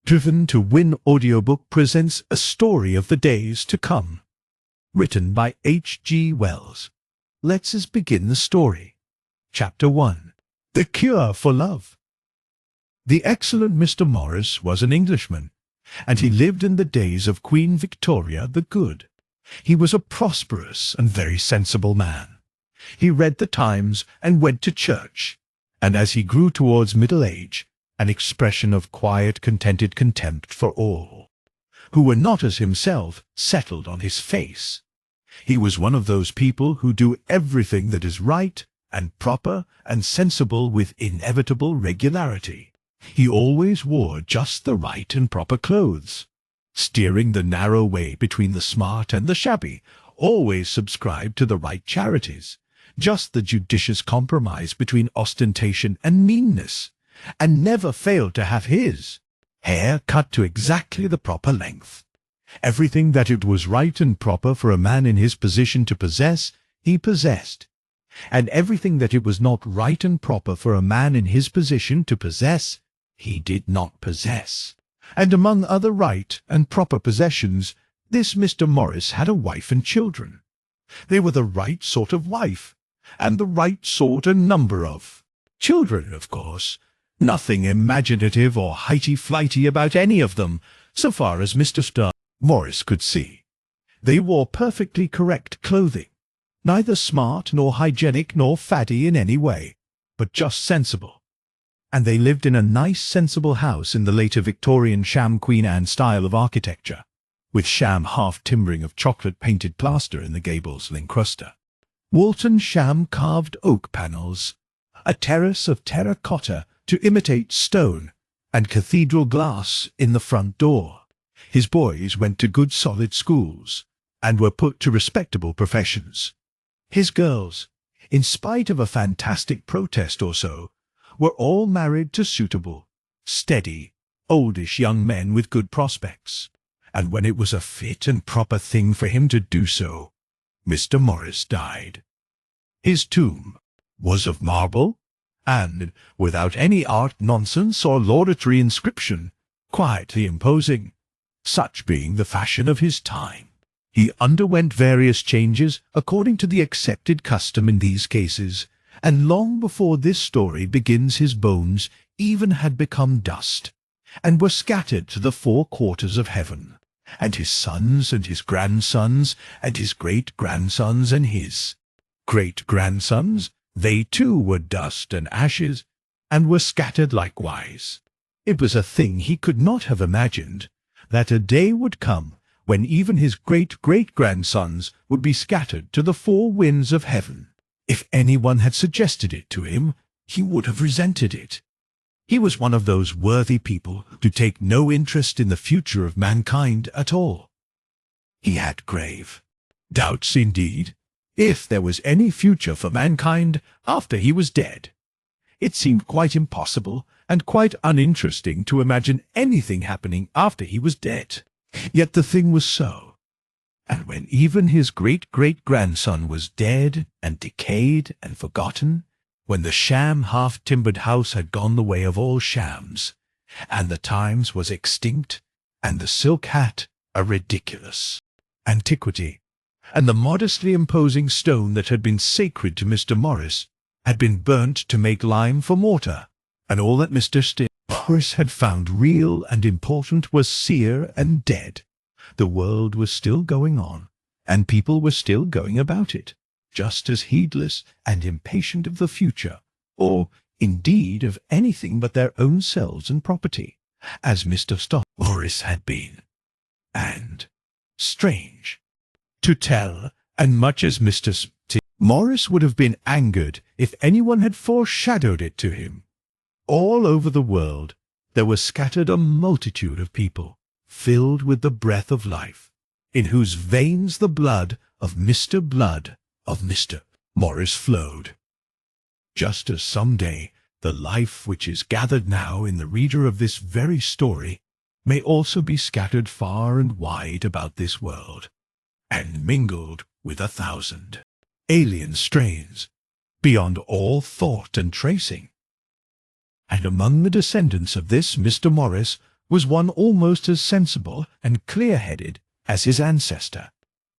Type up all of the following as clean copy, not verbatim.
Driven to Win Audiobook presents A Story of the Days to Come, written by H.G. Wells. Let's begin the story. Chapter 1. The Cure for Love. The excellent Mr. Morris was an Englishman, and he lived in the days of Queen Victoria the Good. He was a prosperous and very sensible man. He read the Times and went to church, and as he grew towards middle age, an expression of quiet, contented contempt for all who were not as himself settled on his face. He was one of those people who do everything that is right and proper and sensible with inevitable regularity. He always wore just the right and proper clothes, steering the narrow way between the smart and the shabby, always subscribed to the right charities, just the judicious compromise between ostentation and meanness, and never failed to have his hair cut to exactly the proper length. Everything that it was right and proper for a man in his position to possess, he possessed, and everything that it was not right and proper for a man in his position to possess, he did not possess. And among other right and proper possessions, this Mr. Morris had a wife and children. They were the right sort of wife, and the right sort and number of children, of course. Nothing imaginative or highty-flighty about any of them, so far as Mr. Morris could see. They wore perfectly correct clothing, neither smart nor hygienic nor faddy in any way, but just sensible. And they lived in a nice sensible house in the later Victorian sham Queen Anne style of architecture, with sham half-timbering of chocolate-painted plaster in the gables l'encruster, Walton sham carved oak panels, a terrace of terracotta to imitate stone, and cathedral glass in the front door. His boys went to good solid schools, and were put to respectable professions. His girls, in spite of a fantastic protest or so, were all married to suitable, steady, oldish young men with good prospects, and when it was a fit and proper thing for him to do so, Mr. Morris died. His tomb was of marble, and without any art nonsense or laudatory inscription, quietly imposing, such being the fashion of his time. He underwent various changes according to the accepted custom in these cases, and long before this story begins his bones even had become dust, and were scattered to the four quarters of heaven, and his sons and his grandsons and his great-grandsons and his great-grandsons, they too were dust and ashes, and were scattered likewise. It was a thing he could not have imagined, that a day would come when even his great-great-grandsons would be scattered to the four winds of heaven. If anyone had suggested it to him, he would have resented it. He was one of those worthy people who take no interest in the future of mankind at all. He had grave doubts indeed, if there was any future for mankind after he was dead. It seemed quite impossible and quite uninteresting to imagine anything happening after he was dead. Yet the thing was so. And when even his great-great-grandson was dead and decayed and forgotten, when the sham half-timbered house had gone the way of all shams, and the Times was extinct, and the silk hat a ridiculous antiquity, and the modestly imposing stone that had been sacred to Mr. Morris had been burnt to make lime for mortar, and all that Mr. Morris had found real and important was sere and dead. The world was still going on, and people were still going about it, just as heedless and impatient of the future, or, indeed, of anything but their own selves and property, as Mr. Morris had been. And, strange to tell, and much as Mr. Morris would have been angered if anyone had foreshadowed it to him, all over the world there was scattered a multitude of people, filled with the breath of life, in whose veins the blood of Mr. Morris flowed. Just as some day the life which is gathered now in the reader of this very story may also be scattered far and wide about this world, and mingled with 1,000 alien strains, beyond all thought and tracing. And among the descendants of this Mr. Morris was one almost as sensible and clear-headed as his ancestor.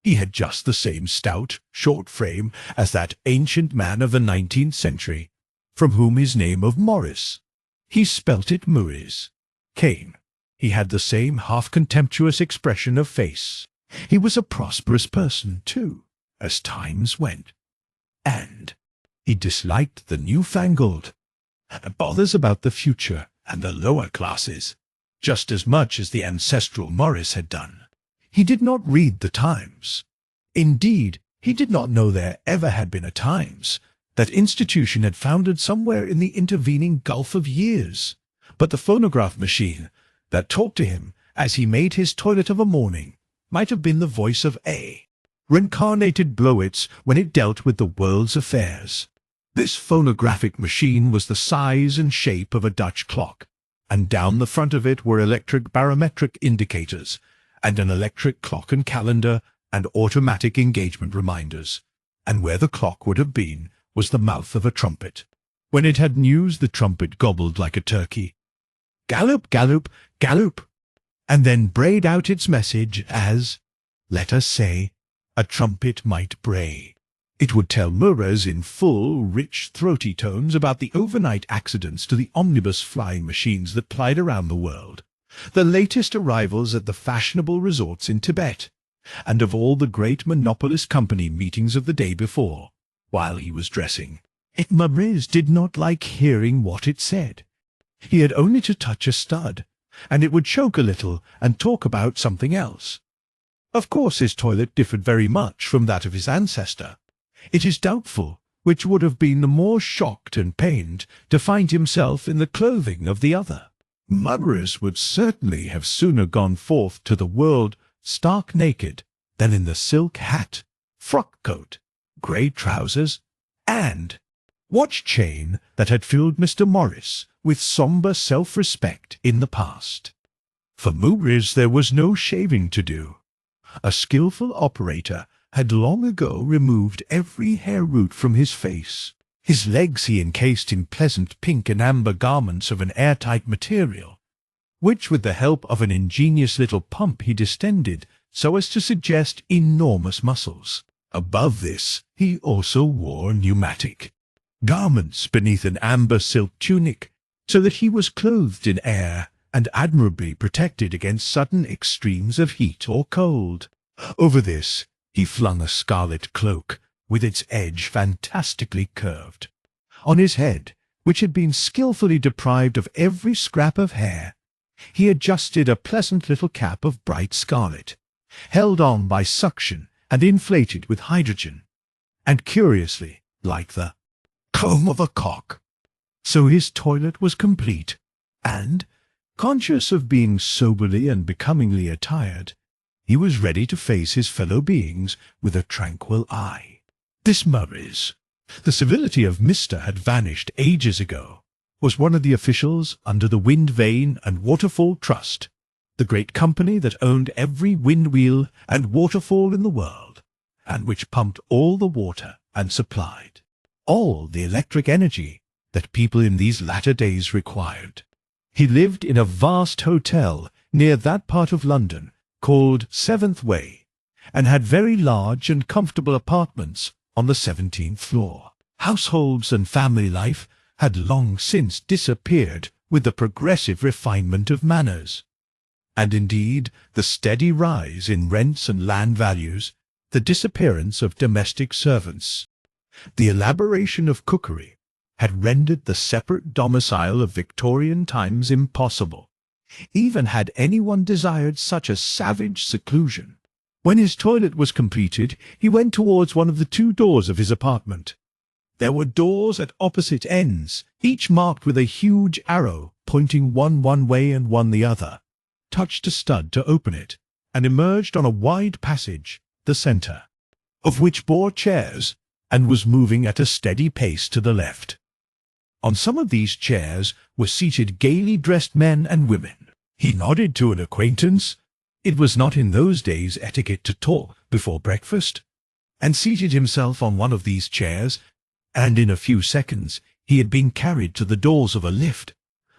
He had just the same stout, short frame as that ancient man of the 19th century, from whom his name of Morris. He spelt it Maurice, came. He had the same half-contemptuous expression of face. He was a prosperous person, too, as times went. And he disliked the newfangled bothers about the future and the lower classes, just as much as the ancestral Morris had done. He did not read the Times. Indeed, he did not know there ever had been a Times. That institution had foundered somewhere in the intervening gulf of years. But the phonograph machine that talked to him as he made his toilet of a morning might have been the voice of A. Reincarnated Blowitz when it dealt with the world's affairs. This phonographic machine was the size and shape of a Dutch clock, and down the front of it were electric barometric indicators, and an electric clock and calendar, and automatic engagement reminders, and where the clock would have been was the mouth of a trumpet. When it had news, the trumpet gobbled like a turkey. Gallop, gallop, gallop, and then brayed out its message as, let us say, a trumpet might bray. It would tell Murrahs in full, rich, throaty tones about the overnight accidents to the omnibus flying machines that plied around the world, the latest arrivals at the fashionable resorts in Tibet, and of all the great monopolist company meetings of the day before, while he was dressing. Murrahs did not like hearing what it said. He had only to touch a stud, and it would choke a little and talk about something else. Of course his toilet differed very much from that of his ancestor. It is doubtful which would have been the more shocked and pained to find himself in the clothing of the other. Murrahs would certainly have sooner gone forth to the world stark naked than in the silk hat, frock coat, grey trousers, and watch chain that had filled Mr. Morris with sombre self-respect in the past. For Murrahs there was no shaving to do. A skilful operator had long ago removed every hair root from his face. His legs he encased in pleasant pink and amber garments of an airtight material, which with the help of an ingenious little pump he distended so as to suggest enormous muscles. Above this he also wore pneumatic garments beneath an amber silk tunic, so that he was clothed in air and admirably protected against sudden extremes of heat or cold. Over this he flung a scarlet cloak, with its edge fantastically curved. On his head, which had been skilfully deprived of every scrap of hair, he adjusted a pleasant little cap of bright scarlet, held on by suction and inflated with hydrogen, and curiously like the comb of a cock. So his toilet was complete, and, conscious of being soberly and becomingly attired, he was ready to face his fellow beings with a tranquil eye. This Murrahs, the civility of Mr. had vanished ages ago, was one of the officials under the Wind Vane and Waterfall Trust, the great company that owned every windwheel and waterfall in the world, and which pumped all the water and supplied all the electric energy that people in these latter days required. He lived in a vast hotel near that part of London called Seventh Way, and had very large and comfortable apartments on the 17th floor. Households and family life had long since disappeared with the progressive refinement of manners, and indeed the steady rise in rents and land values, the disappearance of domestic servants, the elaboration of cookery, had rendered the separate domicile of Victorian times impossible, even had anyone desired such a savage seclusion. When his toilet was completed, he went towards one of the two doors of his apartment. There were doors at opposite ends, each marked with a huge arrow pointing one way and one the other, touched a stud to open it, and emerged on a wide passage, the centre of which bore chairs, and was moving at a steady pace to the left. On some of these chairs were seated gaily dressed men and women. He nodded to an acquaintance. It was not in those days etiquette to talk before breakfast, and seated himself on one of these chairs, and in a few seconds he had been carried to the doors of a lift,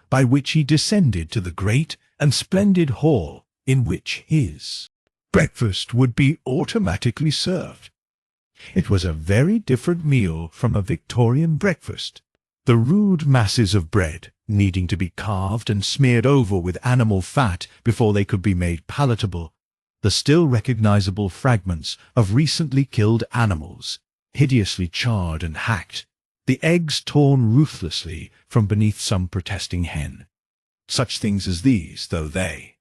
by which he descended to the great and splendid hall in which his breakfast would be automatically served. It was a very different meal from a Victorian breakfast. The rude masses of bread, needing to be carved and smeared over with animal fat before they could be made palatable, the still recognizable fragments of recently killed animals, hideously charred and hacked, the eggs torn ruthlessly from beneath some protesting hen. Such things as these, though they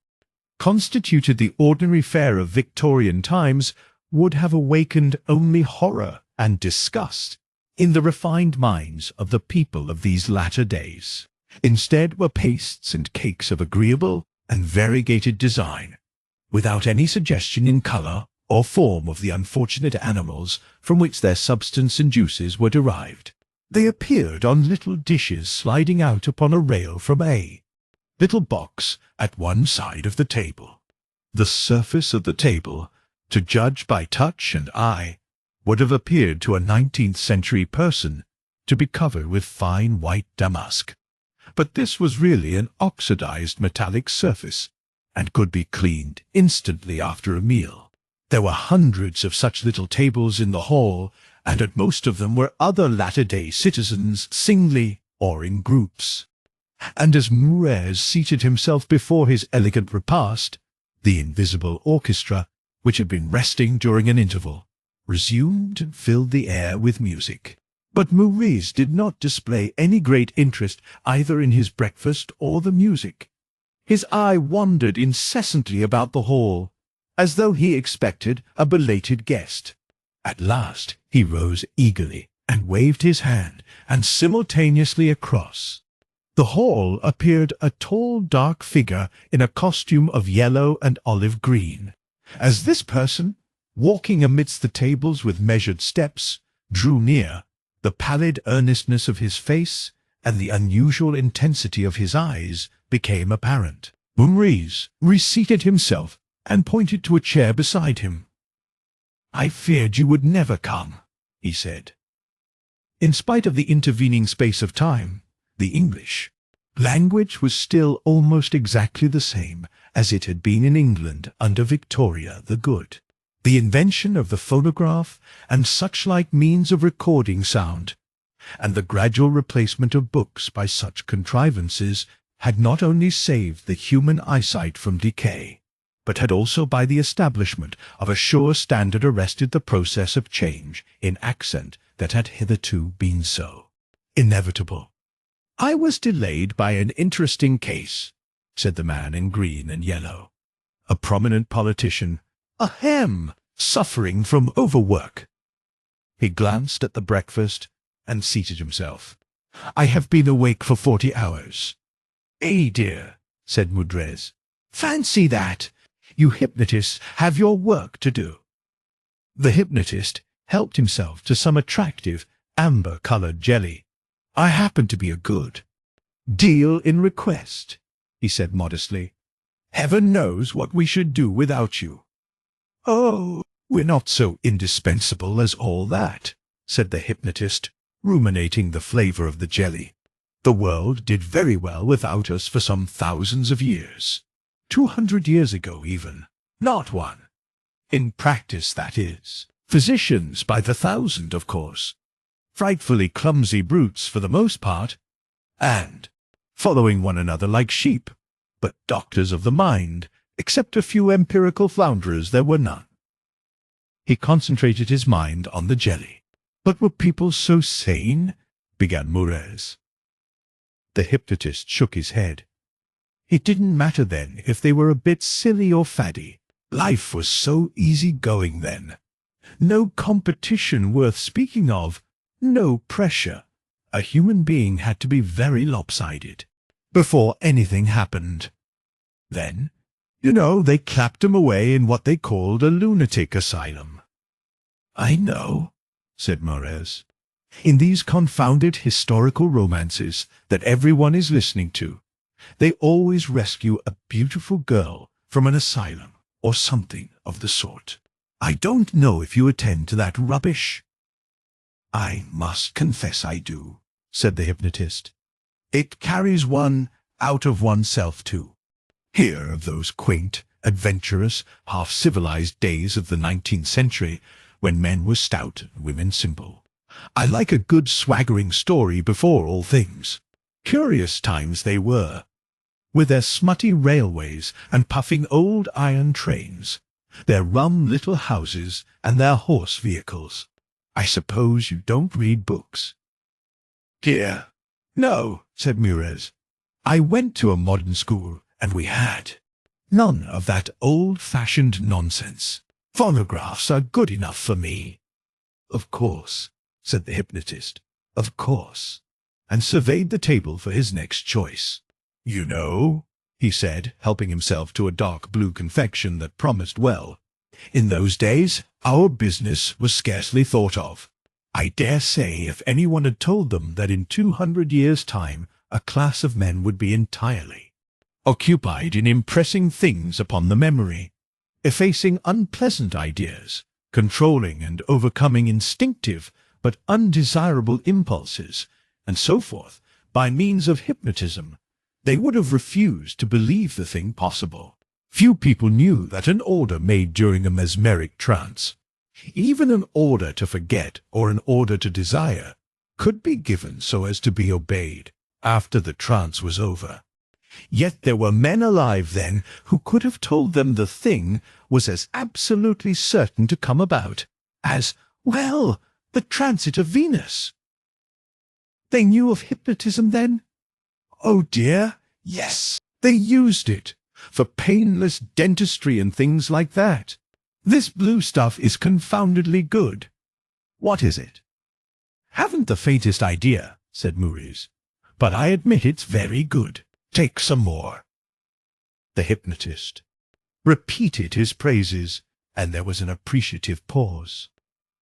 constituted the ordinary fare of Victorian times, would have awakened only horror and disgust in the refined minds of the people of these latter days. Instead were pastes and cakes of agreeable and variegated design, without any suggestion in colour or form of the unfortunate animals from which their substance and juices were derived. They appeared on little dishes sliding out upon a rail from a little box at one side of the table. The surface of the table, to judge by touch and eye, would have appeared to a 19th-century person to be covered with fine white damask. But this was really an oxidized metallic surface, and could be cleaned instantly after a meal. There were hundreds of such little tables in the hall, and at most of them were other latter-day citizens singly or in groups. And as Mures seated himself before his elegant repast, the invisible orchestra, which had been resting during an interval, resumed and filled the air with music. But Maurice did not display any great interest either in his breakfast or the music. His eye wandered incessantly about the hall, as though he expected a belated guest. At last he rose eagerly and waved his hand, and simultaneously across the hall appeared a tall, dark figure in a costume of yellow and olive green. As this person, walking amidst the tables with measured steps, drew near, the pallid earnestness of his face and the unusual intensity of his eyes became apparent. Maurice reseated himself and pointed to a chair beside him. "I feared you would never come," he said. In spite of the intervening space of time, the English language was still almost exactly the same as it had been in England under Victoria the Good. The invention of the phonograph and such-like means of recording sound, and the gradual replacement of books by such contrivances, had not only saved the human eyesight from decay, but had also by the establishment of a sure standard arrested the process of change in accent that had hitherto been so inevitable. "I was delayed by an interesting case," said the man in green and yellow. "A prominent politician, suffering from overwork." He glanced at the breakfast and seated himself. "I have been awake for 40 hours. "Eh, dear," said Mudrez. "Fancy that! You hypnotists have your work to do." The hypnotist helped himself to some attractive, amber-colored jelly. "I happen to be a good deal in request," he said modestly. "Heaven knows what we should do without you." "Oh, we're not so indispensable as all that," said the hypnotist, ruminating the flavor of the jelly. "The world did very well without us for some thousands of years. 200 years ago even. Not one. In practice, that is. Physicians by the thousand, of course. Frightfully clumsy brutes for the most part, and following one another like sheep, but doctors of the mind. Except a few empirical flounderers, there were none." He concentrated his mind on the jelly. "But were people so sane?" began Mures. The hypnotist shook his head. It didn't matter then if they were a bit silly or faddy. Life was so easy-going then. No competition worth speaking of, no pressure. A human being had to be very lopsided before anything happened. Then, they clapped him away in what they called a lunatic asylum." "I know," said Mures. "In these confounded historical romances that everyone is listening to, they always rescue a beautiful girl from an asylum or something of the sort. I don't know if you attend to that rubbish." "I must confess I do," said the hypnotist. "It carries one out of oneself too. Hear of those quaint, adventurous, half-civilized days of the 19th century, when men were stout and women simple. I like a good swaggering story before all things. Curious times they were, with their smutty railways and puffing old iron trains, their rum little houses and their horse vehicles. I suppose you don't read books? Dear, no, said Mures. I went to a modern school, and we had none of that old-fashioned nonsense. Phonographs are good enough for me. Of course, said the hypnotist. Of course, and surveyed the table for his next choice. You know, he said, helping himself to a dark blue confection that promised well, in those days our business was scarcely thought of. I dare say if anyone had told them that in 200 years' time a class of men would be entirely occupied in impressing things upon the memory, effacing unpleasant ideas, controlling and overcoming instinctive but undesirable impulses, and so forth, by means of hypnotism, they would have refused to believe the thing possible. Few people knew that an order made during a mesmeric trance, even an order to forget or an order to desire, could be given so as to be obeyed after the trance was over. Yet there were men alive then who could have told them the thing was as absolutely certain to come about as, well, the transit of Venus. They knew of hypnotism then? Oh dear, yes, they used it for painless dentistry and things like that. This blue stuff is confoundedly good. What is it? Haven't the faintest idea, said Maurice, but I admit it's very good. Take some more. The hypnotist repeated his praises, and there was an appreciative pause.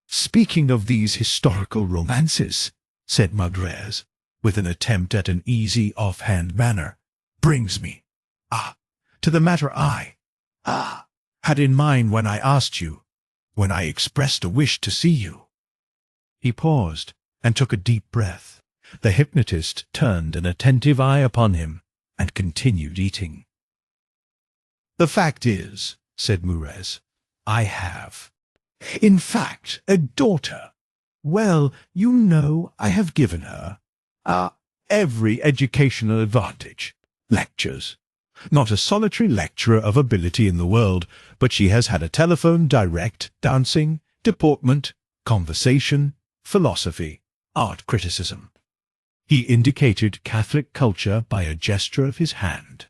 Speaking of these historical romances, said Maudres, with an attempt at an easy, offhand manner, brings me, to the matter I, had in mind when I asked you, when I expressed a wish to see you. He paused, and took a deep breath. The hypnotist turned an attentive eye upon him, and continued eating. The fact is, said Maures, I have, in fact, a daughter. Well, you know I have given her, every educational advantage. Lectures. Not a solitary lecturer of ability in the world, but she has had a telephone, direct, dancing, deportment, conversation, philosophy, art criticism. He indicated Catholic culture by a gesture of his hand.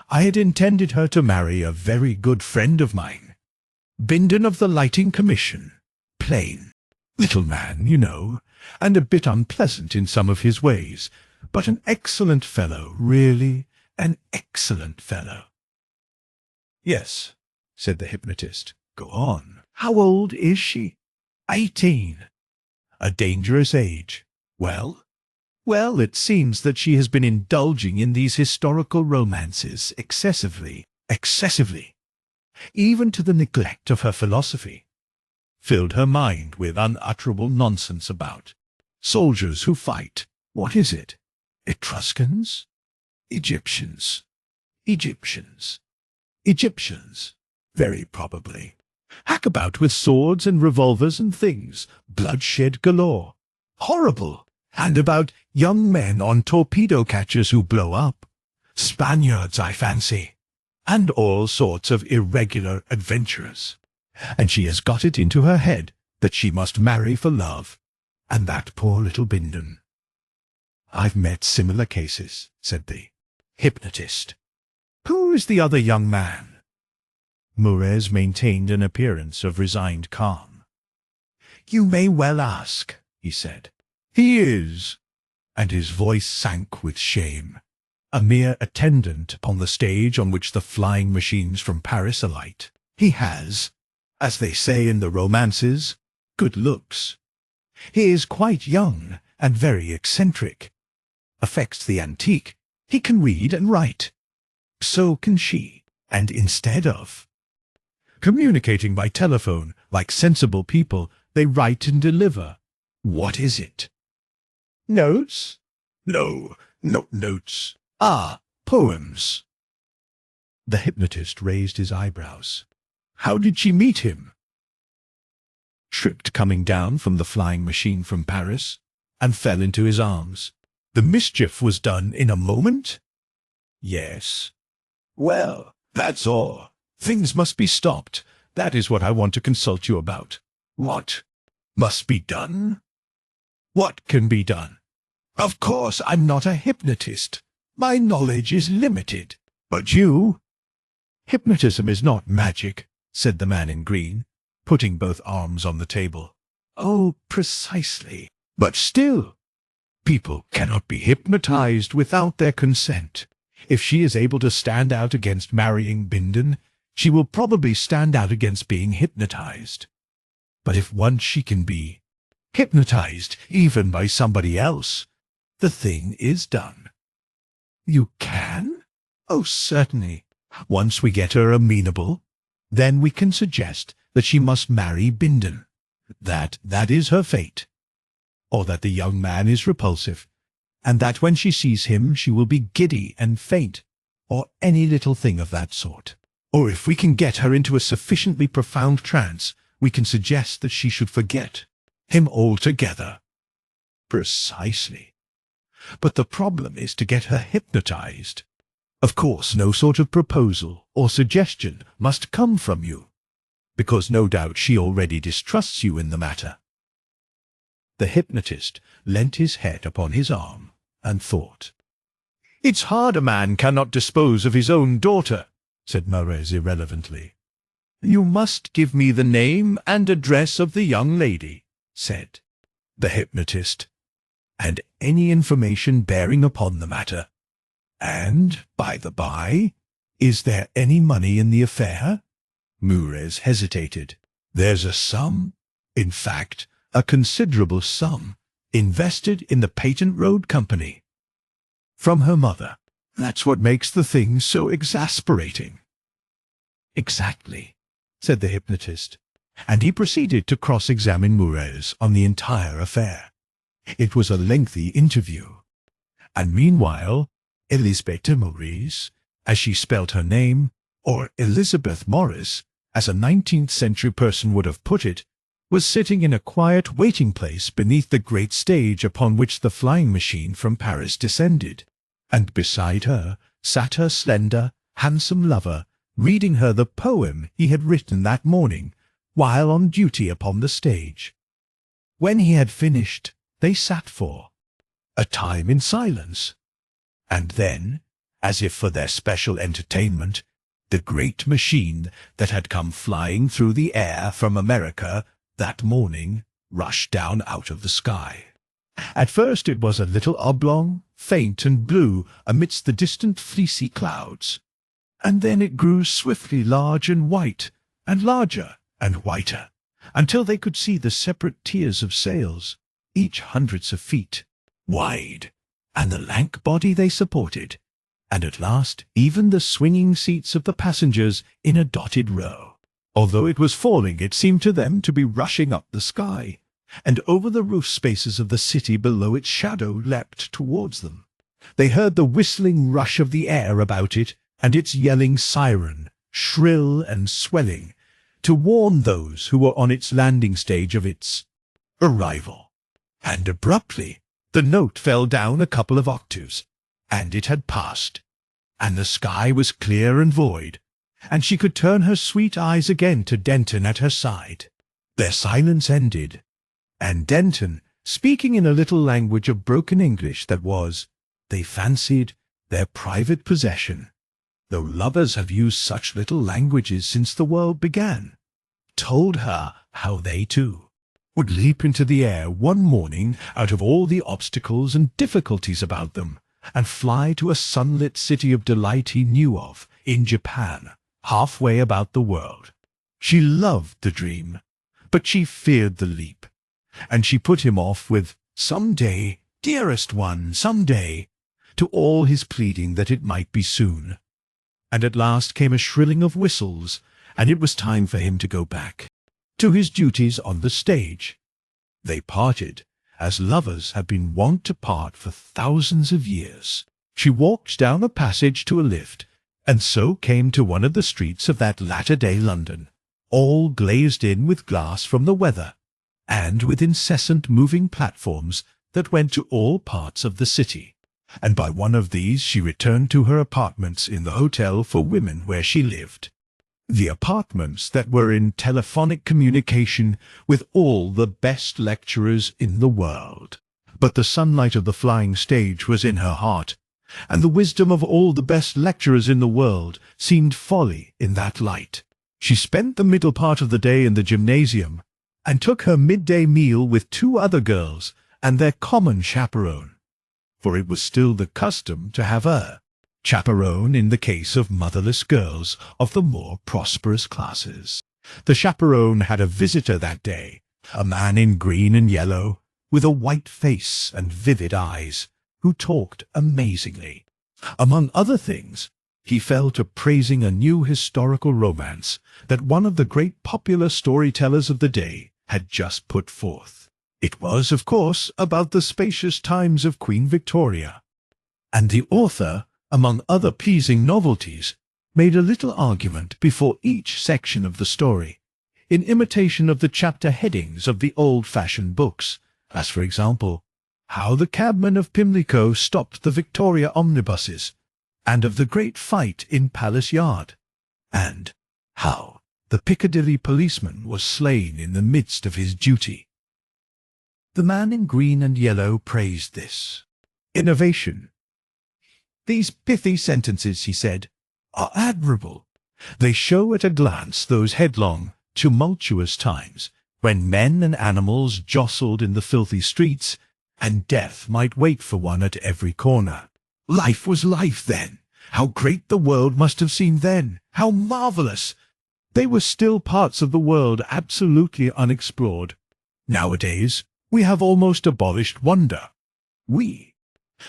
I had intended her to marry a very good friend of mine, Bindon of the Lighting Commission. Plain little man, you know, and a bit unpleasant in some of his ways, but an excellent fellow, really, an excellent fellow. Yes, said the hypnotist. Go on. How old is she? 18. A dangerous age. Well, it seems that she has been indulging in these historical romances excessively, even to the neglect of her philosophy. Filled her mind with unutterable nonsense about soldiers who fight. What is it? Etruscans? Egyptians. Very probably. Hack about with swords and revolvers and things. Bloodshed galore. Horrible. And about young men on torpedo catchers who blow up. Spaniards, I fancy. And all sorts of irregular adventurers. And she has got it into her head that she must marry for love. And that poor little Bindon. I've met similar cases, said the hypnotist. Who is the other young man? Maures maintained an appearance of resigned calm. You may well ask, he said. He is, and his voice sank with shame, a mere attendant upon the stage on which the flying machines from Paris alight. He has, as they say in the romances, good looks. He is quite young and very eccentric. Affects the antique. He can read and write. So can she. And instead of communicating by telephone like sensible people, they write and deliver. What is it? Notes? No, not notes. Poems. The hypnotist raised his eyebrows. How did she meet him? Tripped coming down from the flying machine from Paris, and fell into his arms. The mischief was done in a moment? Yes. Well, that's all. Things must be stopped. That is what I want to consult you about. What must be done? What can be done? Of course, I'm not a hypnotist. My knowledge is limited. But you? Hypnotism is not magic, said the man in green, putting both arms on the table. Oh, precisely. But still, people cannot be hypnotized without their consent. If she is able to stand out against marrying Bindon, she will probably stand out against being hypnotized. But if once she can be hypnotized, even by somebody else, the thing is done. You can? Oh, certainly. Once we get her amenable, then we can suggest that she must marry Bindon, that is her fate, or that the young man is repulsive, and that when she sees him she will be giddy and faint, or any little thing of that sort. Or if we can get her into a sufficiently profound trance, we can suggest that she should forget him altogether. Precisely. But the problem is to get her hypnotized. Of course, no sort of proposal or suggestion must come from you, because no doubt she already distrusts you in the matter. The hypnotist leant his head upon his arm and thought. It's hard a man cannot dispose of his own daughter, said Marais irrelevantly. You must give me the name and address of the young lady, said the hypnotist, and any information bearing upon the matter. And, by the by, is there any money in the affair? Marais hesitated. There's a sum, in fact, a considerable sum, invested in the Patent Road Company. From her mother. That's what makes the thing so exasperating. Exactly, said the hypnotist, and he proceeded to cross-examine Marais on the entire affair. It was a lengthy interview, and meanwhile, Elisabeth Maurice, as she spelt her name, or Elizabeth Morris, as a 19th-century person would have put it, was sitting in a quiet waiting place beneath the great stage upon which the flying machine from Paris descended, and beside her sat her slender, handsome lover, reading her the poem he had written that morning while on duty upon the stage. When he had finished, they sat for a time in silence, and then, as if for their special entertainment, the great machine that had come flying through the air from America that morning rushed down out of the sky. At first it was a little oblong, faint and blue amidst the distant fleecy clouds, and then it grew swiftly large and white, and larger and whiter, until they could see the separate tiers of sails, each hundreds of feet wide, and the lank body they supported, and at last even the swinging seats of the passengers in a dotted row. Although it was falling, it seemed to them to be rushing up the sky, and over the roof spaces of the city below its shadow leapt towards them. They heard the whistling rush of the air about it, and its yelling siren, shrill and swelling, to warn those who were on its landing stage of its arrival. And abruptly the note fell down a couple of octaves, and it had passed, and the sky was clear and void, and she could turn her sweet eyes again to Denton at her side. Their silence ended, and Denton, speaking in a little language of broken English that was, they fancied, their private possession, though lovers have used such little languages since the world began, told her how they too would leap into the air one morning out of all the obstacles and difficulties about them, and fly to a sunlit city of delight he knew of in Japan, halfway about the world. She loved the dream, but she feared the leap, and she put him off with, "Some day, dearest one, some day," to all his pleading that it might be soon. And at last came a shrilling of whistles, and it was time for him to go back to his duties on the stage. They parted, as lovers have been wont to part for thousands of years. She walked down a passage to a lift, and so came to one of the streets of that latter-day London, all glazed in with glass from the weather, and with incessant moving platforms that went to all parts of the city. And by one of these she returned to her apartments in the hotel for women where she lived. The apartments that were in telephonic communication with all the best lecturers in the world. But the sunlight of the flying stage was in her heart, and the wisdom of all the best lecturers in the world seemed folly in that light. She spent the middle part of the day in the gymnasium, and took her midday meal with 2 other girls and their common chaperone, for it was still the custom to have a chaperone in the case of motherless girls of the more prosperous classes. The chaperone had a visitor that day, a man in green and yellow, with a white face and vivid eyes, who talked amazingly. Among other things, he fell to praising a new historical romance that one of the great popular storytellers of the day had just put forth. It was, of course, about the spacious times of Queen Victoria, and the author, among other pleasing novelties, made a little argument before each section of the story, in imitation of the chapter headings of the old-fashioned books, as for example, How the Cabman of Pimlico Stopped the Victoria Omnibuses, and of the Great Fight in Palace Yard, and How the Piccadilly Policeman was slain in the midst of his duty. The man in green and yellow praised this innovation. "These pithy sentences," he said, "are admirable. They show at a glance those headlong, tumultuous times, when men and animals jostled in the filthy streets, and death might wait for one at every corner. Life was life then. How great the world must have seemed then! How marvellous! They were still parts of the world absolutely unexplored. Nowadays we have almost abolished wonder. We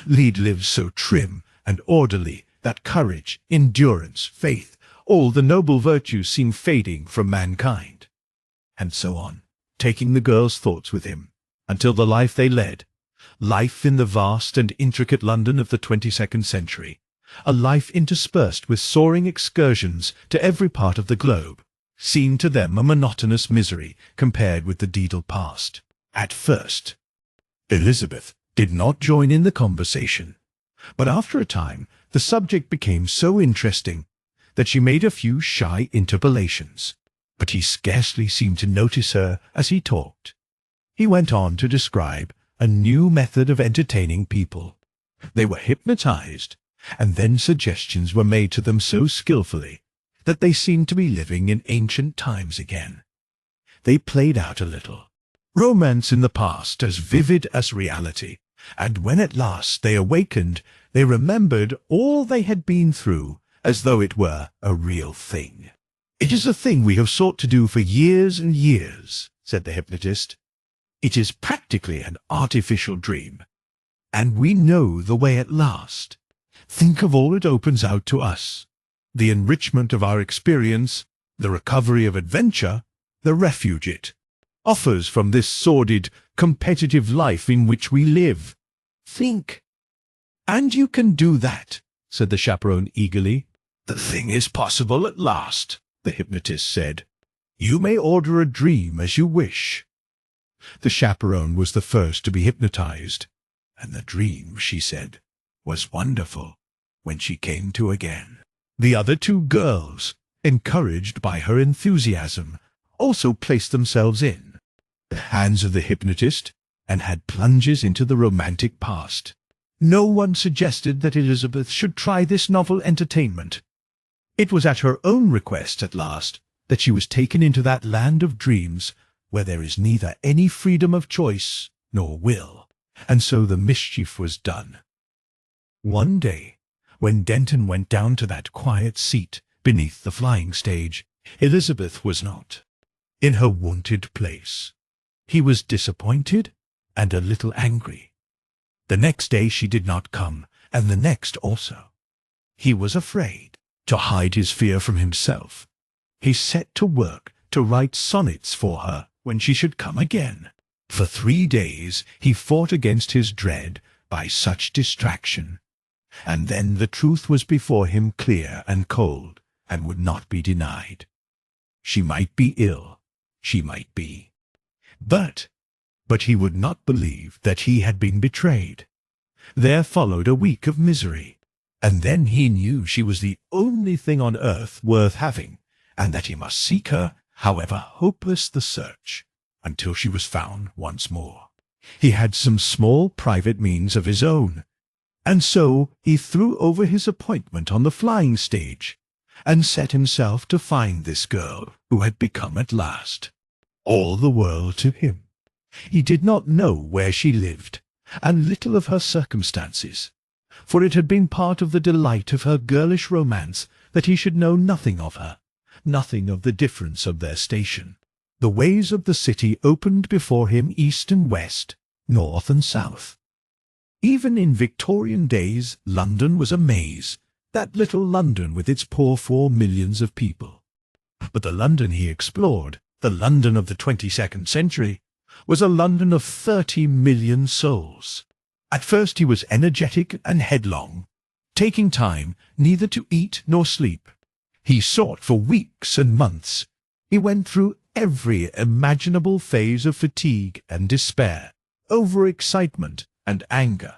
lead lives so trim and orderly that courage, endurance, faith, all the noble virtues seem fading from mankind." And so on, taking the girl's thoughts with him, until the life they led, life in the vast and intricate London of the 22nd century, a life interspersed with soaring excursions to every part of the globe, seemed to them a monotonous misery compared with the daedal past. At first, Elizabeth did not join in the conversation, but after a time the subject became so interesting that she made a few shy interpolations. But he scarcely seemed to notice her as he talked. He went on to describe a new method of entertaining people. They were hypnotized, and then suggestions were made to them so skillfully that they seemed to be living in ancient times again. They played out a little romance in the past as vivid as reality, and when at last they awakened, they remembered all they had been through as though it were a real thing. "It is a thing we have sought to do for years and years," said the hypnotist. "It is practically an artificial dream, and we know the way at last. Think of all it opens out to us: the enrichment of our experience, the recovery of adventure, the refuge it offers from this sordid, competitive life in which we live. Think." "And you can do that," said the chaperone eagerly. "The thing is possible at last," the hypnotist said. "You may order a dream as you wish." The chaperone was the first to be hypnotized, and the dream, she said, was wonderful when she came to again. The other 2 girls, encouraged by her enthusiasm, also placed themselves in the hands of the hypnotist and had plunges into the romantic past. No one suggested that Elizabeth should try this novel entertainment. It was at her own request at last that she was taken into that land of dreams where there is neither any freedom of choice nor will, and so the mischief was done. One day, when Denton went down to that quiet seat beneath the flying stage, Elizabeth was not in her wonted place. He was disappointed and a little angry. The next day she did not come, and the next also. He was afraid. To hide his fear from himself, he set to work to write sonnets for her when she should come again. For 3 days he fought against his dread by such distraction, And then the truth was before him, clear and cold, and would not be denied. She might be ill, she might be. But he would not believe that he had been betrayed. There followed a week of misery, and then he knew she was the only thing on earth worth having, and that he must seek her, however hopeless the search, until she was found once more. He had some small private means of his own, and so he threw over his appointment on the flying stage, and set himself to find this girl who had become at last all the world to him. He did not know where she lived, and little of her circumstances, for it had been part of the delight of her girlish romance that he should know nothing of her, nothing of the difference of their station. The ways of the city opened before him east and west, north and south. Even in Victorian days, London was a maze, that little London with its poor 4 millions of people. But the London he explored, the London of the 22nd century, was a London of 30 million souls. At first he was energetic and headlong, taking time neither to eat nor sleep. He sought for weeks and months. He went through every imaginable phase of fatigue and despair, overexcitement and anger.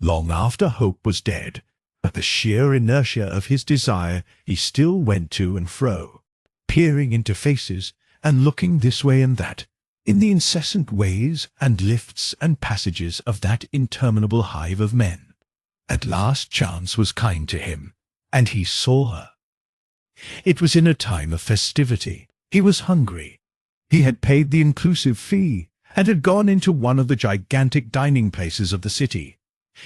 Long after hope was dead, but the sheer inertia of his desire, he still went to and fro, peering into faces and looking this way and that, in the incessant ways and lifts and passages of that interminable hive of men. At last chance was kind to him, and he saw her. It was in a time of festivity. He was hungry. He had paid the inclusive fee, and had gone into one of the gigantic dining places of the city.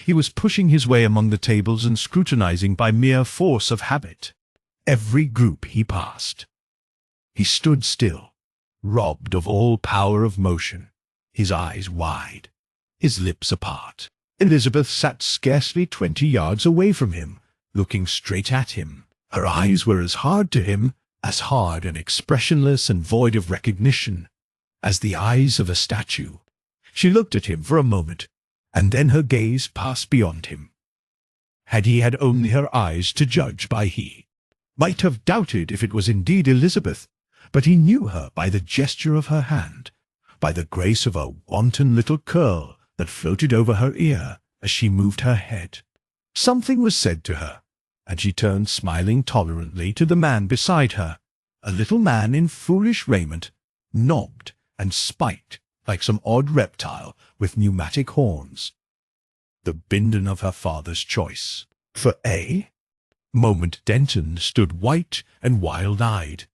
He was pushing his way among the tables and scrutinizing by mere force of habit every group he passed. He stood still, robbed of all power of motion, his eyes wide, his lips apart. Elizabeth sat scarcely 20 yards away from him, looking straight at him. Her eyes were as hard to him, as hard and expressionless and void of recognition, as the eyes of a statue. She looked at him for a moment, and then her gaze passed beyond him. Had he had only her eyes to judge by, he might have doubted if it was indeed Elizabeth, but he knew her by the gesture of her hand, by the grace of a wanton little curl that floated over her ear as she moved her head. Something was said to her, and she turned smiling tolerantly to the man beside her, a little man in foolish raiment, knobbed and spiked like some odd reptile with pneumatic horns. The Bindon of her father's choice. For a moment Denton stood white and wild-eyed.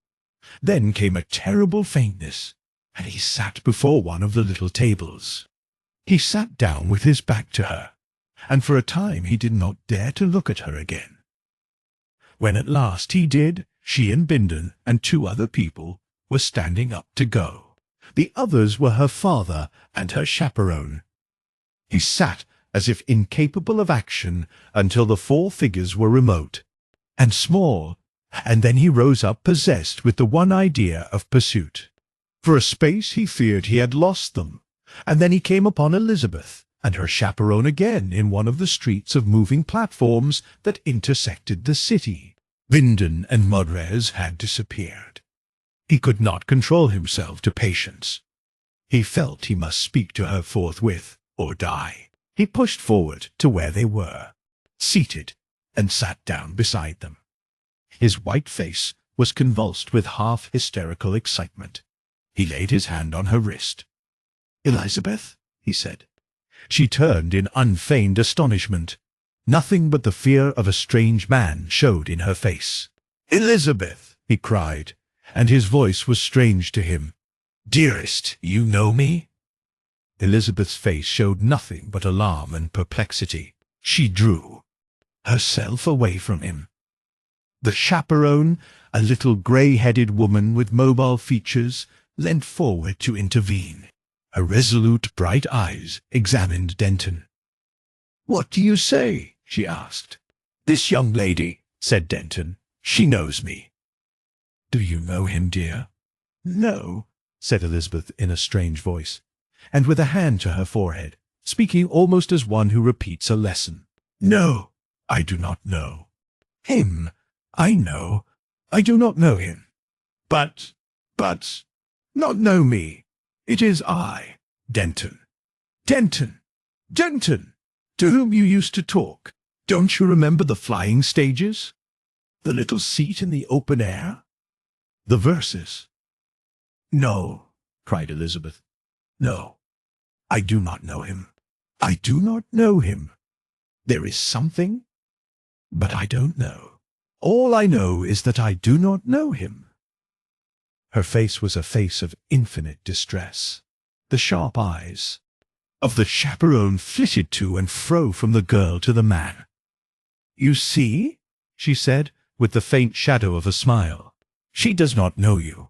Then came a terrible faintness, and he sat before one of the little tables. He sat down with his back to her, and for a time he did not dare to look at her again. When at last he did, she and Bindon and 2 other people were standing up to go. The others were her father and her chaperone. He sat as if incapable of action until the 4 figures were remote and small, and then he rose up possessed with the one idea of pursuit. For a space he feared he had lost them, and then he came upon Elizabeth and her chaperone again in one of the streets of moving platforms that intersected the city. Bindon and Mudrez had disappeared. He could not control himself to patience. He felt he must speak to her forthwith, or die. He pushed forward to where they were, seated, and sat down beside them. His white face was convulsed with half-hysterical excitement. He laid his hand on her wrist. "Elizabeth?" he said. She turned in unfeigned astonishment. Nothing but the fear of a strange man showed in her face. "Elizabeth!" he cried, and his voice was strange to him. "Dearest, you know me?" Elizabeth's face showed nothing but alarm and perplexity. She drew herself away from him. The chaperone, a little grey-headed woman with mobile features, leant forward to intervene. Her resolute bright eyes examined Denton. "What do you say?" she asked. "This young lady," said Denton. "She knows me." "Do you know him, dear?" "No," said Elizabeth in a strange voice, and with a hand to her forehead, speaking almost as one who repeats a lesson. "No, I do not know. Him, I know. I do not know him. But, not know me. It is I, Denton. Denton! Denton! To whom you used to talk. Don't you remember the flying stages? The little seat in the open air? The verses? No, cried Elizabeth. No, I do not know him. I do not know him. There is something, but I don't know. All I know is that I do not know him. Her face was a face of infinite distress. The sharp eyes of the chaperone flitted to and fro from the girl to the man. You see, she said, with the faint shadow of a smile. She does not know you.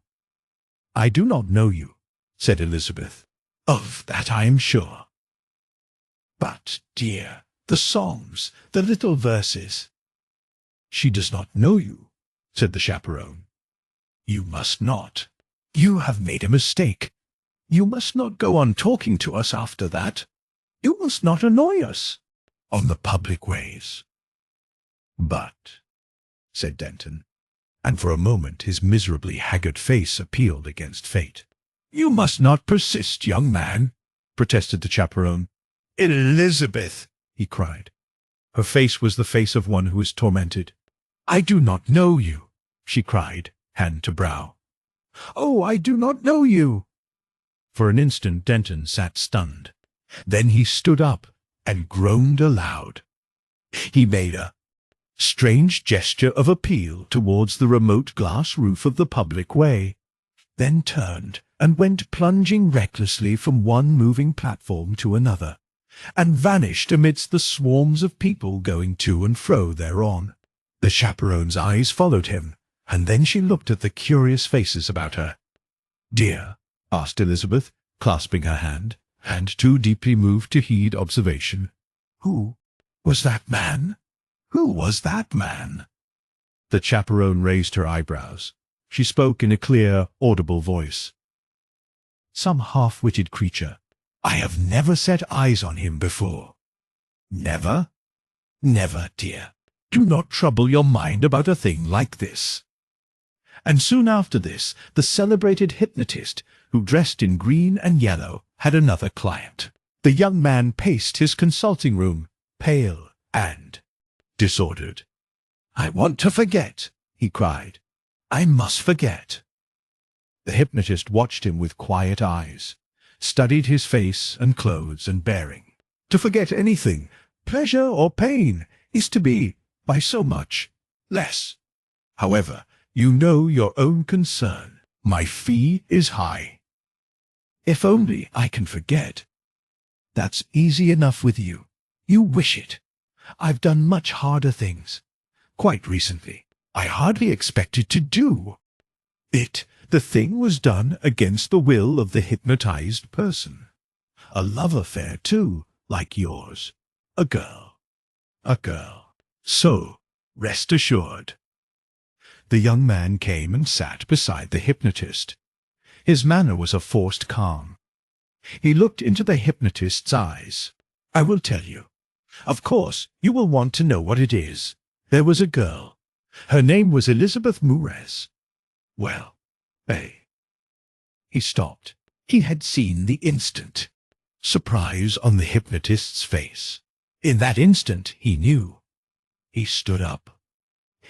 I do not know you, said Elizabeth. Of that I am sure. But, dear, the songs, the little verses. She does not know you, said the chaperone. You must not. You have made a mistake. You must not go on talking to us after that. You must not annoy us on the public ways. But, said Denton, and for a moment his miserably haggard face appealed against fate. You must not persist, young man, protested the chaperone. Elizabeth, he cried. Her face was the face of one who is tormented. I do not know you, she cried, hand to brow. Oh, I do not know you. For an instant Denton sat stunned. Then he stood up and groaned aloud. He made a strange gesture of appeal towards the remote glass roof of the public way, then turned and went plunging recklessly from one moving platform to another, and vanished amidst the swarms of people going to and fro thereon. The chaperone's eyes followed him, and then she looked at the curious faces about her. Dear, asked Elizabeth, clasping her hand, and too deeply moved to heed observation, who was that man? Who was that man? The chaperone raised her eyebrows. She spoke in a clear, audible voice. Some half-witted creature. I have never set eyes on him before. Never? Never, dear. Do not trouble your mind about a thing like this. And soon after this, the celebrated hypnotist, who dressed in green and yellow, had another client. The young man paced his consulting room, pale and disordered. I want to forget, he cried. I must forget. The hypnotist watched him with quiet eyes, studied his face and clothes and bearing. To forget anything, pleasure or pain, is to be, by so much, less. However, you know your own concern. My fee is high. If only I can forget. That's easy enough with you. You wish it. I've done much harder things. Quite recently. I hardly expected to do it. The thing was done against the will of the hypnotized person. A love affair, too, like yours. A girl. A girl. So, rest assured. The young man came and sat beside the hypnotist. His manner was a forced calm. He looked into the hypnotist's eyes. I will tell you. Of course, you will want to know what it is. There was a girl. Her name was Elizabeth Moores. Well, He stopped. He had seen the instant surprise on the hypnotist's face. In that instant he knew. He stood up.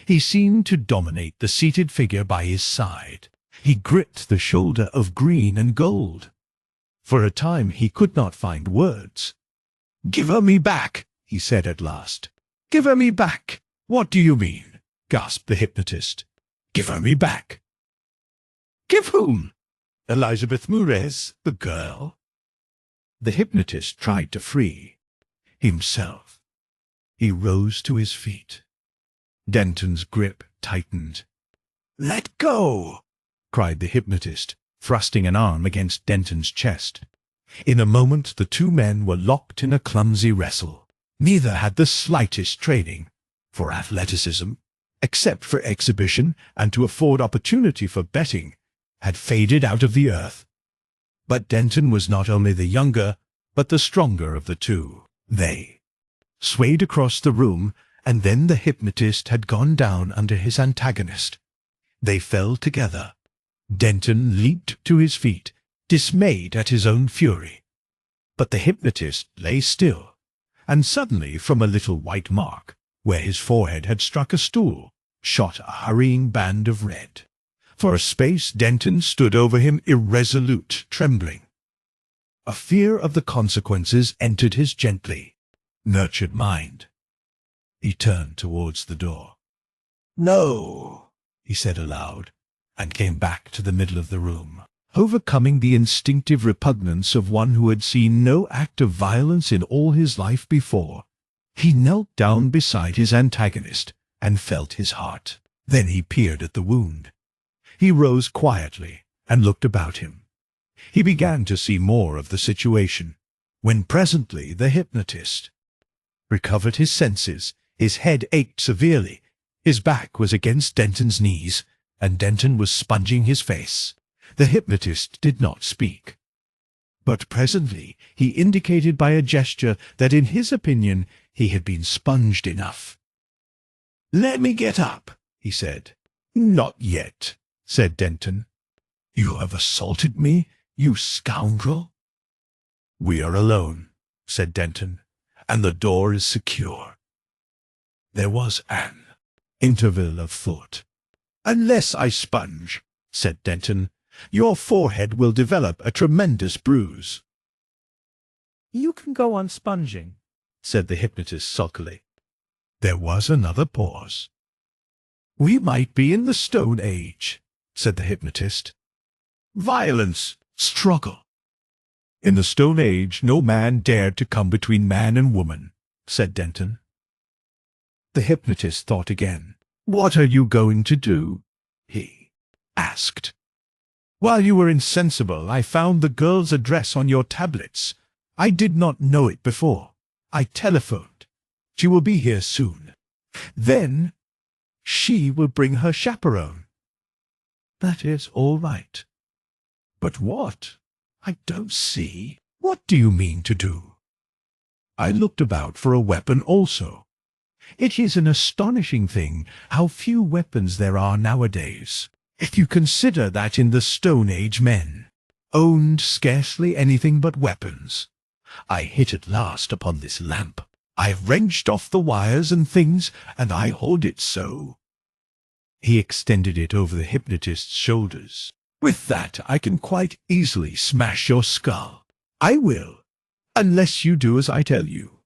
He seemed to dominate the seated figure by his side. He gripped the shoulder of green and gold. For a time he could not find words. "Give her me back," he said at last. "Give her me back." "What do you mean?" gasped the hypnotist. "Give her me back." "Give whom?" "Elizabeth Moores, the girl." The hypnotist tried to free himself. He rose to his feet. Denton's grip tightened. "Let go!" cried the hypnotist, thrusting an arm against Denton's chest. In a moment the two men were locked in a clumsy wrestle. Neither had the slightest training for athleticism, except for exhibition and to afford opportunity for betting, had faded out of the earth. But Denton was not only the younger, but the stronger of the two. They swayed across the room and then the hypnotist had gone down under his antagonist. They fell together. Denton leaped to his feet, dismayed at his own fury. But the hypnotist lay still, and suddenly from a little white mark, where his forehead had struck a stool, shot a hurrying band of red. For a space Denton stood over him irresolute, trembling. A fear of the consequences entered his gently nurtured mind. He turned towards the door. "No," he said aloud, and came back to the middle of the room, overcoming the instinctive repugnance of one who had seen no act of violence in all his life before. He knelt down beside his antagonist and felt his heart. Then he peered at the wound. He rose quietly and looked about him. He began to see more of the situation, when presently the hypnotist recovered his senses. His head ached severely. His back was against Denton's knees, and Denton was sponging his face. The hypnotist did not speak. But presently he indicated by a gesture that in his opinion he had been sponged enough. "Let me get up," he said. "Not yet," said Denton. "You have assaulted me, you scoundrel." "We are alone," said Denton, "and the door is secure." There was an interval of thought. "Unless I sponge," said Denton, "your forehead will develop a tremendous bruise." "You can go on sponging," said the hypnotist sulkily. There was another pause. "We might be in the Stone Age," said the hypnotist. "Violence, struggle." "In the Stone Age no man dared to come between man and woman," said Denton. The hypnotist thought again. "What are you going to do?" he asked. "While you were insensible, I found the girl's address on your tablets. I did not know it before. I telephoned. She will be here soon. Then she will bring her chaperone." "That is all right." "But what? I don't see. What do you mean to do?" I looked about for a weapon also. It is an astonishing thing how few weapons there are nowadays, if you consider that in the Stone Age men owned scarcely anything but weapons. I hit at last upon this lamp. I have wrenched off the wires and things, and I hold it so." He extended it over the hypnotist's shoulders. "With that I can quite easily smash your skull. I will, unless you do as I tell you."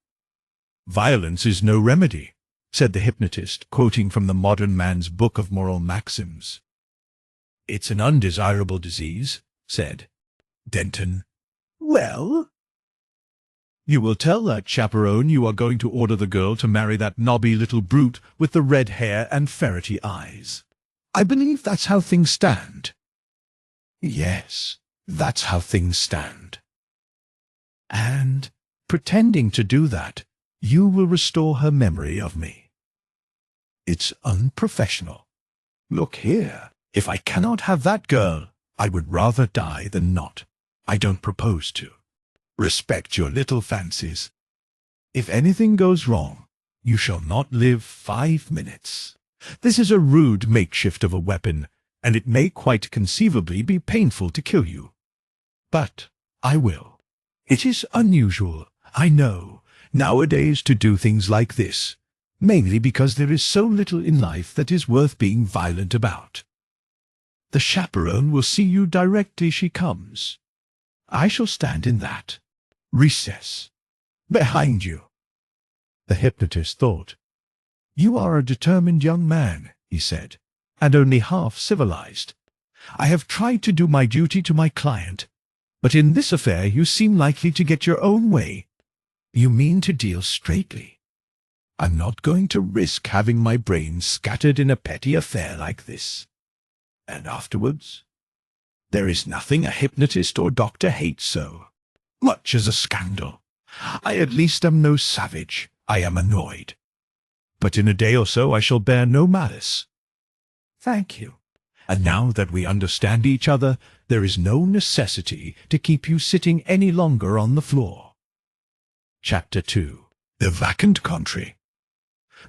"Violence is no remedy," said the hypnotist, quoting from the modern man's book of moral maxims. "It's an undesirable disease," said Denton. "Well?" "You will tell that chaperone you are going to order the girl to marry that knobby little brute with the red hair and ferrety eyes. I believe that's how things stand." "Yes, that's how things stand." "And, pretending to do that, you will restore her memory of me." "It's unprofessional. Look here, if I cannot have that girl, I would rather die than not. I don't propose to. Respect your little fancies. If anything goes wrong, you shall not live 5 minutes. This is a rude makeshift of a weapon, and it may quite conceivably be painful to kill you. But I will. It is unusual, I know, nowadays to do things like this, mainly because there is so little in life that is worth being violent about. The chaperone will see you directly she comes. I shall stand in that recess behind you." The hypnotist thought. "You are a determined young man," he said, "and only half civilized. I have tried to do my duty to my client, but in this affair you seem likely to get your own way. You mean to deal straightly. I'm not going to risk having my brains scattered in a petty affair like this. And afterwards? There is nothing a hypnotist or doctor hates so much as a scandal. I at least am no savage. I am annoyed. But in a day or so I shall bear no malice." "Thank you. And now that we understand each other, there is no necessity to keep you sitting any longer on the floor." Chapter 2. The Vacant Country.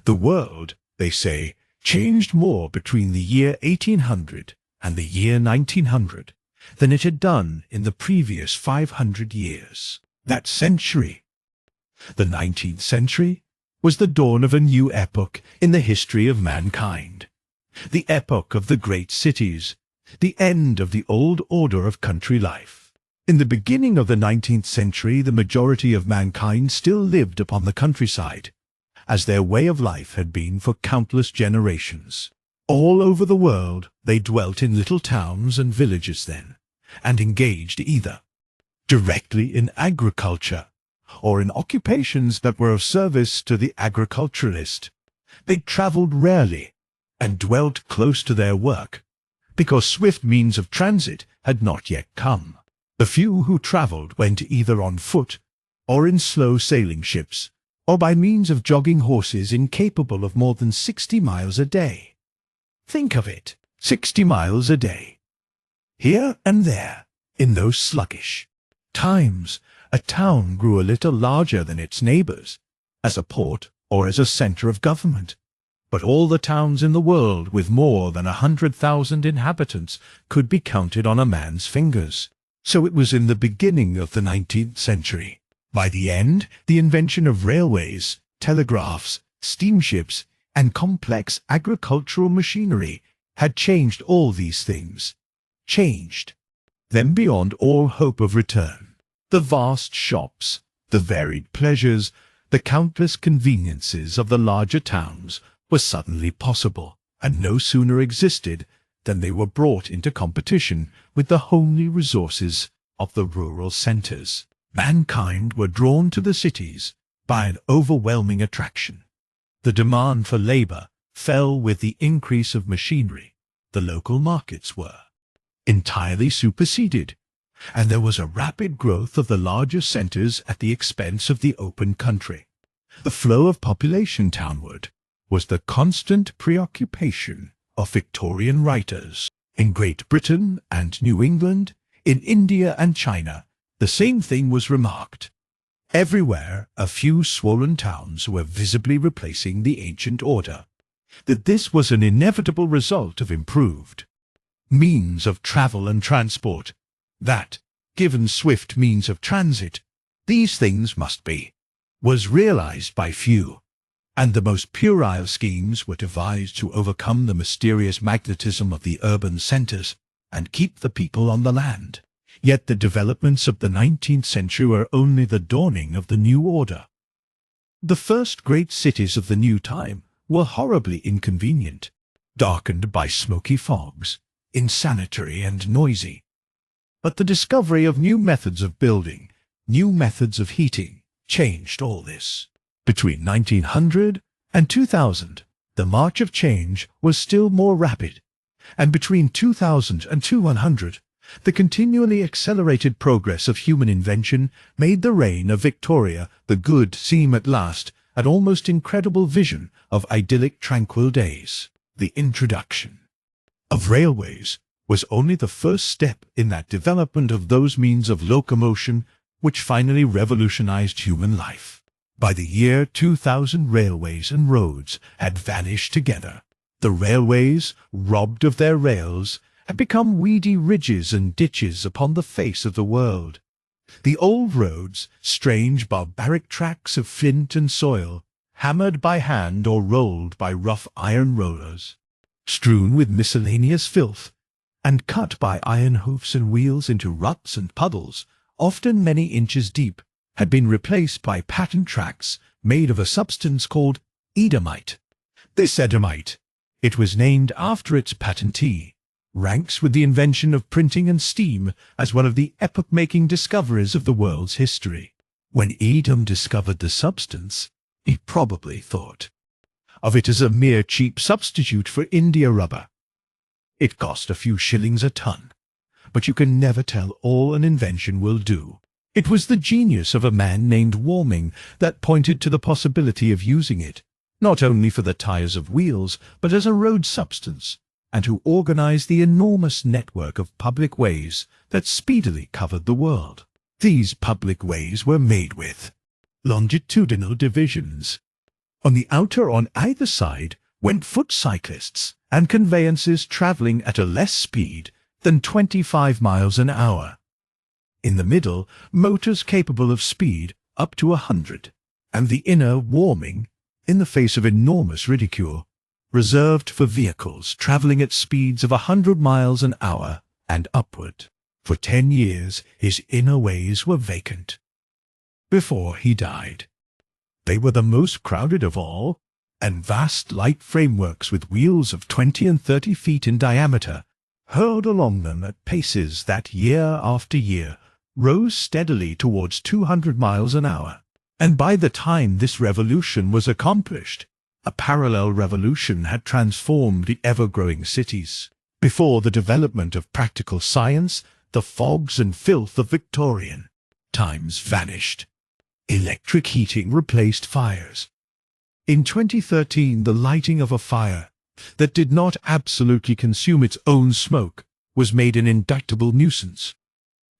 The world, they say, changed more between the year 1800 and the year 1900 than it had done in the previous 500 years. That century, the 19th century, was the dawn of a new epoch in the history of mankind. The epoch of the great cities, the end of the old order of country life. In the beginning of the 19th century, the majority of mankind still lived upon the countryside, as their way of life had been for countless generations. All over the world they dwelt in little towns and villages then, and engaged either directly in agriculture or in occupations that were of service to the agriculturalist. They travelled rarely and dwelt close to their work, because swift means of transit had not yet come. The few who travelled went either on foot or in slow sailing ships, or by means of jogging horses incapable of more than 60 miles a day. Think of it, 60 miles a day. Here and there, in those sluggish times, a town grew a little larger than its neighbours, as a port or as a centre of government. But all the towns in the world with more than 100,000 inhabitants could be counted on a man's fingers. So it was in the beginning of the 19th century. By the end, the invention of railways, telegraphs, steamships, and complex agricultural machinery had changed all these things. Changed them beyond all hope of return. The vast shops, the varied pleasures, the countless conveniences of the larger towns were suddenly possible, and no sooner existed than they were brought into competition with the homely resources of the rural centres. Mankind were drawn to the cities by an overwhelming attraction. The demand for labour fell with the increase of machinery. The local markets were entirely superseded, and there was a rapid growth of the larger centres at the expense of the open country. The flow of population townward was the constant preoccupation of Victorian writers. In Great Britain and New England, in India and China, the same thing was remarked. Everywhere a few swollen towns were visibly replacing the ancient order. That this was an inevitable result of improved means of travel and transport, that, given swift means of transit, these things must be, was realized by few, and the most puerile schemes were devised to overcome the mysterious magnetism of the urban centres and keep the people on the land. Yet the developments of the 19th century were only the dawning of the new order. The first great cities of the new time were horribly inconvenient, darkened by smoky fogs, insanitary and noisy. But the discovery of new methods of building, new methods of heating, changed all this. Between 1900 and 2000, the march of change was still more rapid, and between 2000 and 2100, the continually accelerated progress of human invention made the reign of Victoria the Good seem at last an almost incredible vision of idyllic tranquil days. The introduction of railways was only the first step in that development of those means of locomotion which finally revolutionized human life. By the year 2000, railways and roads had vanished together. The railways, robbed of their rails, had become weedy ridges and ditches upon the face of the world. The old roads, strange barbaric tracks of flint and soil, hammered by hand or rolled by rough iron rollers, strewn with miscellaneous filth, and cut by iron hoofs and wheels into ruts and puddles, often many inches deep, had been replaced by pattern tracks made of a substance called Eadamite. This Eadamite, it was named after its patentee, ranks with the invention of printing and steam as one of the epoch-making discoveries of the world's history. When Edam discovered the substance, he probably thought of it as a mere cheap substitute for India rubber. It cost a few shillings a ton, but you can never tell all an invention will do. It was the genius of a man named Warming that pointed to the possibility of using it, not only for the tires of wheels, but as a road substance, and who organized the enormous network of public ways that speedily covered the world. These public ways were made with longitudinal divisions, On the outer on either side went foot cyclists and conveyances travelling at a less speed than 25 miles an hour. In the middle, motors capable of speed up to 100, and the inner warming, in the face of enormous ridicule, reserved for vehicles travelling at speeds of 100 miles an hour and upward. For 10 years his inner ways were vacant. Before he died, they were the most crowded of all, and vast light frameworks with wheels of 20 and 30 feet in diameter hurled along them at paces that year after year rose steadily towards 200 miles an hour. And by the time this revolution was accomplished, a parallel revolution had transformed the ever-growing cities. Before the development of practical science, the fogs and filth of Victorian times vanished. Electric heating replaced fires. In 2013, the lighting of a fire that did not absolutely consume its own smoke was made an indictable nuisance.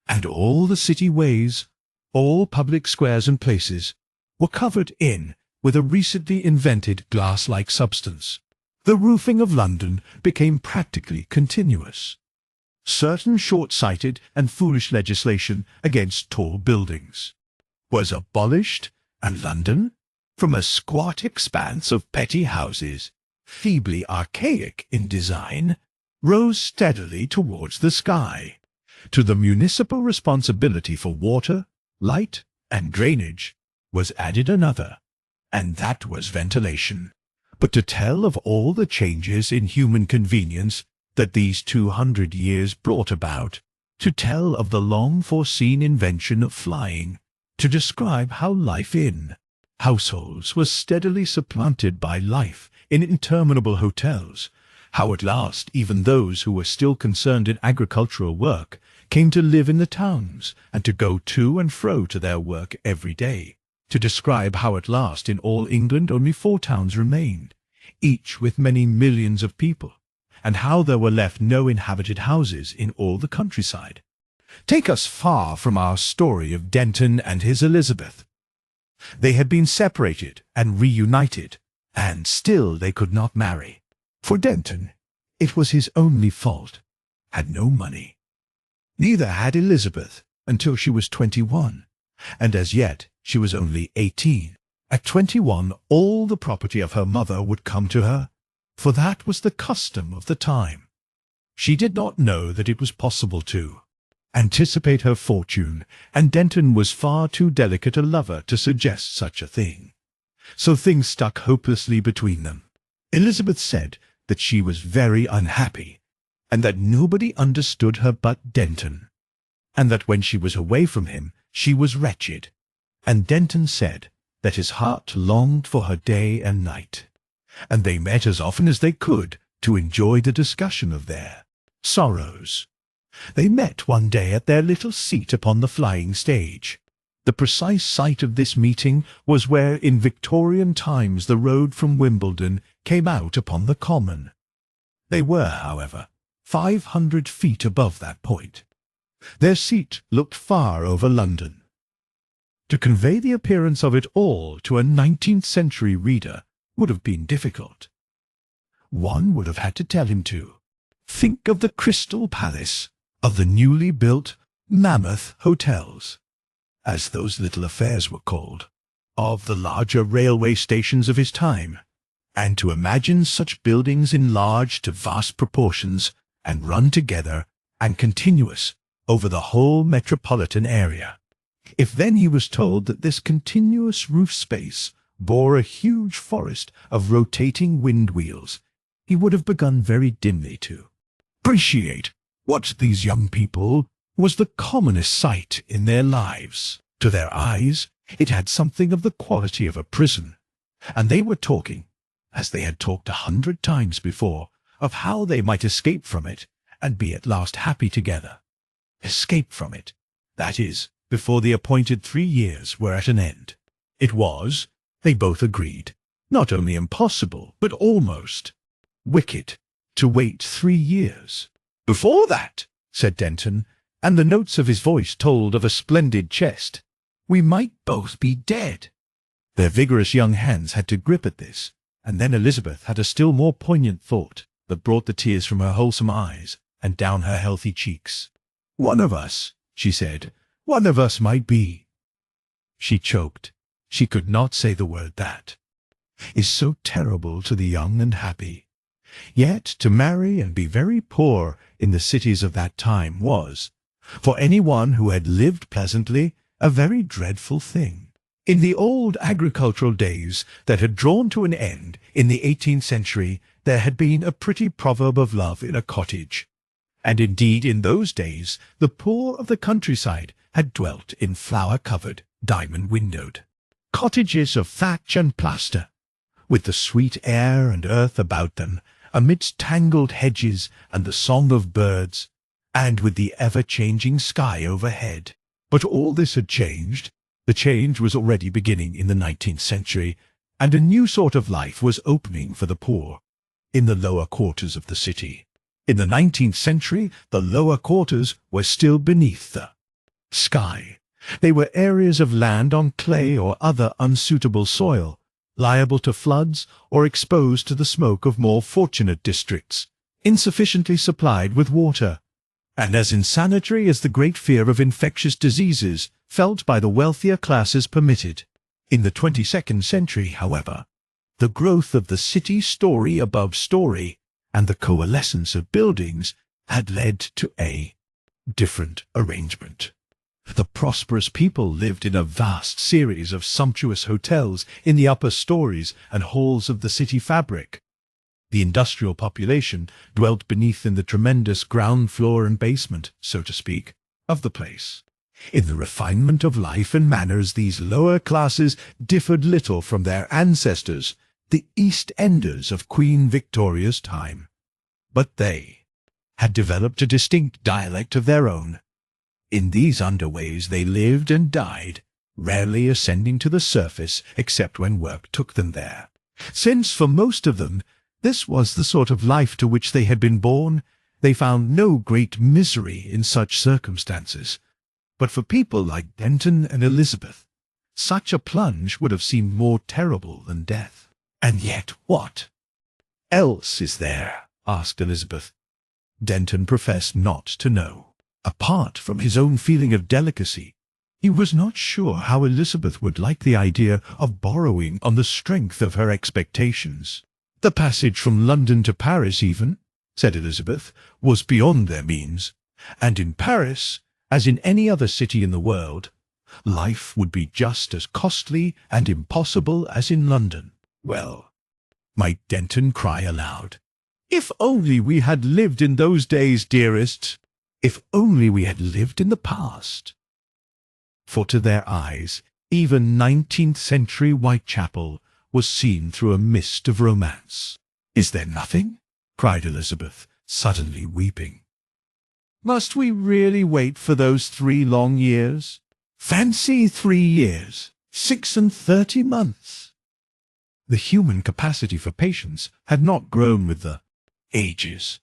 And all the city ways, all public squares and places, were covered in with a recently invented glass-like substance. The roofing of London became practically continuous. Certain short-sighted and foolish legislation against tall buildings was abolished, and London, from a squat expanse of petty houses, feebly archaic in design, rose steadily towards the sky. To the municipal responsibility for water, light, and drainage was added another, and that was ventilation. But to tell of all the changes in human convenience that these 200 years brought about, to tell of the long-foreseen invention of flying, to describe how life in households was steadily supplanted by life in interminable hotels, how at last even those who were still concerned in agricultural work came to live in the towns and to go to and fro to their work every day, to describe how at last in all England only 4 towns remained, each with many millions of people, and how there were left no inhabited houses in all the countryside. Take us far from our story of Denton and his Elizabeth. They had been separated and reunited, and still they could not marry. For Denton, it was his only fault, had no money. Neither had Elizabeth until she was 21, and as yet she was only 18. At 21, all the property of her mother would come to her, for that was the custom of the time. She did not know that it was possible to anticipate her fortune, and Denton was far too delicate a lover to suggest such a thing. So things stuck hopelessly between them. Elizabeth said that she was very unhappy, and that nobody understood her but Denton, and that when she was away from him she was wretched, and Denton said that his heart longed for her day and night, and they met as often as they could to enjoy the discussion of their sorrows. They met one day at their little seat upon the flying stage. The precise site of this meeting was where in Victorian times the road from Wimbledon came out upon the common. They were, however, 500 feet above that point. Their seat looked far over London. To convey the appearance of it all to a 19th-century reader would have been difficult. One would have had to tell him to think of the Crystal Palace, of the newly built Mammoth hotels, as those little affairs were called, of the larger railway stations of his time, and to imagine such buildings enlarged to vast proportions and run together and continuous over the whole metropolitan area. If then he was told that this continuous roof space bore a huge forest of rotating wind wheels, he would have begun very dimly to appreciate what to these young people was the commonest sight in their lives. To their eyes it had something of the quality of a prison, and they were talking, as they had talked 100 times before, of how they might escape from it and be at last happy together. Escape from it, that is, before the appointed 3 years were at an end. It was, they both agreed, not only impossible, but almost wicked to wait 3 years. "Before that," said Denton, and the notes of his voice told of a splendid chest, "we might both be dead." Their vigorous young hands had to grip at this, and then Elizabeth had a still more poignant thought that brought the tears from her wholesome eyes and down her healthy cheeks. "One of us," she said, "one of us might be." She choked. She could not say the word "that" is so terrible to the young and happy. Yet to marry and be very poor in the cities of that time was, for anyone who had lived pleasantly, a very dreadful thing. In the old agricultural days that had drawn to an end in the 18th century, there had been a pretty proverb of love in a cottage. And indeed in those days the poor of the countryside had dwelt in flower-covered, diamond-windowed cottages of thatch and plaster, with the sweet air and earth about them, amidst tangled hedges and the song of birds, and with the ever-changing sky overhead. But all this had changed. The change was already beginning in the 19th century, and a new sort of life was opening for the poor in the lower quarters of the city. In the 19th century, the lower quarters were still beneath the sky. They were areas of land on clay or other unsuitable soil, liable to floods or exposed to the smoke of more fortunate districts, insufficiently supplied with water, and as insanitary as the great fear of infectious diseases felt by the wealthier classes permitted. In the 22nd century, however, the growth of the city story above story and the coalescence of buildings had led to a different arrangement. The prosperous people lived in a vast series of sumptuous hotels in the upper stories and halls of the city fabric. The industrial population dwelt beneath in the tremendous ground floor and basement, so to speak, of the place. In the refinement of life and manners, these lower classes differed little from their ancestors, the East Enders of Queen Victoria's time. But they had developed a distinct dialect of their own. In these underways they lived and died, rarely ascending to the surface except when work took them there. Since for most of them this was the sort of life to which they had been born, they found no great misery in such circumstances. But for people like Denton and Elizabeth, such a plunge would have seemed more terrible than death. "And yet what else is there?" asked Elizabeth. Denton professed not to know. Apart from his own feeling of delicacy, he was not sure how Elizabeth would like the idea of borrowing on the strength of her expectations. "The passage from London to Paris even," said Elizabeth, "was beyond their means, and in Paris, as in any other city in the world, life would be just as costly and impossible as in London." Well, might Denton cry aloud, "If only we had lived in those days, dearest! If only we had lived in the past!" For to their eyes, even 19th century Whitechapel was seen through a mist of romance. "Is there nothing?" cried Elizabeth, suddenly weeping. "Must we really wait for those 3 long years? Fancy 3 years, 36 months!" The human capacity for patience had not grown with the ages.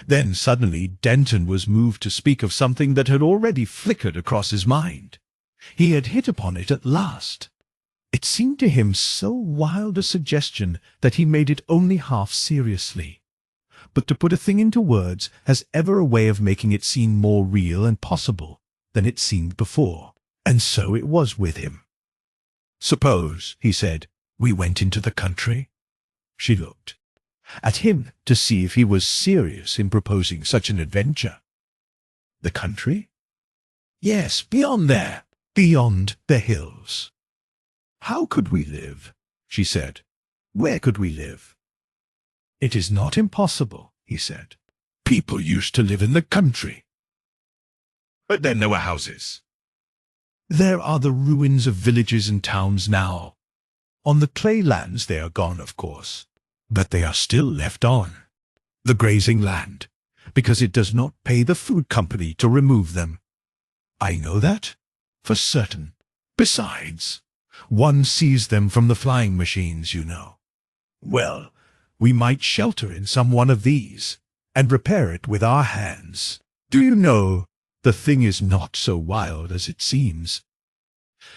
Then suddenly Denton was moved to speak of something that had already flickered across his mind. He had hit upon it at last. It seemed to him so wild a suggestion that he made it only half seriously. But to put a thing into words has ever a way of making it seem more real and possible than it seemed before, and so it was with him. "Suppose," he said, "we went into the country?" She looked at him to see if he was serious in proposing such an adventure. "The country?" "Yes, beyond there, beyond the hills." "How could we live?" she said. "Where could we live?" "It is not impossible," he said. "People used to live in the country." "But then there were houses." "There are the ruins of villages and towns now. On the clay lands they are gone, of course, but they are still left on. The grazing land, because it does not pay the food company to remove them. I know that for certain. Besides, one sees them from the flying machines, you know. Well, we might shelter in some one of these, and repair it with our hands. Do you know, the thing is not so wild as it seems.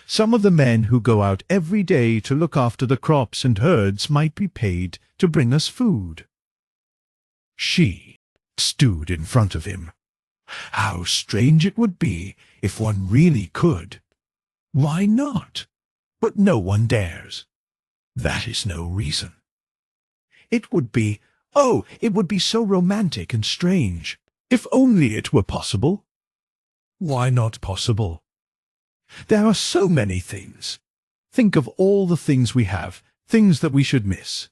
Some of the men who go out every day to look after the crops and herds might be paid to bring us food. She stood in front of him. How strange it would be if one really could. Why not? But no one dares. That is no reason. It would be so romantic and strange. If only it were possible. Why not possible? There are so many things. Think of all the things we have, things that we should miss.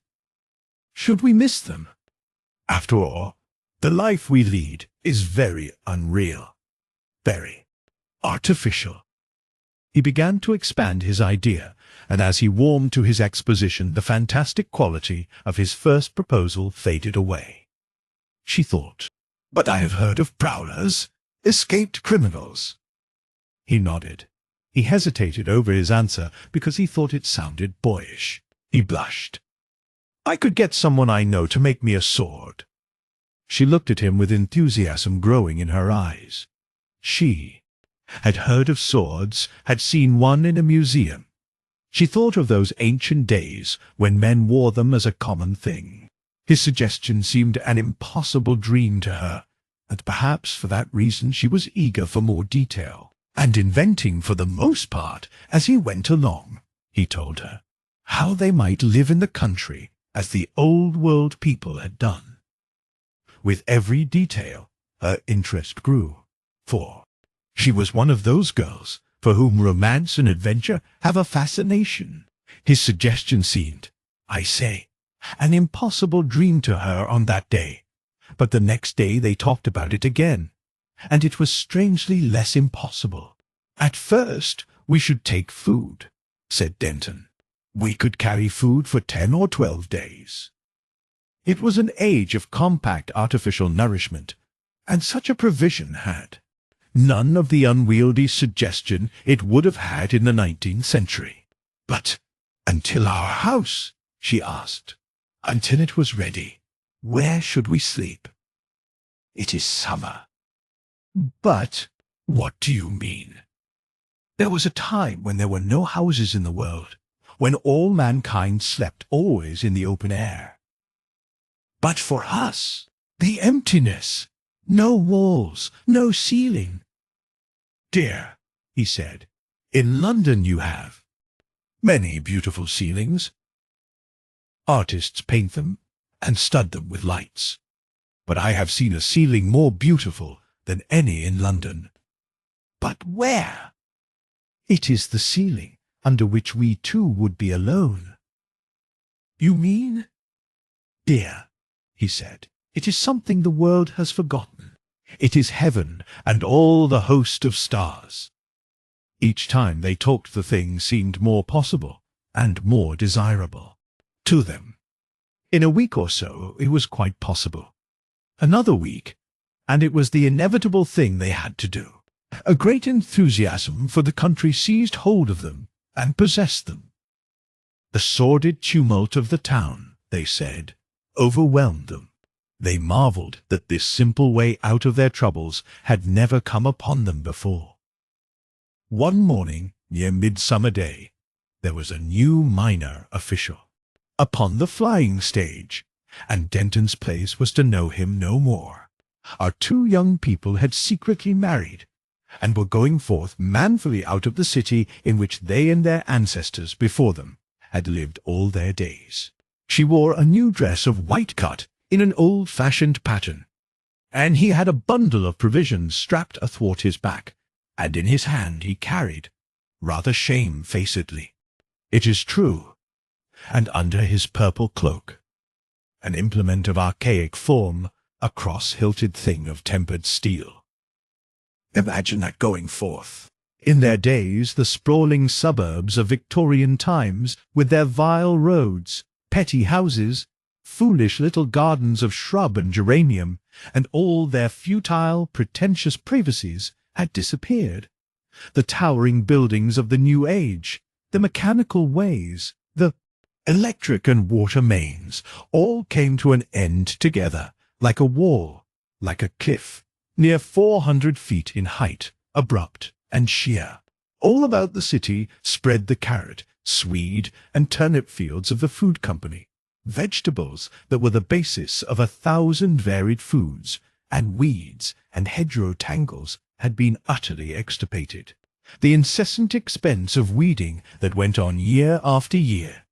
Should we miss them? After all, the life we lead is very unreal, very artificial. He began to expand his idea, and as he warmed to his exposition, the fantastic quality of his first proposal faded away. She thought, "But I have heard of prowlers, escaped criminals." He nodded. He hesitated over his answer because he thought it sounded boyish. He blushed. "I could get someone I know to make me a sword." She looked at him with enthusiasm growing in her eyes. She had heard of swords, had seen one in a museum. She thought of those ancient days when men wore them as a common thing. His suggestion seemed an impossible dream to her, and perhaps for that reason she was eager for more detail, and inventing for the most part as he went along. He told her how they might live in the country as the old world people had done. With every detail, her interest grew, for she was one of those girls for whom romance and adventure have a fascination. His suggestion seemed, an impossible dream to her on that day, but the next day they talked about it again, and it was strangely less impossible. "At first, we should take food," said Denton. "We could carry food for 10 or 12 days." It was an age of compact artificial nourishment, and such a provision had none of the unwieldy suggestion it would have had in the 19th century. "But until our house," she asked, "until it was ready, where should we sleep? It is summer." "But what do you mean?" "There was a time when there were no houses in the world, when all mankind slept always in the open air. But for us, the emptiness, no walls, no ceiling." "Dear," he said, "in London you have many beautiful ceilings. Artists paint them and stud them with lights. But I have seen a ceiling more beautiful than any in London." "But where?" "It is the ceiling under which we two would be alone." "You mean?" "Dear," he said, "it is something the world has forgotten. It is heaven and all the host of stars." Each time they talked the thing seemed more possible and more desirable to them. In a week or so it was quite possible. Another week, and it was the inevitable thing they had to do. A great enthusiasm for the country seized hold of them and possessed them. The sordid tumult of the town, they said, overwhelmed them. They marveled that this simple way out of their troubles had never come upon them before. One morning, near Midsummer Day, there was a new minor official upon the flying stage, and Denton's place was to know him no more. Our two young people had secretly married, and were going forth manfully out of the city in which they and their ancestors before them had lived all their days. She wore a new dress of white cut in an old-fashioned pattern, and he had a bundle of provisions strapped athwart his back, and in his hand he carried, rather shamefacedly, it is true, and under his purple cloak, an implement of archaic form, a cross-hilted thing of tempered steel. Imagine that going forth. In their days, the sprawling suburbs of Victorian times, with their vile roads, petty houses, foolish little gardens of shrub and geranium, and all their futile, pretentious privacies, had disappeared. The towering buildings of the new age, the mechanical ways, the electric and water mains, all came to an end together, like a wall, like a cliff, near 400 feet in height, abrupt and sheer. All about the city spread the carrot, swede, and turnip fields of the food company, vegetables that were the basis of 1,000 varied foods, and weeds and hedgerow tangles had been utterly extirpated. The incessant expense of weeding that went on year after year.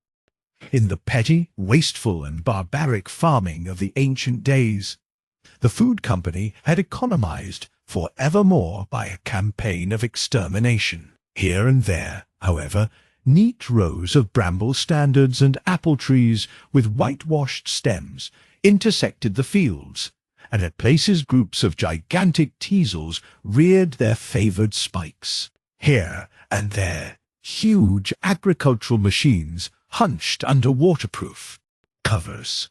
In the petty, wasteful, and barbaric farming of the ancient days, the food company had economized for evermore by a campaign of extermination. Here and there, however, neat rows of bramble standards and apple trees with whitewashed stems intersected the fields, and at places groups of gigantic teasels reared their favoured spikes. Here and there, huge agricultural machines hunched under waterproof covers.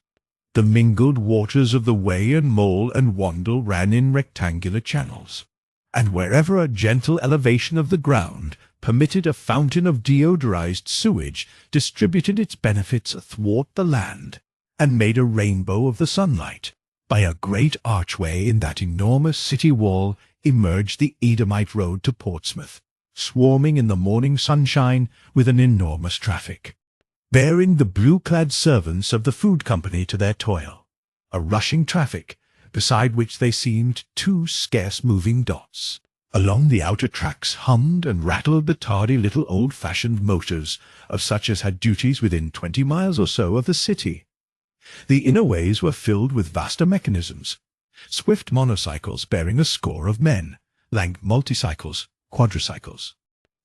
The mingled waters of the Wey and Mole and Wandle ran in rectangular channels, and wherever a gentle elevation of the ground permitted a fountain of deodorized sewage distributed its benefits athwart the land, and made a rainbow of the sunlight. By a great archway in that enormous city wall emerged the Edomite road to Portsmouth, swarming in the morning sunshine with an enormous traffic, bearing the blue-clad servants of the food company to their toil, a rushing traffic beside which they seemed two scarce-moving dots. Along the outer tracks hummed and rattled the tardy little old-fashioned motors of such as had duties within 20 miles or so of the city. The inner ways were filled with vaster mechanisms, swift monocycles bearing a score of men, lank multicycles, quadricycles,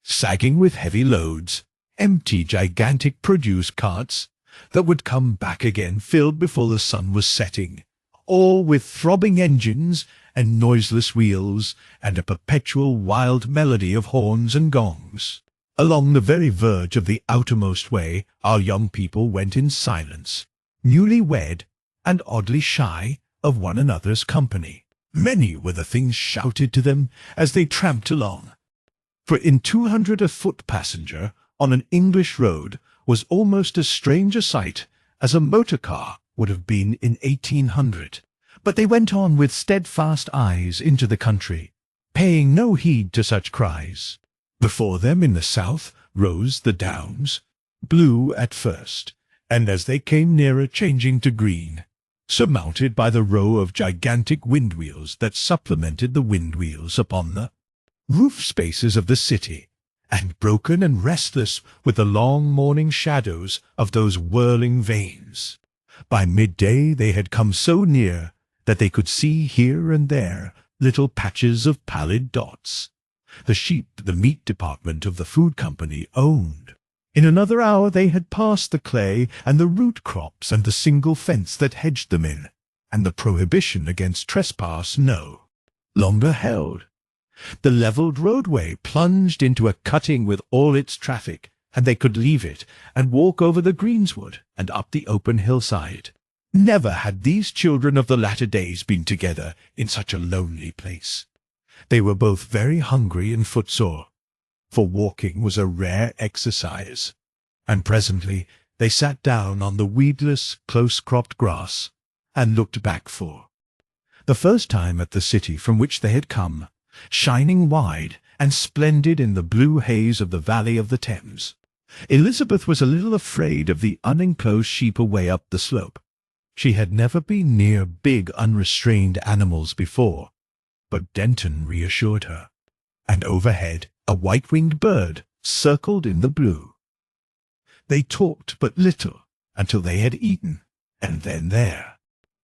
sagging with heavy loads, empty gigantic produce carts that would come back again filled before the sun was setting, all with throbbing engines and noiseless wheels and a perpetual wild melody of horns and gongs. Along the very verge of the outermost way our young people went in silence, newly wed and oddly shy of one another's company. Many were the things shouted to them as they tramped along, for in 200 a foot passenger on an English road was almost as strange a sight as a motor car would have been in 1800. But they went on with steadfast eyes into the country, paying no heed to such cries. Before them in the south rose the downs, blue at first, and as they came nearer changing to green, surmounted by the row of gigantic windwheels that supplemented the windwheels upon the roof spaces of the city, and broken and restless with the long morning shadows of those whirling vanes. By midday they had come so near that they could see here and there little patches of pallid dots, the sheep the meat department of the food company owned. In another hour they had passed the clay and the root crops and the single fence that hedged them in, and the prohibition against trespass no longer held. The levelled roadway plunged into a cutting with all its traffic, and they could leave it and walk over the greensward and up the open hillside. Never had these children of the latter days been together in such a lonely place. They were both very hungry and footsore, for walking was a rare exercise, and presently they sat down on the weedless, close-cropped grass and looked back for the first time at the city from which they had come, shining wide and splendid in the blue haze of the valley of the Thames. Elizabeth was a little afraid of the unenclosed sheep away up the slope. She had never been near big, unrestrained animals before, but Denton reassured her, and overhead a white-winged bird circled in the blue. They talked but little until they had eaten, and then their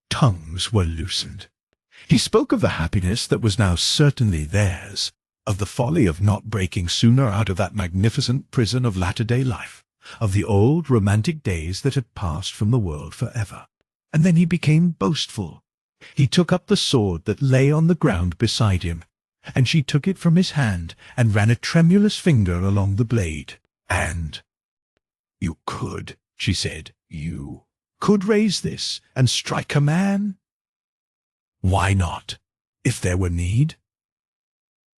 tongues were loosened. He spoke of the happiness that was now certainly theirs, of the folly of not breaking sooner out of that magnificent prison of latter-day life, of the old romantic days that had passed from the world forever. And then he became boastful. He took up the sword that lay on the ground beside him, and she took it from his hand and ran a tremulous finger along the blade. And, "You could," she said, "you could raise this and strike a man? Why not, if there were need?"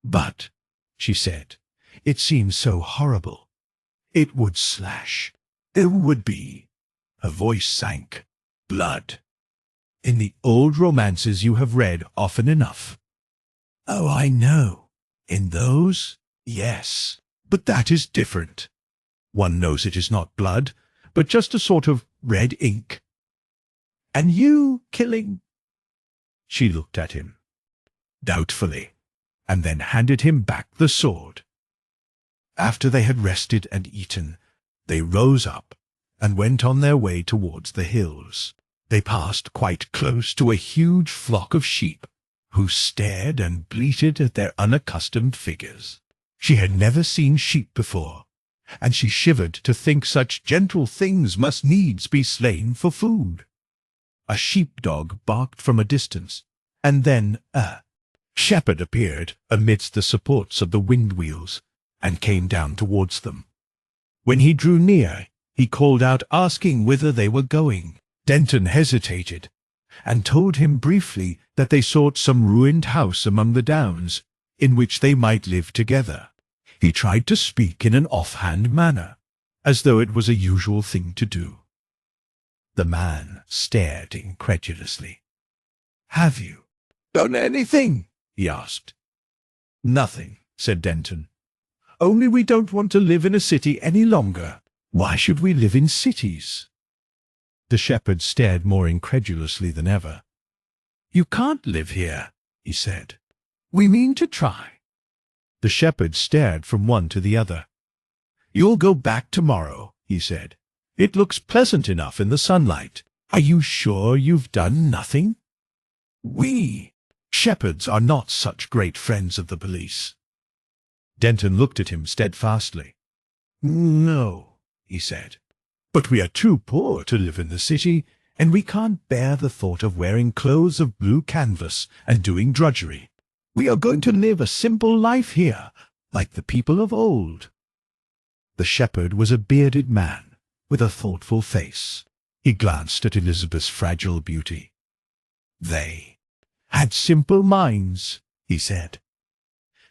"But," she said, "it seems so horrible. It would slash. There would be," her voice sank, "blood. In the old romances you have read often enough." "Oh, I know. In those, yes. But that is different. One knows it is not blood, but just a sort of red ink. And you killing? She looked at him doubtfully, and then handed him back the sword. After they had rested and eaten, they rose up and went on their way towards the hills. They passed quite close to a huge flock of sheep, who stared and bleated at their unaccustomed figures. She had never seen sheep before, and she shivered to think such gentle things must needs be slain for food. A sheepdog barked from a distance, and then a shepherd appeared amidst the supports of the wind-wheels, and came down towards them. When he drew near, he called out, asking whither they were going. Denton hesitated, and told him briefly that they sought some ruined house among the downs, in which they might live together. He tried to speak in an offhand manner, as though it was a usual thing to do. The man stared incredulously. "Have you done anything?" he asked. "Nothing," said Denton. "Only we don't want to live in a city any longer." "Why should we live in cities?" The shepherd stared more incredulously than ever. "You can't live here," he said. "We mean to try." The shepherd stared from one to the other. "You'll go back tomorrow," he said. "It looks pleasant enough in the sunlight. Are you sure you've done nothing?" "We shepherds are not such great friends of the police." Denton looked at him steadfastly. "No," he said. "But we are too poor to live in the city, and we can't bear the thought of wearing clothes of blue canvas and doing drudgery. We are going to live a simple life here, like the people of old." The shepherd was a bearded man, with a thoughtful face. He glanced at Elizabeth's fragile beauty. "They had simple minds," he said.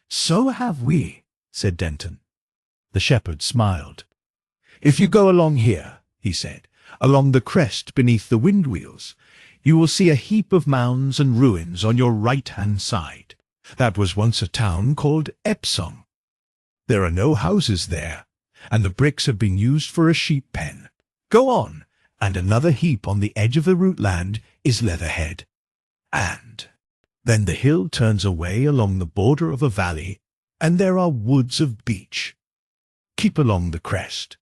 "So have we," said Denton. The shepherd smiled. "If you go along here," he said, "along the crest beneath the wind-wheels, you will see a heap of mounds and ruins on your right-hand side. That was once a town called Epsom. There are no houses there, and the bricks have been used for a sheep pen. Go on, and another heap on the edge of the rootland is Leatherhead. And then the hill turns away along the border of a valley, and there are woods of beech. Keep along the crest.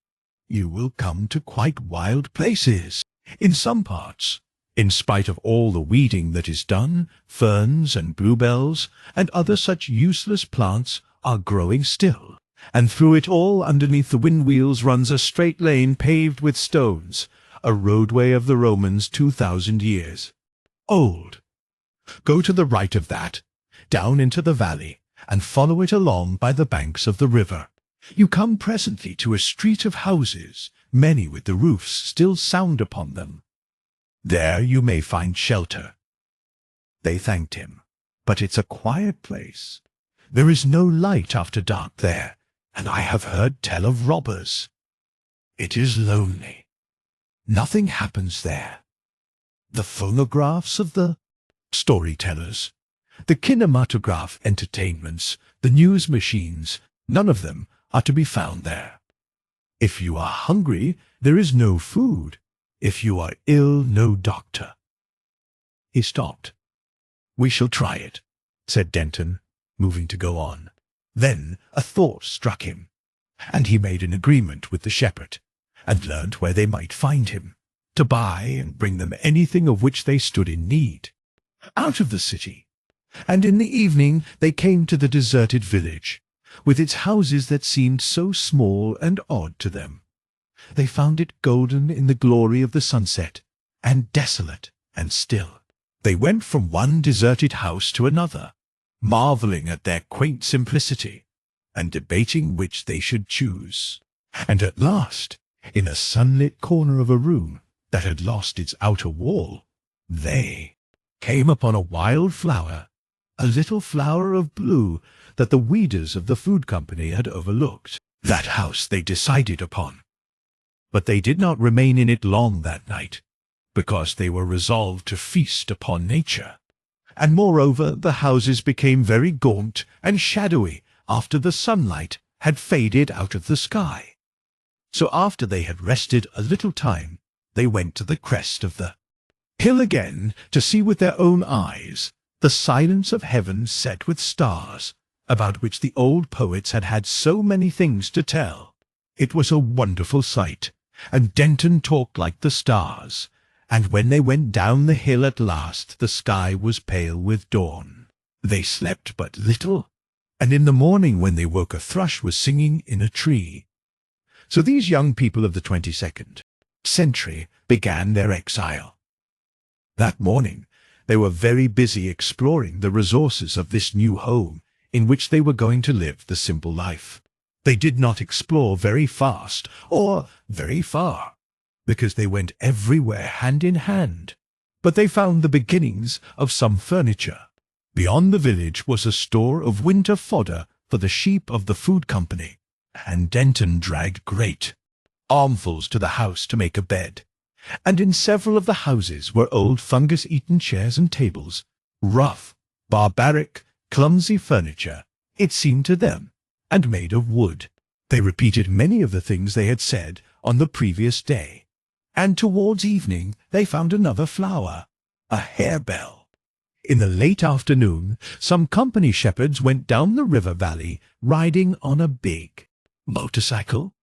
You will come to quite wild places. In some parts, in spite of all the weeding that is done, ferns and bluebells and other such useless plants are growing still, and through it all underneath the wind-wheels runs a straight lane paved with stones, a roadway of the Romans 2,000 years old. Go to the right of that, down into the valley, and follow it along by the banks of the river. You come presently to a street of houses, many with the roofs still sound upon them. There you may find shelter." They thanked him. "But it's a quiet place. There is no light after dark there, and I have heard tell of robbers. It is lonely. Nothing happens there. The phonographs of the storytellers, the kinematograph entertainments, the news machines, none of them are to be found there. If you are hungry, there is no food. If you are ill, no doctor." He stopped. "We shall try it," said Denton, moving to go on. Then a thought struck him, and he made an agreement with the shepherd, and learnt where they might find him, to buy and bring them anything of which they stood in need, out of the city. And in the evening they came to the deserted village, with its houses that seemed so small and odd to them. They found it golden in the glory of the sunset, and desolate and still. They went from one deserted house to another, marvelling at their quaint simplicity, and debating which they should choose. And at last, in a sunlit corner of a room that had lost its outer wall, they came upon a wild flower, a little flower of blue that the weeders of the food company had overlooked. That house they decided upon. But they did not remain in it long that night, because they were resolved to feast upon nature. And moreover, the houses became very gaunt and shadowy after the sunlight had faded out of the sky. So after they had rested a little time, they went to the crest of the hill again to see with their own eyes the silence of heaven set with stars, about which the old poets had had so many things to tell. It was a wonderful sight, and Denton talked like the stars, and when they went down the hill at last the sky was pale with dawn. They slept but little, and in the morning when they woke a thrush was singing in a tree. So these young people of the 22nd century began their exile. That morning they were very busy exploring the resources of this new home in which they were going to live the simple life. They did not explore very fast or very far, because they went everywhere hand in hand, but they found the beginnings of some furniture. Beyond the village was a store of winter fodder for the sheep of the food company, and Denton dragged great armfuls to the house to make a bed, and in several of the houses were old fungus-eaten chairs and tables, rough, barbaric, clumsy furniture, it seemed to them, and made of wood. They repeated many of the things they had said on the previous day, and towards evening they found another flower, a harebell. In the late afternoon, some company shepherds went down the river valley riding on a big motorcycle,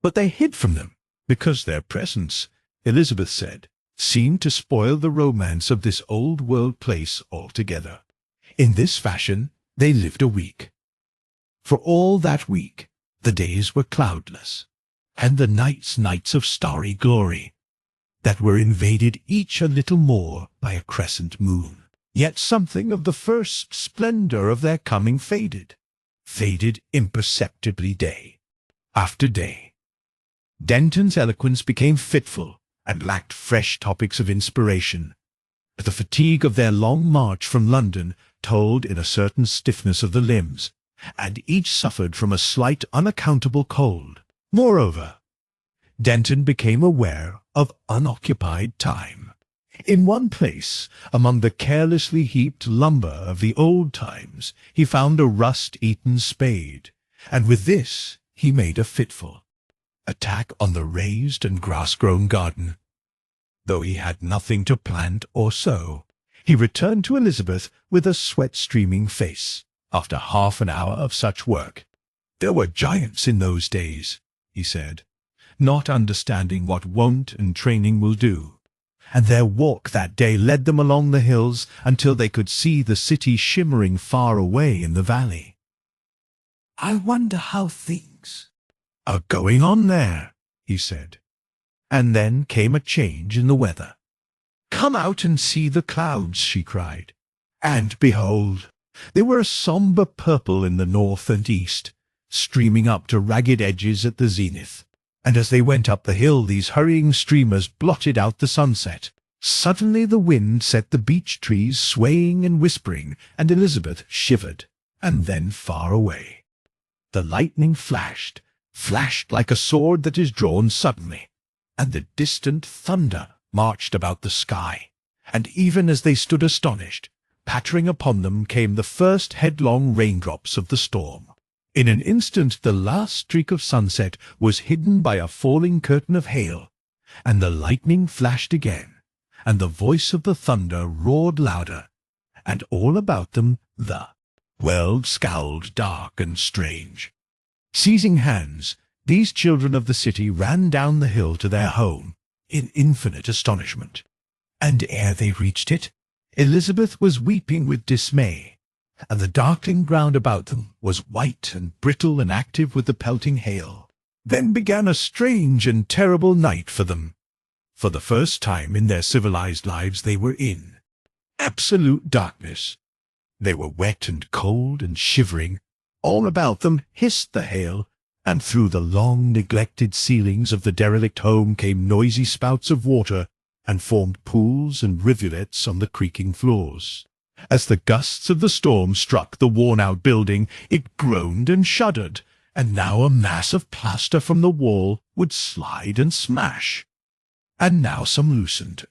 but they hid from them, because their presence, Elizabeth said, seemed to spoil the romance of this old-world place altogether. In this fashion they lived a week. For all that week the days were cloudless, and the nights nights of starry glory, that were invaded each a little more by a crescent moon. Yet something of the first splendor of their coming faded imperceptibly day after day. Denton's eloquence became fitful and lacked fresh topics of inspiration. The fatigue of their long march from London told in a certain stiffness of the limbs, and each suffered from a slight unaccountable cold. Moreover, Denton became aware of unoccupied time. In one place, among the carelessly heaped lumber of the old times, he found a rust-eaten spade, and with this he made a fitful attack on the raised and grass-grown garden. Though he had nothing to plant or sow, he returned to Elizabeth with a sweat-streaming face, after half an hour of such work. There were giants in those days, he said, not understanding what wont and training will do, and their walk that day led them along the hills until they could see the city shimmering far away in the valley. "I wonder how things are going on there," he said. And then came a change in the weather. "Come out and see the clouds," she cried. And behold, they were a sombre purple in the north and east, streaming up to ragged edges at the zenith. And as they went up the hill, these hurrying streamers blotted out the sunset. Suddenly the wind set the beech trees swaying and whispering, and Elizabeth shivered. And then far away the lightning flashed like a sword that is drawn suddenly, and the distant thunder marched about the sky. And even as they stood astonished, pattering upon them came the first headlong raindrops of the storm. In an instant the last streak of sunset was hidden by a falling curtain of hail, and the lightning flashed again, and the voice of the thunder roared louder, and all about them the world scowled dark and strange. Seizing hands, these children of the city ran down the hill to their home, in infinite astonishment. And ere they reached it, Elizabeth was weeping with dismay, and the darkling ground about them was white and brittle and active with the pelting hail. Then began a strange and terrible night for them. For the first time in their civilized lives they were in absolute darkness. They were wet and cold and shivering. All about them hissed the hail, and through the long neglected ceilings of the derelict home came noisy spouts of water, and formed pools and rivulets on the creaking floors. As the gusts of the storm struck the worn-out building, it groaned and shuddered, and now a mass of plaster from the wall would slide and smash, and now some loosened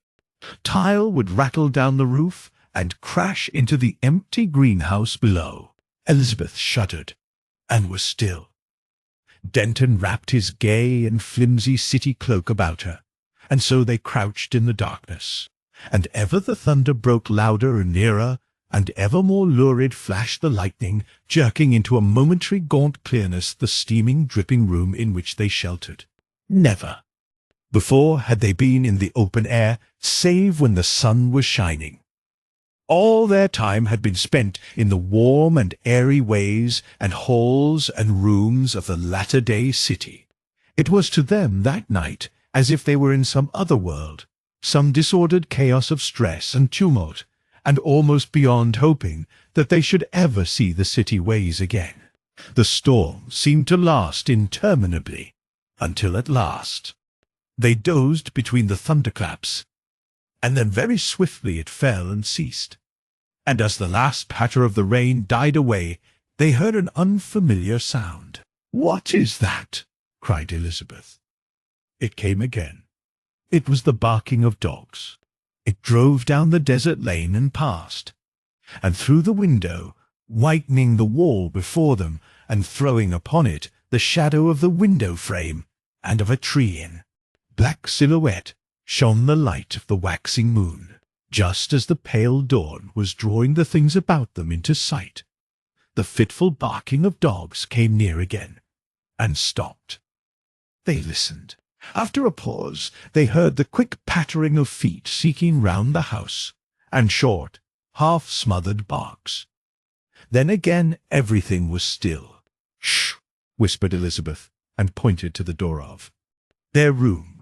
tile would rattle down the roof and crash into the empty greenhouse below. Elizabeth shuddered, and was still. Denton wrapped his gay and flimsy city cloak about her, and so they crouched in the darkness. And ever the thunder broke louder and nearer, and ever more lurid flashed the lightning, jerking into a momentary gaunt clearness the steaming, dripping room in which they sheltered. Never before had they been in the open air, save when the sun was shining. All their time had been spent in the warm and airy ways and halls and rooms of the latter-day city. It was to them that night as if they were in some other world, some disordered chaos of stress and tumult, and almost beyond hoping that they should ever see the city ways again. The storm seemed to last interminably, until at last they dozed between the thunderclaps, and then very swiftly it fell and ceased. And as the last patter of the rain died away, they heard an unfamiliar sound. "What is that?" cried Elizabeth. It came again. It was the barking of dogs. It drove down the desert lane and past, and through the window, whitening the wall before them and throwing upon it the shadow of the window frame and of a tree in black silhouette, shone the light of the waxing moon. Just as the pale dawn was drawing the things about them into sight, the fitful barking of dogs came near again, and stopped. They listened. After a pause, they heard the quick pattering of feet seeking round the house, and short, half-smothered barks. Then again everything was still. "Shh!" whispered Elizabeth, and pointed to the door of their room.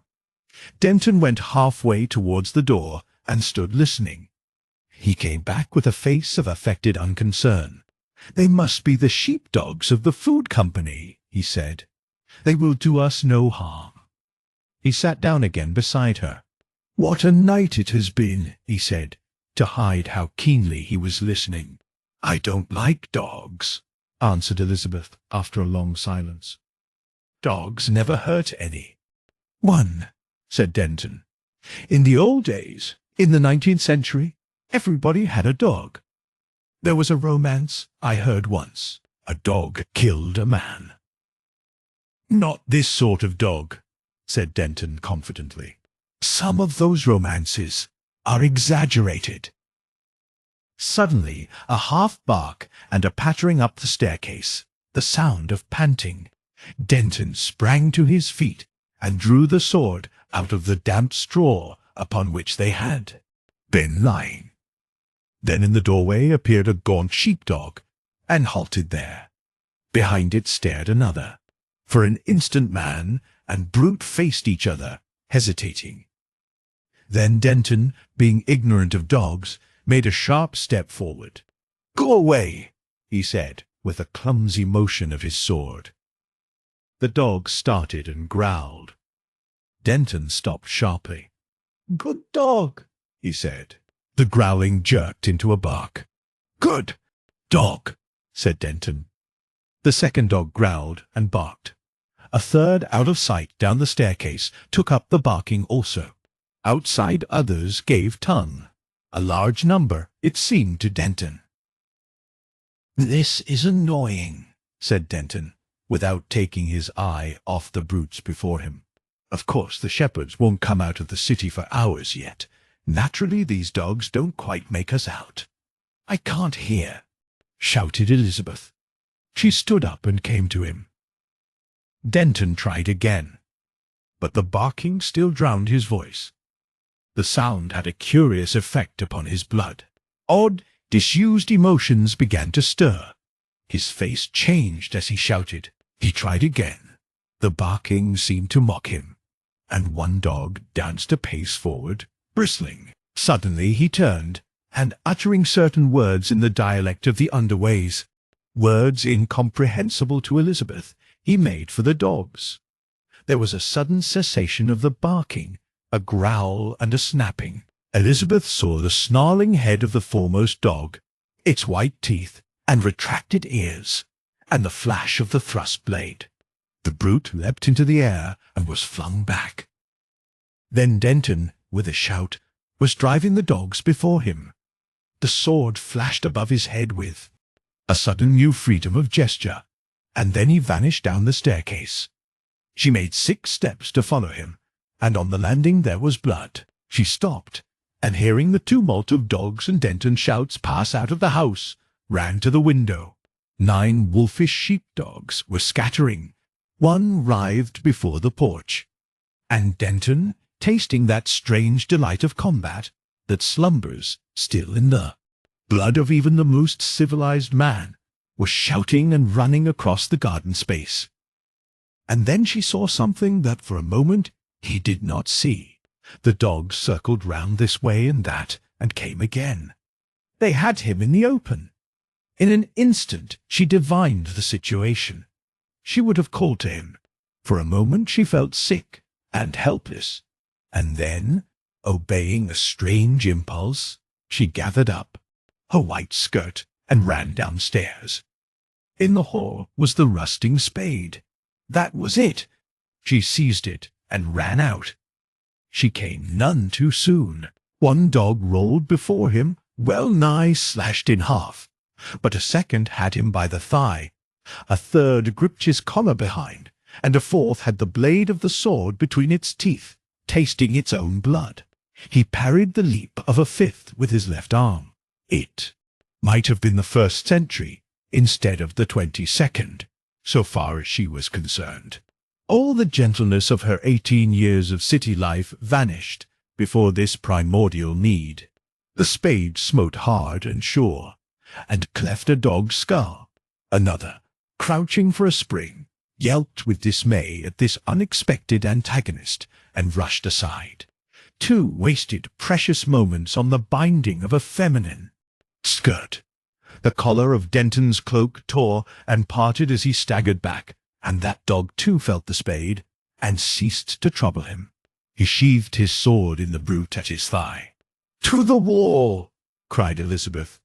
Denton went halfway towards the door and stood listening. He came back with a face of affected unconcern. "They must be the sheepdogs of the food company," he said. "They will do us no harm." He sat down again beside her. "What a night it has been," he said, to hide how keenly he was listening. "I don't like dogs," answered Elizabeth after a long silence. "Dogs never hurt any." "One," said Denton. "In the old days, in the 19th century, everybody had a dog. There was a romance I heard once. A dog killed a man." "Not this sort of dog," said Denton confidently. "Some of those romances are exaggerated." Suddenly, a half-bark and a pattering up the staircase, the sound of panting. Denton sprang to his feet and drew the sword out of the damp straw upon which they had been lying. Then in the doorway appeared a gaunt sheepdog, and halted there. Behind it stared another. For an instant man and brute faced each other, hesitating. Then Denton, being ignorant of dogs, made a sharp step forward. "Go away," he said, with a clumsy motion of his sword. The dog started and growled. Denton stopped sharply. "Good dog," he said. The growling jerked into a bark. "Good dog," said Denton. The second dog growled and barked. A third, out of sight down the staircase, took up the barking also. Outside others gave tongue. A large number, it seemed to Denton. "This is annoying," said Denton, without taking his eye off the brutes before him. "Of course the shepherds won't come out of the city for hours yet. Naturally these dogs don't quite make us out." "I can't hear," shouted Elizabeth. She stood up and came to him. Denton tried again, but the barking still drowned his voice. The sound had a curious effect upon his blood. Odd, disused emotions began to stir. His face changed as he shouted. He tried again. The barking seemed to mock him, and one dog danced a pace forward, bristling. Suddenly he turned, and uttering certain words in the dialect of the underways, words incomprehensible to Elizabeth, he made for the dogs. There was a sudden cessation of the barking, a growl and a snapping. Elizabeth saw the snarling head of the foremost dog, its white teeth and retracted ears, and the flash of the thrust blade. The brute leapt into the air and was flung back. Then Denton, with a shout, was driving the dogs before him. The sword flashed above his head with a sudden new freedom of gesture, and then he vanished down the staircase. She made 6 steps to follow him, and on the landing there was blood. She stopped, and hearing the tumult of dogs and Denton's shouts pass out of the house, ran to the window. 9 wolfish sheepdogs were scattering. One writhed before the porch, and Denton, tasting that strange delight of combat that slumbers still in the blood of even the most civilized man, was shouting and running across the garden space. And then she saw something that for a moment he did not see. The dogs circled round this way and that, and came again. They had him in the open. In an instant she divined the situation. She would have called to him. For a moment she felt sick and helpless, and then, obeying a strange impulse, she gathered up her white skirt and ran downstairs. In the hall was the rusting spade. That was it. She seized it and ran out. She came none too soon. One dog rolled before him, well nigh slashed in half, but a second had him by the thigh. A third gripped his collar behind, and a fourth had the blade of the sword between its teeth, tasting its own blood. He parried the leap of a fifth with his left arm. It might have been the 1st century instead of the 22nd, so far as she was concerned. All the gentleness of her 18 years of city life vanished before this primordial need. The spade smote hard and sure, and cleft a dog's skull. Another, crouching for a spring, yelped with dismay at this unexpected antagonist, and rushed aside. 2 wasted precious moments on the binding of a feminine skirt. The collar of Denton's cloak tore and parted as he staggered back, and that dog too felt the spade, and ceased to trouble him. He sheathed his sword in the brute at his thigh. "To the wall!" cried Elizabeth.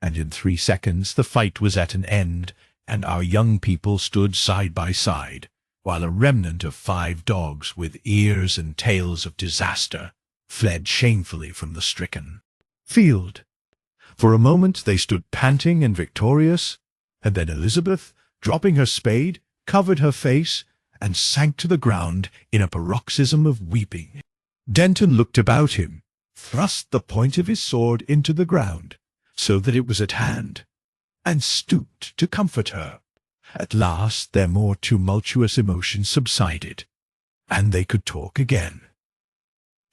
And in 3 seconds the fight was at an end, and our young people stood side by side, while a remnant of 5 dogs with ears and tails of disaster fled shamefully from the stricken field. For a moment they stood panting and victorious, and then Elizabeth, dropping her spade, covered her face, and sank to the ground in a paroxysm of weeping. Denton looked about him, thrust the point of his sword into the ground, so that it was at hand, and stooped to comfort her. At last their more tumultuous emotions subsided, and they could talk again.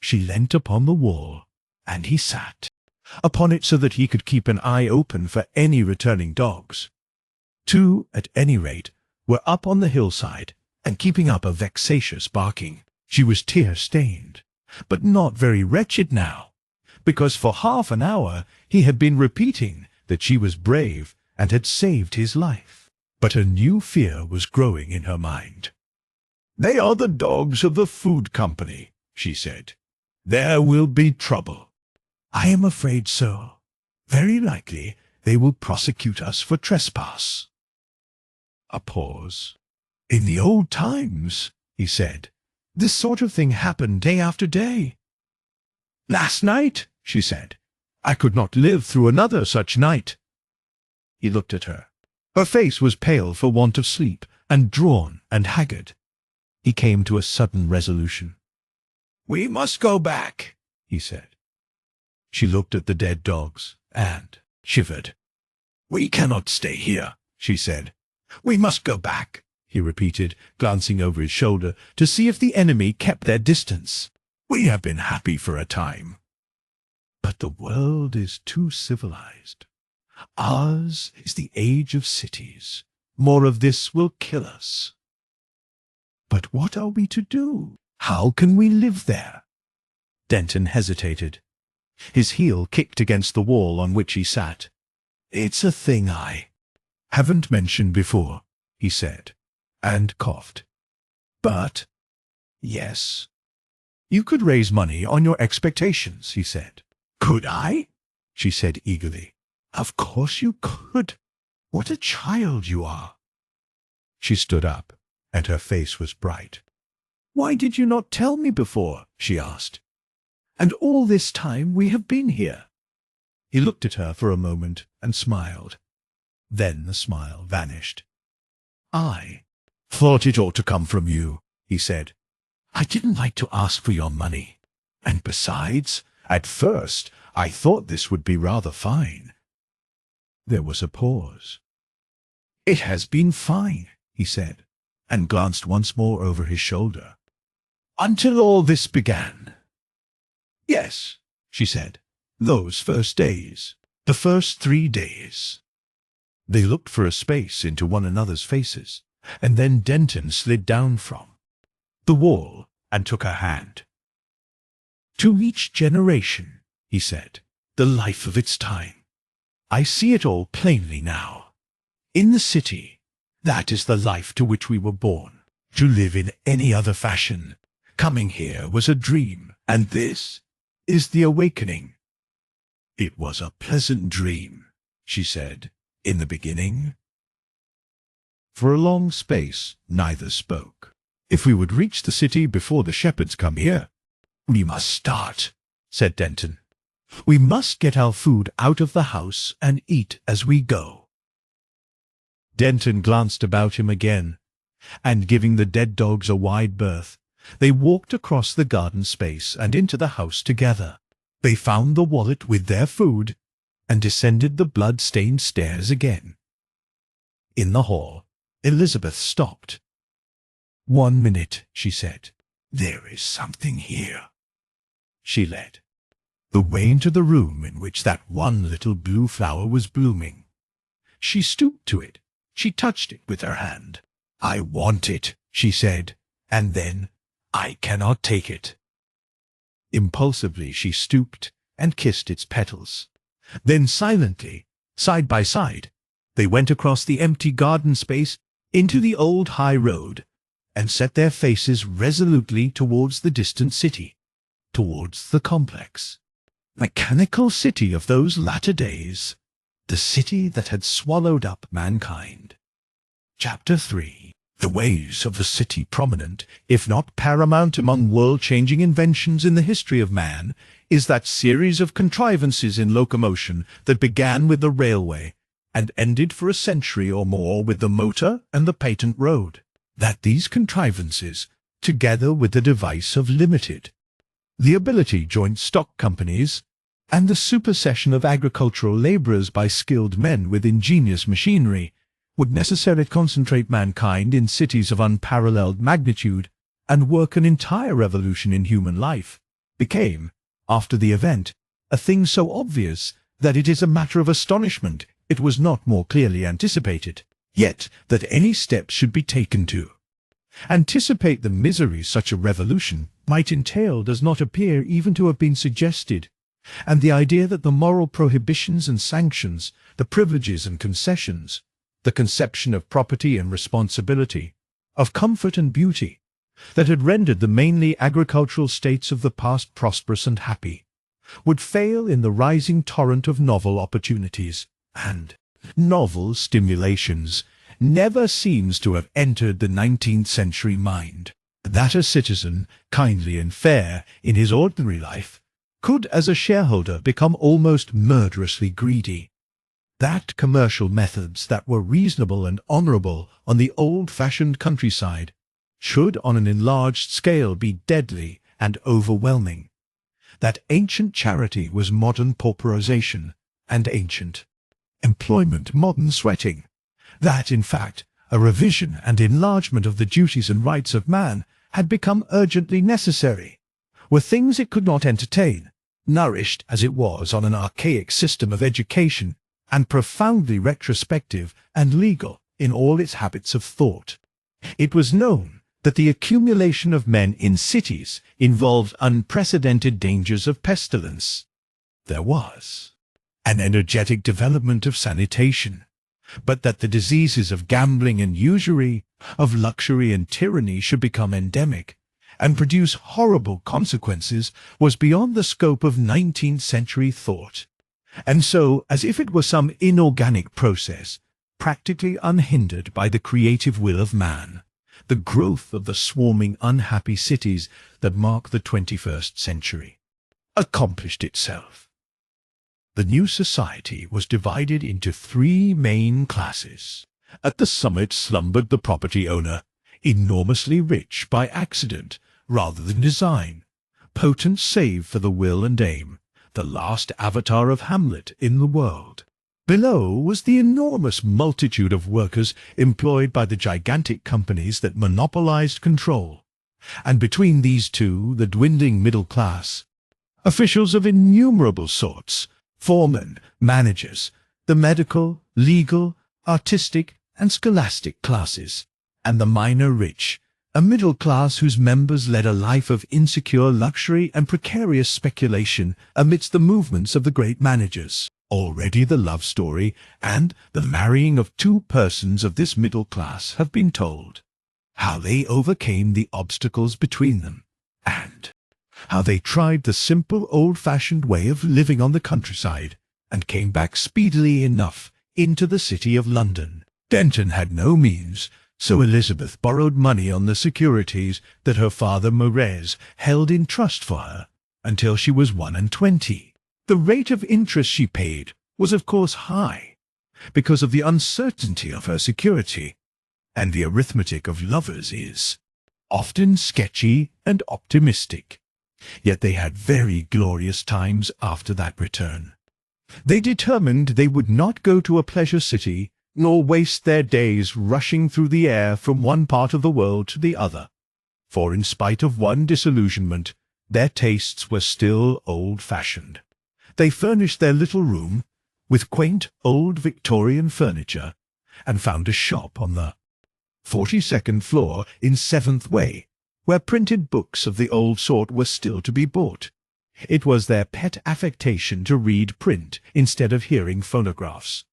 She leant upon the wall, and he sat upon it so that he could keep an eye open for any returning dogs. 2, at any rate, were up on the hillside, and keeping up a vexatious barking. She was tear-stained, but not very wretched now, because for half an hour he had been repeating that she was brave and had saved his life. But a new fear was growing in her mind. "They are the dogs of the food company," she said. "There will be trouble." "I am afraid so. Very likely they will prosecute us for trespass." A pause. "In the old times," he said, "this sort of thing happened day after day." "Last night," she said, "I could not live through another such night." He looked at her. Her face was pale for want of sleep, and drawn and haggard. He came to a sudden resolution. "We must go back," he said. She looked at the dead dogs, and shivered. "We cannot stay here," she said. "We must go back," he repeated, glancing over his shoulder to see if the enemy kept their distance. "We have been happy for a time, but the world is too civilized. Ours is the age of cities. More of this will kill us." "But what are we to do? How can we live there?" Denton hesitated. His heel kicked against the wall on which he sat. "It's a thing I haven't mentioned before," he said, and coughed. "But, yes, you could raise money on your expectations," he said. "Could I?" she said eagerly. "Of course you could. What a child you are." She stood up, and her face was bright. "Why did you not tell me before?" she asked. "And all this time we have been here." He looked at her for a moment and smiled. Then the smile vanished. "I thought it ought to come from you," he said. "I didn't like to ask for your money. And besides, at first I thought this would be rather fine." There was a pause. "It has been fine," he said, and glanced once more over his shoulder. "Until all this began." "Yes," she said, "those first days, the first 3 days." They looked for a space into one another's faces, and then Denton slid down from the wall and took her hand. "To each generation," he said, "the life of its time. I see it all plainly now. In the city, that is the life to which we were born. To live in any other fashion, coming here was a dream, and this is the awakening." "It was a pleasant dream," she said, "in the beginning." For a long space neither spoke. "If we would reach the city before the shepherds come here, we must start," said Denton. "We must get our food out of the house and eat as we go." Denton glanced about him again, and giving the dead dogs a wide berth, they walked across the garden space and into the house together. They found the wallet with their food, and descended the blood-stained stairs again. In the hall, Elizabeth stopped. "1 minute," she said. "There is something here." She led the way into the room in which that one little blue flower was blooming. She stooped to it. She touched it with her hand. "I want it," she said, and then, "I cannot take it." Impulsively she stooped and kissed its petals. Then silently, side by side, they went across the empty garden space into the old high road, and set their faces resolutely towards the distant city, towards the complex, mechanical city of those latter days, the city that had swallowed up mankind. Chapter 3. The ways of the city, prominent, if not paramount among world-changing inventions in the history of man, is that series of contrivances in locomotion that began with the railway and ended for a century or more with the motor and the patent road. That these contrivances, together with the device of limited, the ability joint stock companies, and the supersession of agricultural labourers by skilled men with ingenious machinery, would necessarily concentrate mankind in cities of unparalleled magnitude and work an entire revolution in human life, became, after the event, a thing so obvious that it is a matter of astonishment it was not more clearly anticipated, yet that any steps should be taken to anticipate the miseries such a revolution might entail does not appear even to have been suggested, and the idea that the moral prohibitions and sanctions, the privileges and concessions, the conception of property and responsibility, of comfort and beauty, that had rendered the mainly agricultural states of the past prosperous and happy, would fail in the rising torrent of novel opportunities and novel stimulations, never seems to have entered the 19th century mind. That a citizen, kindly and fair in his ordinary life, could as a shareholder become almost murderously greedy. That commercial methods that were reasonable and honourable on the old-fashioned countryside should on an enlarged scale be deadly and overwhelming. That ancient charity was modern pauperization, and ancient employment modern sweating. That, in fact, a revision and enlargement of the duties and rights of man had become urgently necessary, were things it could not entertain, nourished as it was on an archaic system of education, and profoundly retrospective and legal in all its habits of thought. It was known that the accumulation of men in cities involved unprecedented dangers of pestilence. There was an energetic development of sanitation, but that the diseases of gambling and usury, of luxury and tyranny should become endemic and produce horrible consequences was beyond the scope of 19th century thought. And so, as if it were some inorganic process, practically unhindered by the creative will of man, the growth of the swarming unhappy cities that mark the 21st century accomplished itself. The new society was divided into 3 main classes: At the summit slumbered the property owner, enormously rich by accident rather than design, potent save for the will and aim, the last avatar of Hamlet in the world. Below was the enormous multitude of workers employed by the gigantic companies that monopolized control, and between these two the dwindling middle class, officials of innumerable sorts, foremen, managers, the medical, legal, artistic, and scholastic classes, and the minor rich, a middle class whose members led a life of insecure luxury and precarious speculation amidst the movements of the great managers. Already the love story and the marrying of two persons of this middle class have been told, how they overcame the obstacles between them, and how they tried the simple old-fashioned way of living on the countryside, and came back speedily enough into the city of London. Denton had no means, so Elizabeth borrowed money on the securities that her father Morez held in trust for her until she was 21. The rate of interest she paid was of course high, because of the uncertainty of her security, and the arithmetic of lovers is often sketchy and optimistic. Yet they had very glorious times after that return. They determined they would not go to a pleasure city, nor waste their days rushing through the air from one part of the world to the other, for in spite of one disillusionment, their tastes were still old-fashioned. They furnished their little room with quaint old Victorian furniture, and found a shop on the 42nd floor in 7th Way, where printed books of the old sort were still to be bought. It was their pet affectation to read print instead of hearing phonographs.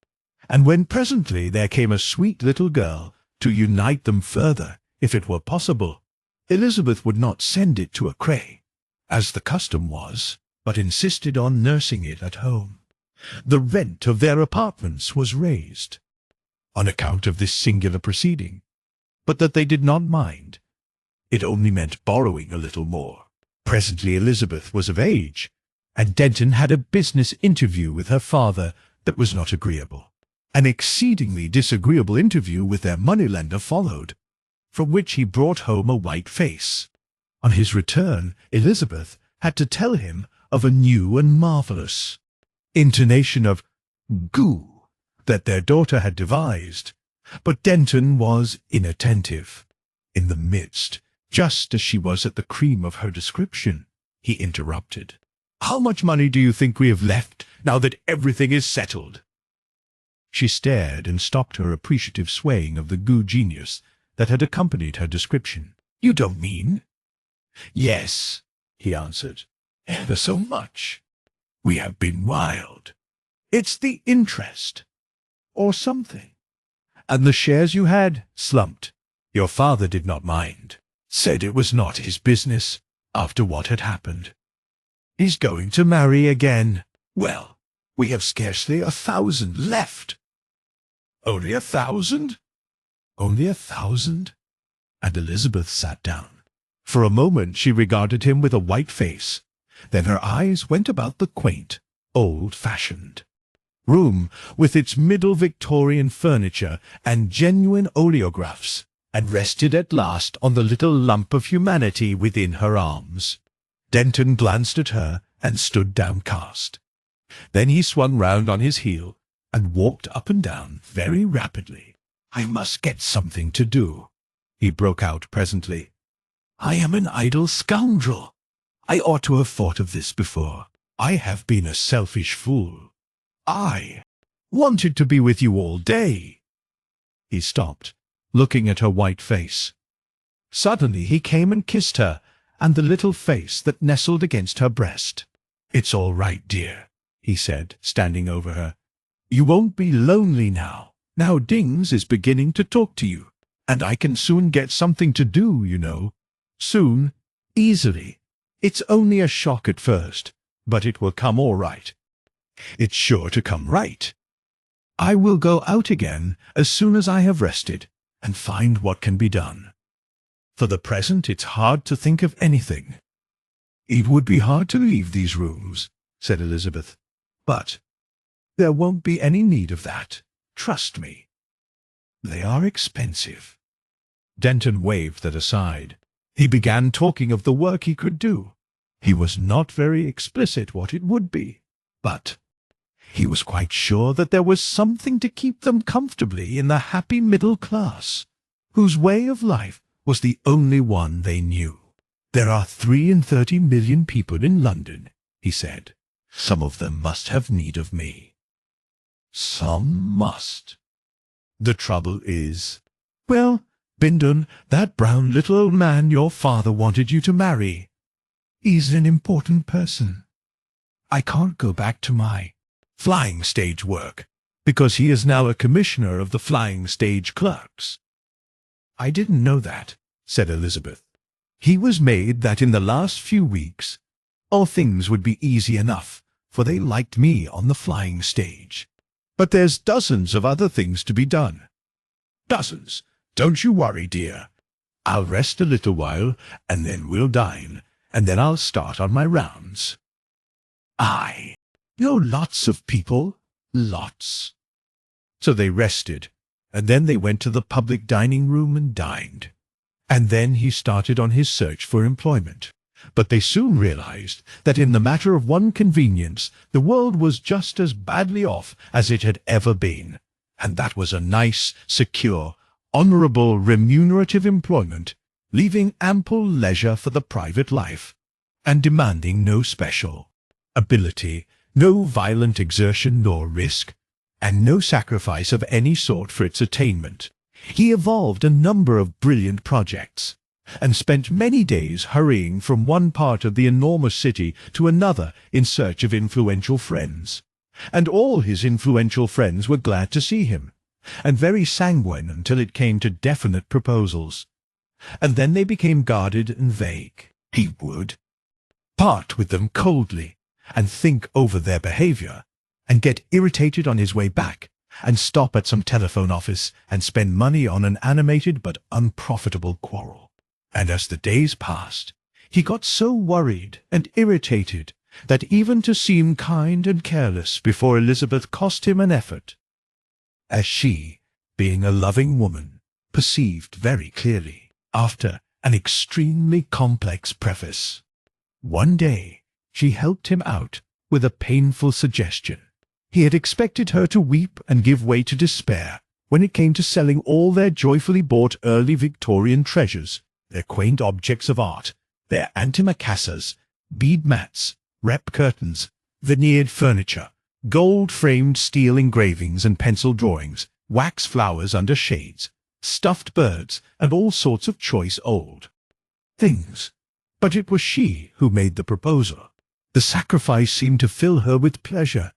And when presently there came a sweet little girl to unite them further, if it were possible, Elizabeth would not send it to a cray, as the custom was, but insisted on nursing it at home. The rent of their apartments was raised on account of this singular proceeding, but that they did not mind. It only meant borrowing a little more. Presently Elizabeth was of age, and Denton had a business interview with her father that was not agreeable. An exceedingly disagreeable interview with their moneylender followed, from which he brought home a white face. On his return, Elizabeth had to tell him of a new and marvellous intonation of goo that their daughter had devised, but Denton was inattentive. In the midst, just as she was at the cream of her description, he interrupted. "How much money do you think we have left, now that everything is settled?" She stared and stopped her appreciative swaying of the goo genius that had accompanied her description. "You don't mean—" "Yes," he answered, "ever so much. We have been wild. It's the interest, or something. And the shares you had slumped. Your father did not mind. Said it was not his business, after what had happened. He's going to marry again. Well, we have scarcely 1,000 left." "Only 1,000? "Only 1,000?" And Elizabeth sat down. For a moment she regarded him with a white face. Then her eyes went about the quaint, old-fashioned room with its middle Victorian furniture and genuine oleographs, and rested at last on the little lump of humanity within her arms. Denton glanced at her and stood downcast. Then he swung round on his heel and walked up and down very rapidly. "I must get something to do," he broke out presently. "I am an idle scoundrel. I ought to have thought of this before. I have been a selfish fool. I wanted to be with you all day." He stopped, looking at her white face. Suddenly he came and kissed her, and the little face that nestled against her breast. "It's all right, dear," he said, standing over her. "You won't be lonely now. Now Dings is beginning to talk to you, and I can soon get something to do, you know. Soon, easily. It's only a shock at first, but it will come all right. It's sure to come right. I will go out again as soon as I have rested, and find what can be done. For the present it's hard to think of anything." "It would be hard to leave these rooms," said Elizabeth. "But there won't be any need of that. Trust me." They are expensive." Denton waved that aside. He began talking of the work he could do. He was not very explicit what it would be, but he was quite sure that there was something to keep them comfortably in the happy middle class, whose way of life was the only one they knew. "There are 33 million people in London," he said. "Some of them must have need of me. Some must. The trouble is, well, Bindon, that brown little old man your father wanted you to marry, he's an important person. I can't go back to my flying stage work, because he is now a commissioner of the flying stage clerks." "I didn't know that," said Elizabeth. "He was made that in the last few weeks all things would be easy enough, for they liked me on the flying stage. But there's dozens of other things to be done." "Dozens. Don't you worry, dear. I'll rest a little while, and then we'll dine, and then I'll start on my rounds." "Aye, lots of people, lots." So they rested, and then they went to the public dining room and dined. And then he started on his search for employment. But they soon realized that in the matter of one convenience the world was just as badly off as it had ever been, and that was a nice, secure, honourable, remunerative employment, leaving ample leisure for the private life, and demanding no special ability, no violent exertion nor risk, and no sacrifice of any sort for its attainment. He evolved a number of brilliant projects, and spent many days hurrying from one part of the enormous city to another in search of influential friends. And all his influential friends were glad to see him, and very sanguine until it came to definite proposals. And then they became guarded and vague. He would part with them coldly, and think over their behaviour, and get irritated on his way back, and stop at some telephone office and spend money on an animated but unprofitable quarrel. And as the days passed, he got so worried and irritated that even to seem kind and careless before Elizabeth cost him an effort, as she, being a loving woman, perceived very clearly after an extremely complex preface. One day she helped him out with a painful suggestion. He had expected her to weep and give way to despair when it came to selling all their joyfully bought early Victorian treasures, their quaint objects of art, their antimacassars, bead mats, rep curtains, veneered furniture, gold-framed steel engravings and pencil drawings, wax flowers under shades, stuffed birds, and all sorts of choice old things. But it was she who made the proposal. The sacrifice seemed to fill her with pleasure,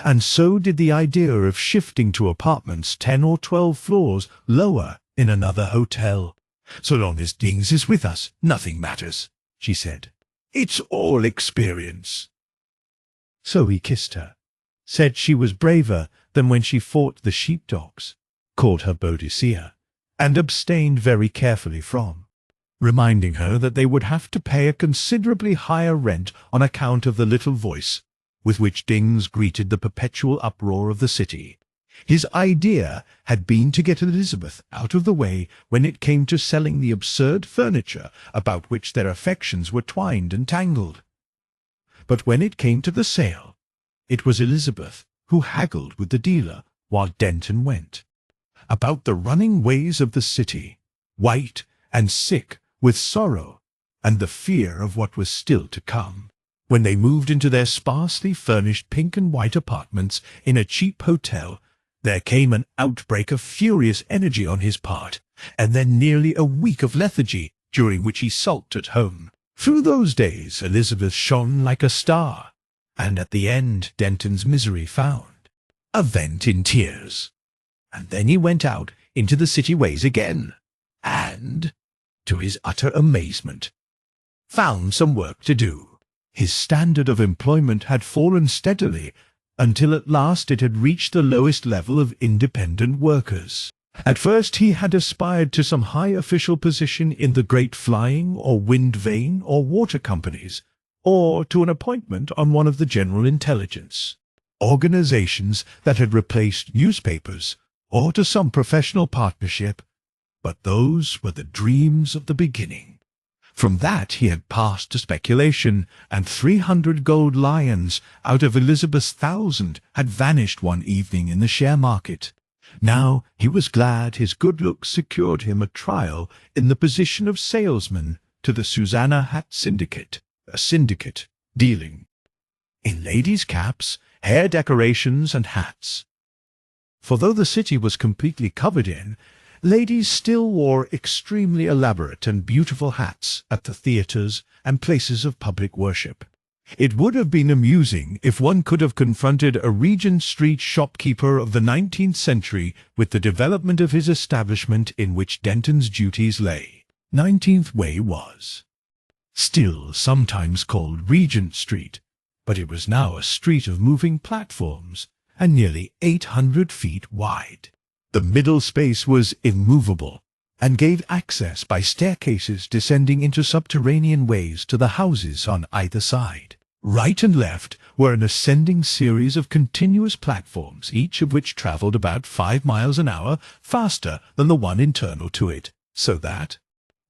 and so did the idea of shifting to apartments 10 or 12 floors lower in another hotel. "So long as Dings is with us, nothing matters," she said. "It's all experience." So he kissed her, said she was braver than when she fought the sheepdogs, called her Boadicea, and abstained very carefully from, reminding her that they would have to pay a considerably higher rent on account of the little voice with which Dings greeted the perpetual uproar of the city. His idea had been to get Elizabeth out of the way when it came to selling the absurd furniture about which their affections were twined and tangled. But when it came to the sale, it was Elizabeth who haggled with the dealer while Denton went about the running ways of the city, white and sick with sorrow and the fear of what was still to come. When they moved into their sparsely furnished pink and white apartments in a cheap hotel, there came an outbreak of furious energy on his part, and then nearly a week of lethargy, during which he sulked at home. Through those days Elizabeth shone like a star, and at the end Denton's misery found a vent in tears. And then he went out into the city ways again, and, to his utter amazement, found some work to do. His standard of employment had fallen steadily until at last it had reached the lowest level of independent workers. At first he had aspired to some high official position in the great flying or wind vane or water companies, or to an appointment on one of the general intelligence organizations that had replaced newspapers, or to some professional partnership, but those were the dreams of the beginning. From that he had passed to speculation, and 300 gold lions out of Elizabeth's 1,000 had vanished one evening in the share market. Now he was glad his good looks secured him a trial in the position of salesman to the Susanna Hat Syndicate, a syndicate dealing in ladies' caps, hair decorations, and hats. For though the city was completely covered in, ladies still wore extremely elaborate and beautiful hats at the theatres and places of public worship. It would have been amusing if one could have confronted a Regent Street shopkeeper of the 19th century with the development of his establishment in which Denton's duties lay. 19th Way was still sometimes called Regent Street, but it was now a street of moving platforms and nearly 800 feet wide. The middle space was immovable and gave access by staircases descending into subterranean ways to the houses on either side. Right and left were an ascending series of continuous platforms, each of which travelled about 5 miles an hour faster than the one internal to it, so that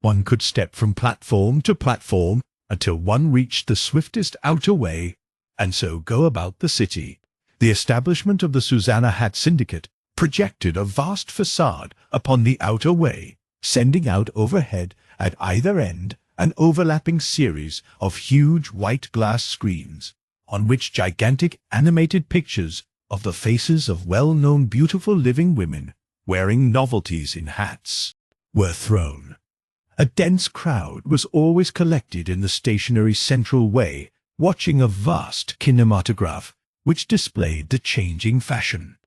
one could step from platform to platform until one reached the swiftest outer way, and so go about the city. The establishment of the Susanna Hat Syndicate projected a vast facade upon the outer way, sending out overhead at either end an overlapping series of huge white glass screens, on which gigantic animated pictures of the faces of well-known beautiful living women wearing novelties in hats were thrown. A dense crowd was always collected in the stationary central way, watching a vast kinematograph which displayed the changing fashion.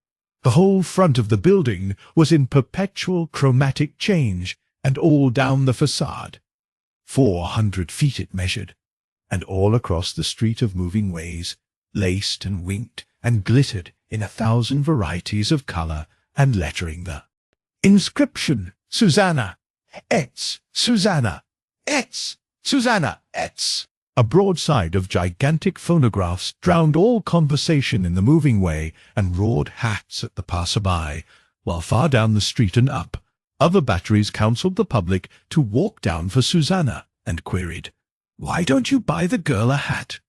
The whole front of the building was in perpetual chromatic change, and all down the facade 400 feet it measured, and all across the street of moving ways, laced and winked and glittered in 1,000 varieties of colour and lettering the inscription, Susanna, Etz, Susanna, Etz, Susanna, Etz. A broadside of gigantic phonographs drowned all conversation in the moving way and roared hats at the passer-by, while far down the street and up, other batteries counselled the public to walk down for Susanna, and queried, "Why don't you buy the girl a hat?"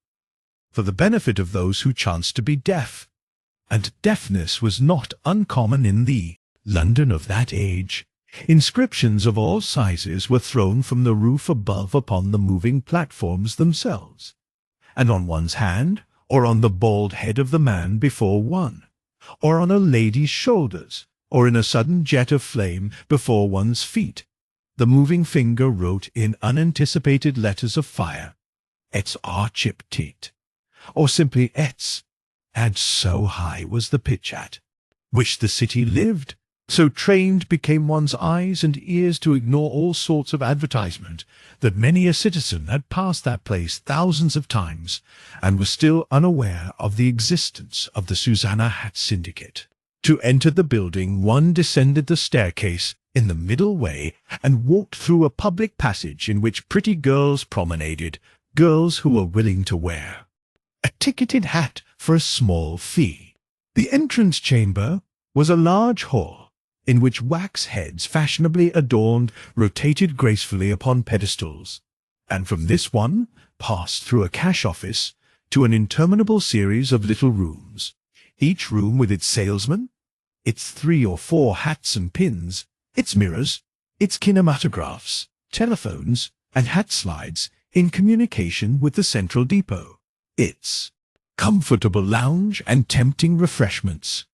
for the benefit of those who chanced to be deaf. And deafness was not uncommon in the London of that age. Inscriptions of all sizes were thrown from the roof above upon the moving platforms themselves, and on one's hand, or on the bald head of the man before one, or on a lady's shoulders, or in a sudden jet of flame before one's feet, the moving finger wrote in unanticipated letters of fire, "Etz Archip Tit," or simply Etz, and so high was the pitch at which the city lived, so trained became one's eyes and ears to ignore all sorts of advertisement, that many a citizen had passed that place thousands of times, and was still unaware of the existence of the Susanna Hat Syndicate. To enter the building, one descended the staircase in the middle way and walked through a public passage in which pretty girls promenaded, girls who were willing to wear a ticketed hat for a small fee. The entrance chamber was a large hall, in which wax heads fashionably adorned rotated gracefully upon pedestals, and from this one passed through a cash office to an interminable series of little rooms, each room with its salesman, its 3 or 4 hats and pins, its mirrors, its kinematographs, telephones, and hat slides in communication with the central depot, its comfortable lounge and tempting refreshments.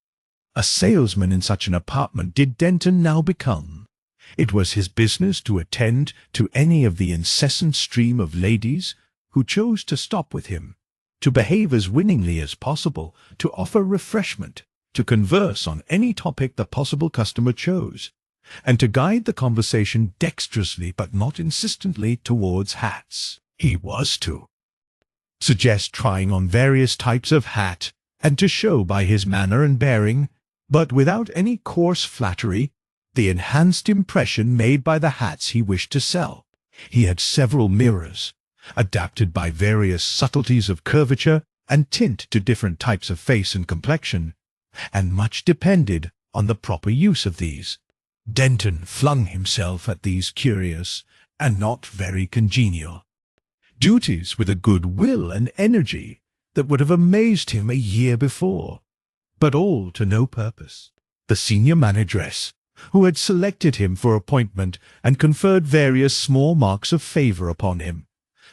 A salesman in such an apartment did Denton now become. It was his business to attend to any of the incessant stream of ladies who chose to stop with him, to behave as winningly as possible, to offer refreshment, to converse on any topic the possible customer chose, and to guide the conversation dexterously but not insistently towards hats. He was to suggest trying on various types of hat, and to show by his manner and bearing, but without any coarse flattery, the enhanced impression made by the hats he wished to sell. He had several mirrors, adapted by various subtleties of curvature and tint to different types of face and complexion, and much depended on the proper use of these. Denton flung himself at these curious and not very congenial duties with a good will and energy that would have amazed him a year before, but all to no purpose. The senior manageress, who had selected him for appointment and conferred various small marks of favour upon him,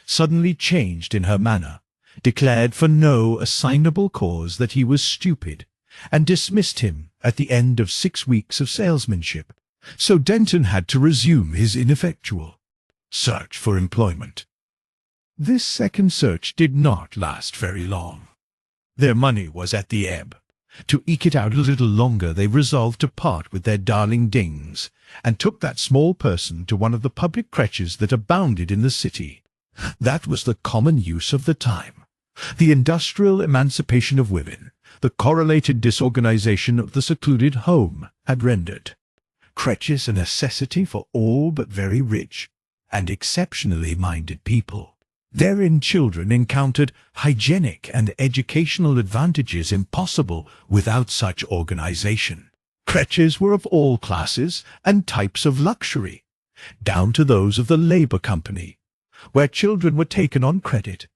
suddenly changed in her manner, declared for no assignable cause that he was stupid, and dismissed him at the end of 6 weeks of salesmanship. So Denton had to resume his ineffectual search for employment. This second search did not last very long. Their money was at the ebb. To eke it out a little longer, they resolved to part with their darling Dings, and took that small person to one of the public creches that abounded in the city. That was the common use of the time. The industrial emancipation of women, the correlated disorganization of the secluded home, had rendered creches a necessity for all but very rich and exceptionally minded people. Therein children encountered hygienic and educational advantages impossible without such organization. Creches were of all classes and types of luxury, down to those of the labor company, where children were taken on credit,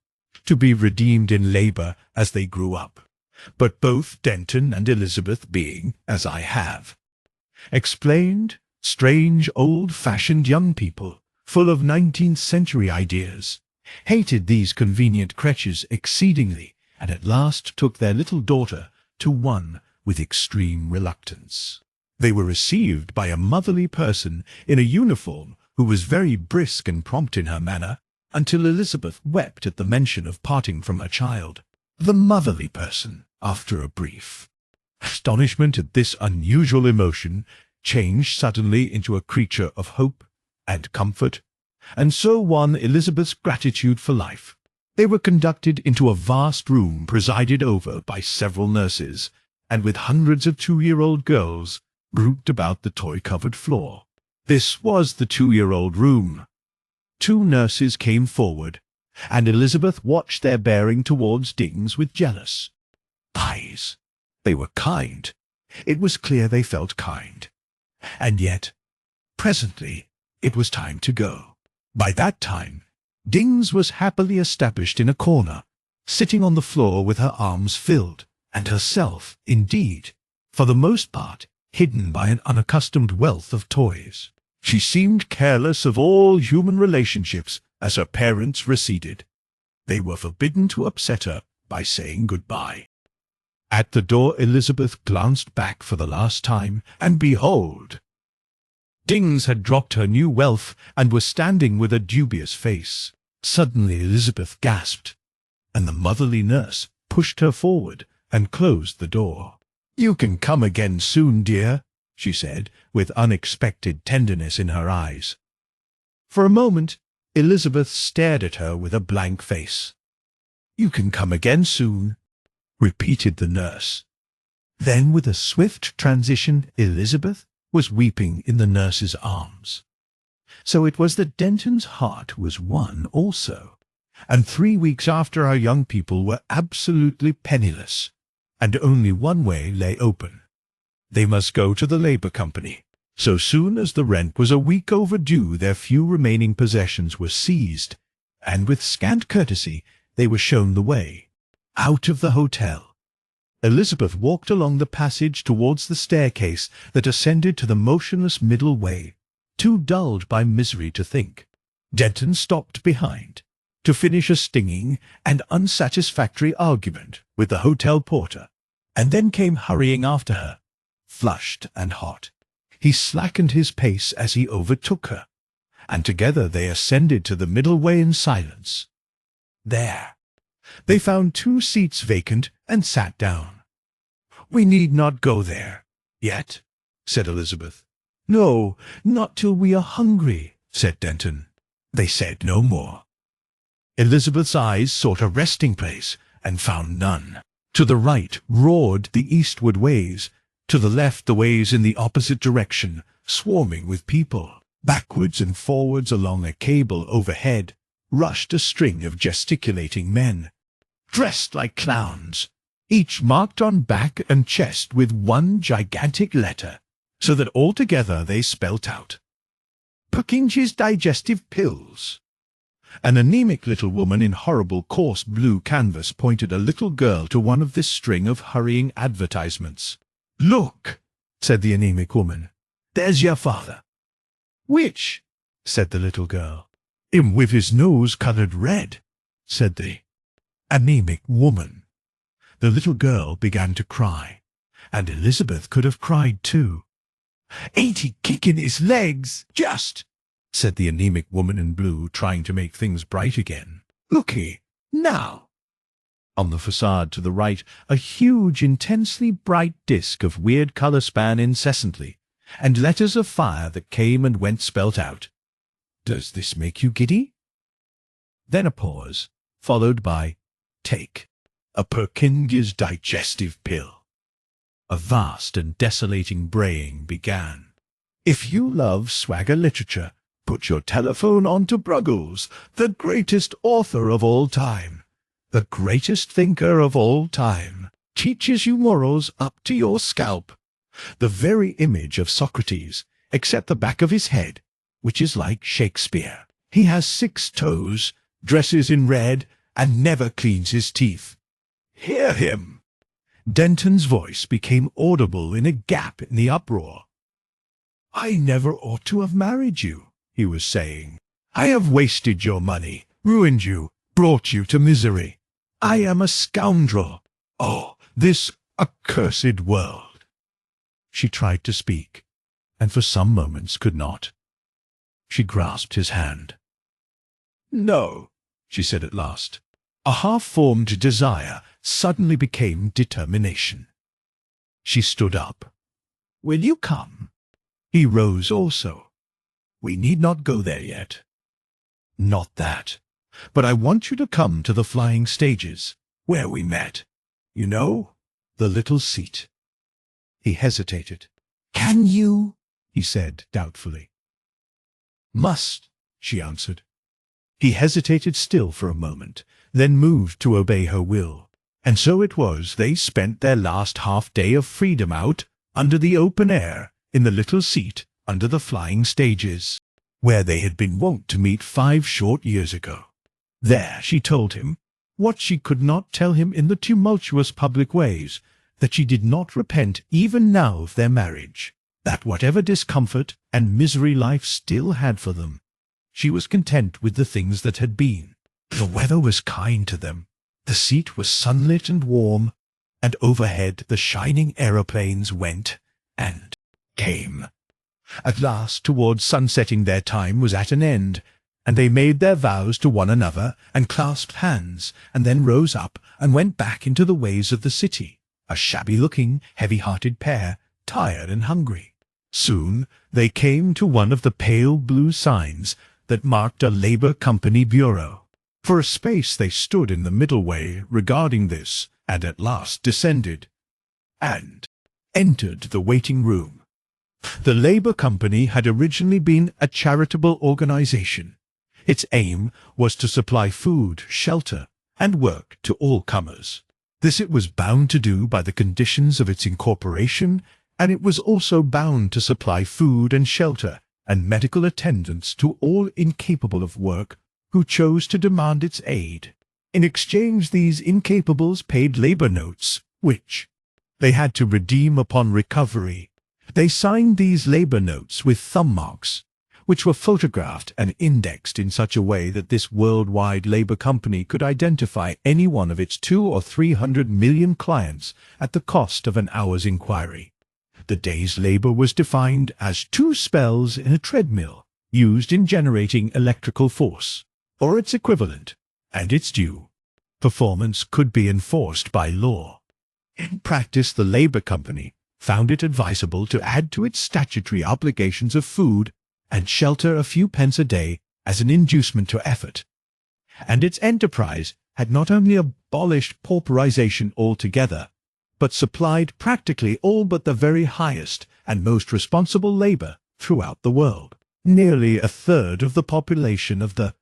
to be redeemed in labor as they grew up. But both Denton and Elizabeth being, as I have explained, strange old-fashioned young people, full of 19th-century ideas, hated these convenient creches exceedingly, and at last took their little daughter to one with extreme reluctance. They were received by a motherly person in a uniform who was very brisk and prompt in her manner, until Elizabeth wept at the mention of parting from her child. The motherly person, after a brief astonishment at this unusual emotion, changed suddenly into a creature of hope and comfort, and so won Elizabeth's gratitude for life. They were conducted into a vast room presided over by several nurses, and with hundreds of 2-year-old girls grouped about the toy-covered floor. This was the 2-year-old room. 2 nurses came forward, and Elizabeth watched their bearing towards Dings with jealous eyes. They were kind. It was clear they felt kind. And yet, presently, it was time to go. By that time, Dings was happily established in a corner, sitting on the floor with her arms filled, and herself, indeed, for the most part, hidden by an unaccustomed wealth of toys. She seemed careless of all human relationships as her parents receded. They were forbidden to upset her by saying goodbye. At the door Elizabeth glanced back for the last time, and behold! Dings had dropped her new wealth and was standing with a dubious face. Suddenly Elizabeth gasped, and the motherly nurse pushed her forward and closed the door. "You can come again soon, dear," she said, with unexpected tenderness in her eyes. For a moment Elizabeth stared at her with a blank face. "You can come again soon," repeated the nurse. Then with a swift transition Elizabeth was weeping in the nurse's arms. So it was that Denton's heart was won also, and 3 weeks after our young people were absolutely penniless, and only one way lay open. They must go to the Labour Company. So soon as the rent was a week overdue, their few remaining possessions were seized, and with scant courtesy they were shown the way out of the hotel. Elizabeth walked along the passage towards the staircase that ascended to the motionless middle way, too dulled by misery to think. Denton stopped behind to finish a stinging and unsatisfactory argument with the hotel porter, and then came hurrying after her, flushed and hot. He slackened his pace as he overtook her, and together they ascended to the middle way in silence. There they found 2 seats vacant and sat down. "We need not go there yet," said Elizabeth. "No, not till we are hungry," said Denton. They said no more. Elizabeth's eyes sought a resting place and found none. To the right roared the eastward ways, to the left the ways in the opposite direction, swarming with people. Backwards and forwards along a cable overhead rushed a string of gesticulating men, dressed like clowns, each marked on back and chest with one gigantic letter, so that altogether they spelt out Purkinje's Digestive Pills. An anemic little woman in horrible coarse blue canvas pointed a little girl to one of this string of hurrying advertisements. "Look," said the anemic woman, "there's your father." "Which?" said the little girl. "Him with his nose coloured red," said the anemic woman. The little girl began to cry, and Elizabeth could have cried too. "Ain't he kicking his legs, just?" said the anemic woman in blue, trying to make things bright again. "Looky, now." On the facade to the right, a huge, intensely bright disk of weird colour span incessantly, and letters of fire that came and went spelt out. "Does this make you giddy?" Then a pause, followed by "Take a Purkinje's Digestive Pill." A vast and desolating braying began. "If you love swagger literature, put your telephone on to Bruggles, the greatest author of all time, the greatest thinker of all time, teaches you morals up to your scalp. The very image of Socrates, except the back of his head, which is like Shakespeare. He has 6 toes, dresses in red, and never cleans his teeth. Hear him!" Denton's voice became audible in a gap in the uproar. "I never ought to have married you," he was saying. "I have wasted your money, ruined you, brought you to misery. I am a scoundrel. Oh, this accursed world." She tried to speak, and for some moments could not. She grasped his hand. "No," she said at last. A half-formed desire suddenly became determination. She stood up. "Will you come?" He rose also. "We need not go there yet." "Not that. But I want you to come to the flying stages, where we met. You know, the little seat." He hesitated. "Can you?" he said doubtfully. "Must," she answered. He hesitated still for a moment, then moved to obey her will. And so it was they spent their last half-day of freedom out, under the open air, in the little seat under the flying stages, where they had been wont to meet 5 short years ago. There she told him, what she could not tell him in the tumultuous public ways, that she did not repent even now of their marriage, that whatever discomfort and misery life still had for them, she was content with the things that had been. The weather was kind to them, the seat was sunlit and warm, and overhead the shining aeroplanes went and came. At last, towards sunsetting, their time was at an end, and they made their vows to one another, and clasped hands, and then rose up and went back into the ways of the city, a shabby-looking, heavy-hearted pair, tired and hungry. Soon they came to one of the pale blue signs that marked a Labour Company bureau. For a space they stood in the middle way regarding this, and at last descended, and entered the waiting room. The Labour Company had originally been a charitable organization. Its aim was to supply food, shelter, and work to all comers. This it was bound to do by the conditions of its incorporation, and it was also bound to supply food and shelter and medical attendance to all incapable of work who chose to demand its aid. In exchange, these incapables paid labor notes, which they had to redeem upon recovery. They signed these labor notes with thumb marks, which were photographed and indexed in such a way that this worldwide labor company could identify any one of its 200 or 300 million clients at the cost of an hour's inquiry. The day's labor was defined as 2 spells in a treadmill used in generating electrical force, or its equivalent, and its due. Performance could be enforced by law. In practice, the Labour Company found it advisable to add to its statutory obligations of food and shelter a few pence a day as an inducement to effort. And its enterprise had not only abolished pauperization altogether, but supplied practically all but the very highest and most responsible labor throughout the world. Nearly a third of the population of the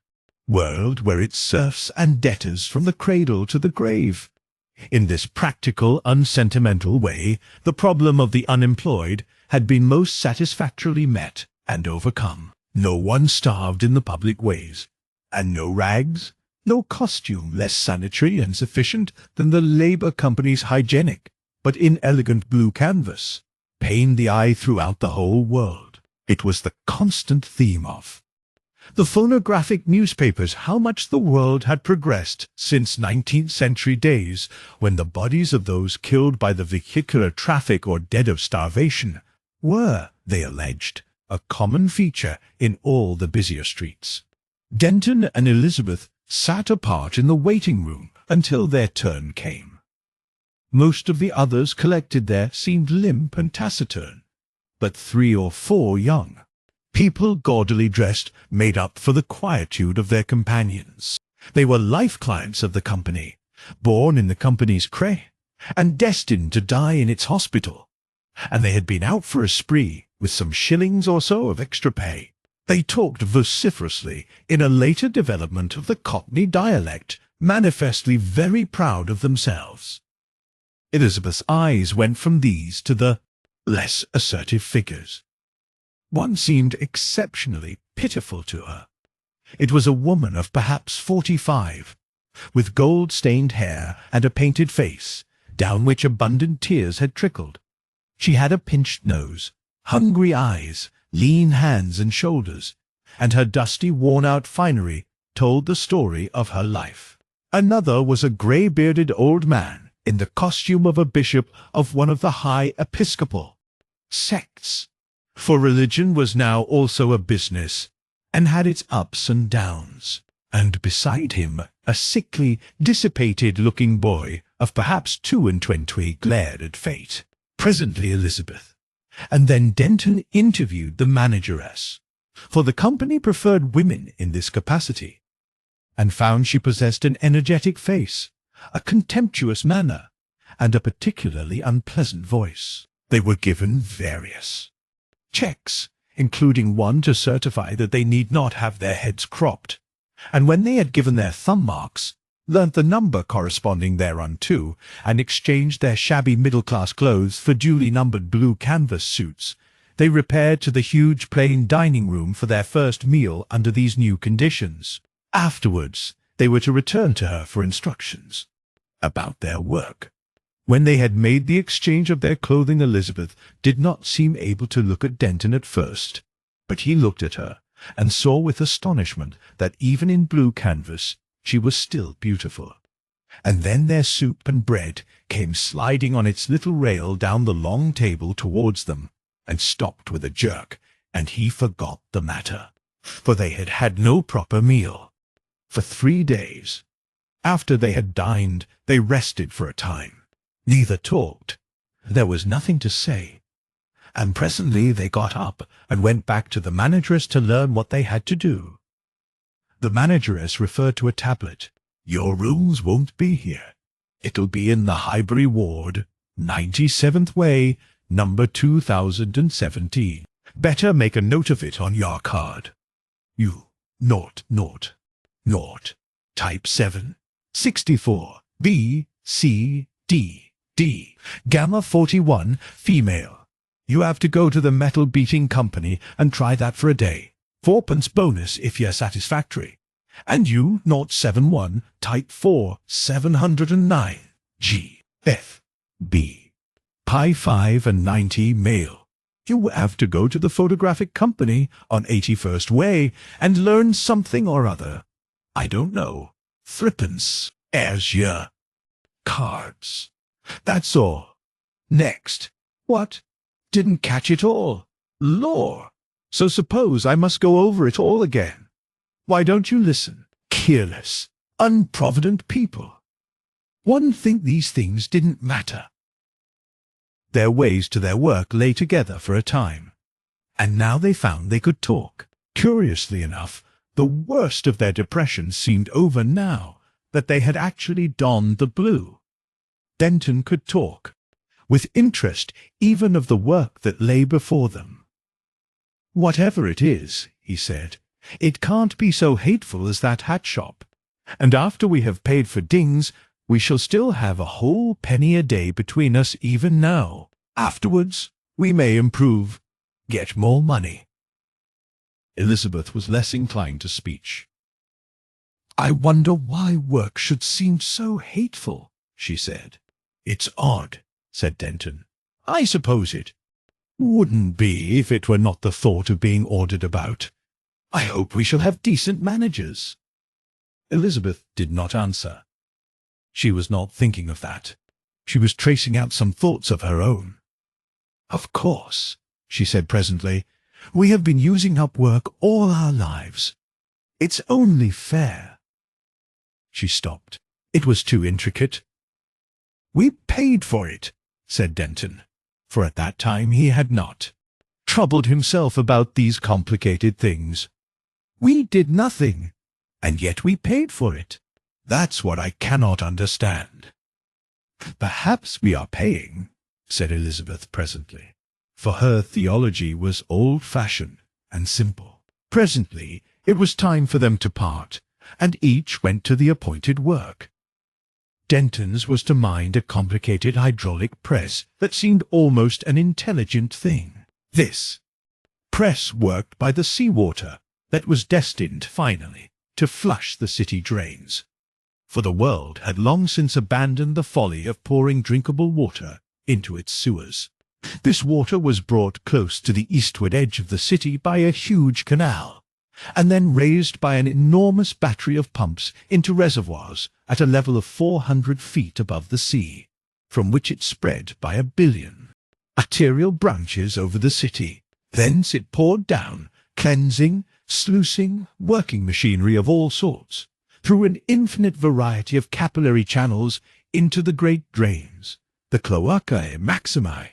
world were its serfs and debtors from the cradle to the grave. In this practical, unsentimental way, the problem of the unemployed had been most satisfactorily met and overcome. No one starved in the public ways, and no rags, no costume less sanitary and sufficient than the Labour Company's hygienic but inelegant blue canvas, pained the eye throughout the whole world. It was the constant theme of the phonographic newspapers how much the world had progressed since 19th century days, when the bodies of those killed by the vehicular traffic or dead of starvation were, they alleged, a common feature in all the busier streets. Denton and Elizabeth sat apart in the waiting room until their turn came. Most of the others collected there seemed limp and taciturn, but 3 or 4 young people gaudily dressed made up for the quietude of their companions. They were life clients of the company, born in the company's cray, and destined to die in its hospital, and they had been out for a spree with some shillings or so of extra pay. They talked vociferously in a later development of the Cockney dialect, manifestly very proud of themselves. Elizabeth's eyes went from these to the less assertive figures. One seemed exceptionally pitiful to her. It was a woman of perhaps 45, with gold-stained hair and a painted face, down which abundant tears had trickled. She had a pinched nose, hungry eyes, lean hands and shoulders, and her dusty, worn-out finery told the story of her life. Another was a grey-bearded old man in the costume of a bishop of one of the high episcopal sects, for religion was now also a business, and had its ups and downs. And beside him a sickly, dissipated-looking boy of perhaps 22 glared at fate. Presently Elizabeth, and then Denton interviewed the manageress, for the company preferred women in this capacity, and found she possessed an energetic face, a contemptuous manner, and a particularly unpleasant voice. They were given various checks, including one to certify that they need not have their heads cropped, and when they had given their thumb marks, learnt the number corresponding thereunto, and exchanged their shabby middle-class clothes for duly numbered blue canvas suits, they repaired to the huge plain dining-room for their first meal under these new conditions. Afterwards, they were to return to her for instructions about their work. When they had made the exchange of their clothing, Elizabeth did not seem able to look at Denton at first, but he looked at her, and saw with astonishment that even in blue canvas she was still beautiful. And then their soup and bread came sliding on its little rail down the long table towards them, and stopped with a jerk, and he forgot the matter, for they had had no proper meal for 3 days. After they had dined, they rested for a time. Neither talked. There was nothing to say. And presently they got up and went back to the manageress to learn what they had to do. The manageress referred to a tablet. "Your rooms won't be here. It'll be in the Highbury ward, 97th Way, number 2017. Better make a note of it on your card. You, 000, type 7, 64, B, C, D, D, Gamma 41, female. You have to go to the metal beating company and try that for a day. 4p bonus if you're satisfactory. And you, 071, type 4, 709, G, F, B, Pi 5 and 90, male. You have to go to the photographic company on 81st Way and learn something or other. I don't know. 3p as your cards. That's all. Next. What? Didn't catch it all. Lor! So suppose I must go over it all again. Why don't you listen? Careless, unprovident people. One think these things didn't matter. Their ways to their work lay together for a time, and now they found they could talk. Curiously enough, the worst of their depression seemed over now that they had actually donned the blue. Denton could talk, with interest even of the work that lay before them. "Whatever it is," he said, "it can't be so hateful as that hat shop, and after we have paid for dings, We shall still have a whole penny a day between us even now. Afterwards, we may improve, get more money." Elizabeth was less inclined to speech. "I wonder why work should seem so hateful," she said. "It's odd," said Denton. "I suppose it wouldn't be if it were not the thought of being ordered about. I hope we shall have decent managers." Elizabeth did not answer. She was not thinking of that. She was tracing out some thoughts of her own. "Of course," she said presently, "we have been using up work all our lives. It's only fair." She stopped. It was too intricate. "We paid for it," said Denton, for at that time he had not troubled himself about these complicated things. "We did nothing, and yet we paid for it. That's what I cannot understand." "Perhaps we are paying," said Elizabeth presently, for her theology was old-fashioned and simple. Presently it was time for them to part, and each went to the appointed work. Denton's was to mind a complicated hydraulic press that seemed almost an intelligent thing. This press worked by the sea-water that was destined, finally, to flush the city drains. For the world had long since abandoned the folly of pouring drinkable water into its sewers. This water was brought close to the eastward edge of the city by a huge canal, and then raised by an enormous battery of pumps into reservoirs at a level of 400 feet above the sea, from which it spread by 1 billion arterial branches over the city. Thence it poured down, cleansing, sluicing, working machinery of all sorts, through an infinite variety of capillary channels into the great drains, the cloacae maximi,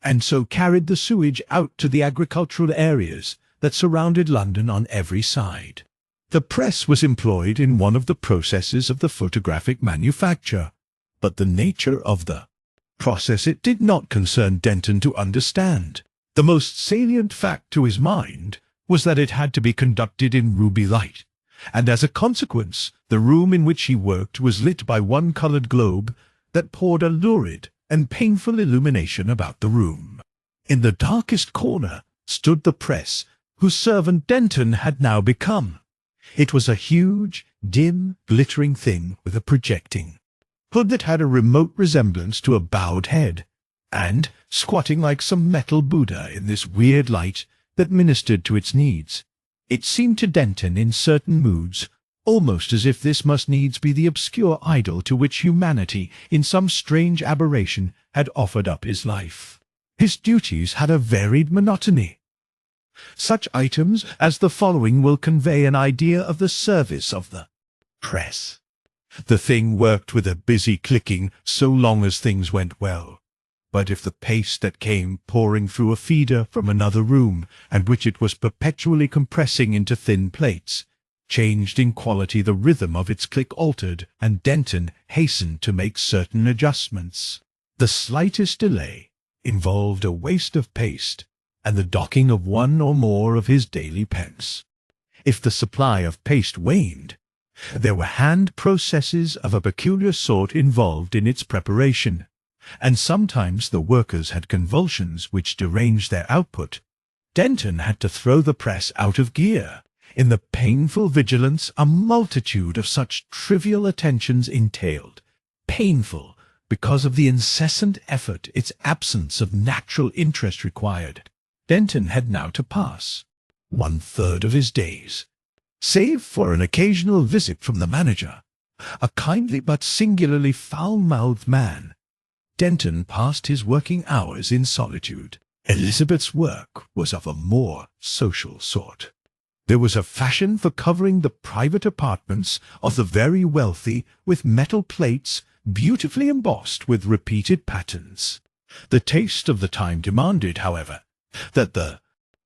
and so carried the sewage out to the agricultural areas that surrounded London on every side. The press was employed in one of the processes of the photographic manufacture, but the nature of the process it did not concern Denton to understand. The most salient fact to his mind was that it had to be conducted in ruby light, and as a consequence the room in which he worked was lit by one coloured globe that poured a lurid and painful illumination about the room. In the darkest corner stood the press, whose servant Denton had now become. It was a huge, dim, glittering thing with a projecting hood that had a remote resemblance to a bowed head, and, squatting like some metal Buddha in this weird light that ministered to its needs, it seemed to Denton in certain moods almost as if this must needs be the obscure idol to which humanity, in some strange aberration, had offered up his life. His duties had a varied monotony. Such items as the following will convey an idea of the service of the press. The thing worked with a busy clicking so long as things went well. But if the paste that came pouring through a feeder from another room, and which it was perpetually compressing into thin plates, changed in quality, the rhythm of its click altered, and Denton hastened to make certain adjustments. The slightest delay involved a waste of paste, and the docking of one or more of his daily pence. If the supply of paste waned, there were hand processes of a peculiar sort involved in its preparation, and sometimes the workers had convulsions which deranged their output. Denton had to throw the press out of gear. In the painful vigilance a multitude of such trivial attentions entailed, painful because of the incessant effort its absence of natural interest required. Denton had now to pass 1/3 of his days, save for an occasional visit from the manager, a kindly but singularly foul-mouthed man. Denton passed his working hours in solitude. Elizabeth's work was of a more social sort. There was a fashion for covering the private apartments of the very wealthy with metal plates beautifully embossed with repeated patterns. The taste of the time demanded, however, that the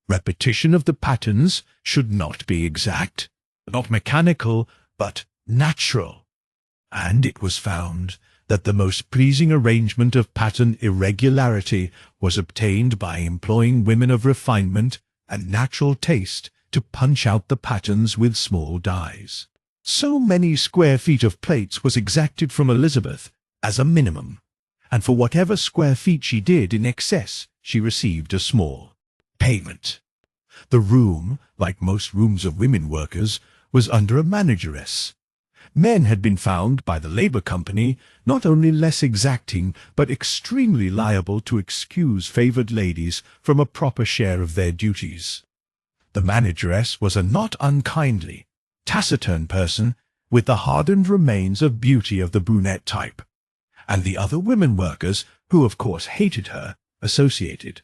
repetition of the patterns should not be exact, not mechanical, but natural, and it was found that the most pleasing arrangement of pattern irregularity was obtained by employing women of refinement and natural taste to punch out the patterns with small dies. So many square feet of plates was exacted from Elizabeth as a minimum, and for whatever square feet she did in excess, she received a small payment. The room, like most rooms of women workers, was under a manageress. Men had been found by the Labour Company not only less exacting, but extremely liable to excuse favoured ladies from a proper share of their duties. The manageress was a not unkindly, taciturn person with the hardened remains of beauty of the brunette type, and the other women workers, who of course hated her, associated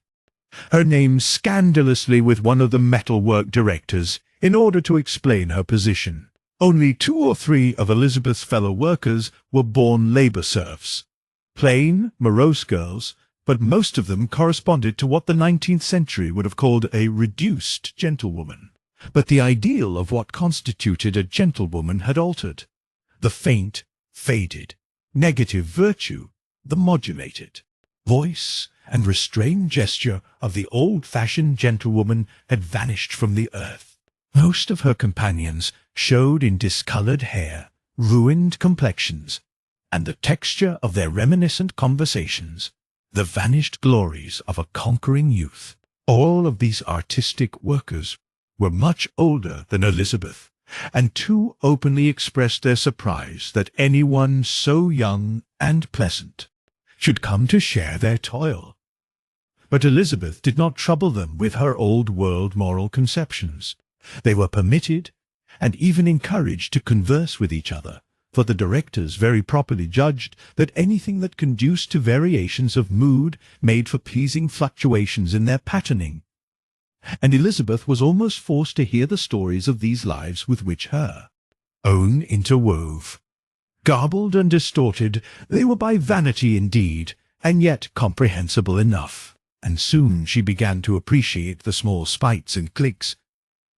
her name scandalously with one of the metalwork directors in order to explain her position. Only 2 or 3 of Elizabeth's fellow workers were born labour serfs, plain, morose girls, but most of them corresponded to what the 19th century would have called a reduced gentlewoman. But the ideal of what constituted a gentlewoman had altered. The faint, faded, negative virtue, the modulated voice and restrained gesture of the old-fashioned gentlewoman had vanished from the earth. Most of her companions showed in discoloured hair, ruined complexions, and the texture of their reminiscent conversations, the vanished glories of a conquering youth. All of these artistic workers were much older than Elizabeth, and too openly expressed their surprise that anyone so young and pleasant should come to share their toil. But Elizabeth did not trouble them with her old-world moral conceptions. They were permitted, and even encouraged, to converse with each other, for the directors very properly judged that anything that conduced to variations of mood made for pleasing fluctuations in their patterning, and Elizabeth was almost forced to hear the stories of these lives with which her own interwove. Garbled and distorted, they were by vanity indeed, and yet comprehensible enough, and soon she began to appreciate the small spites and cliques,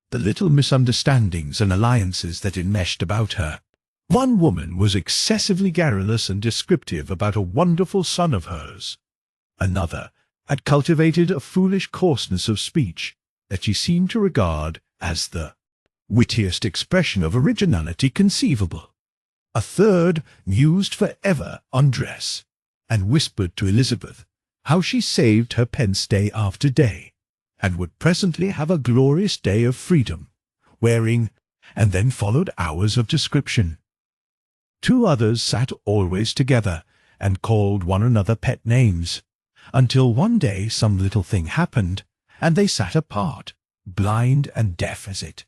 the little misunderstandings and alliances that enmeshed about her. One woman was excessively garrulous and descriptive about a wonderful son of hers. Another had cultivated a foolish coarseness of speech that she seemed to regard as the wittiest expression of originality conceivable. A third mused for ever on dress, and whispered to Elizabeth how she saved her pence day after day, and would presently have a glorious day of freedom, wearing, and then followed hours of description. 2 others sat always together, and called one another pet names, until one day some little thing happened, and they sat apart, blind and deaf as it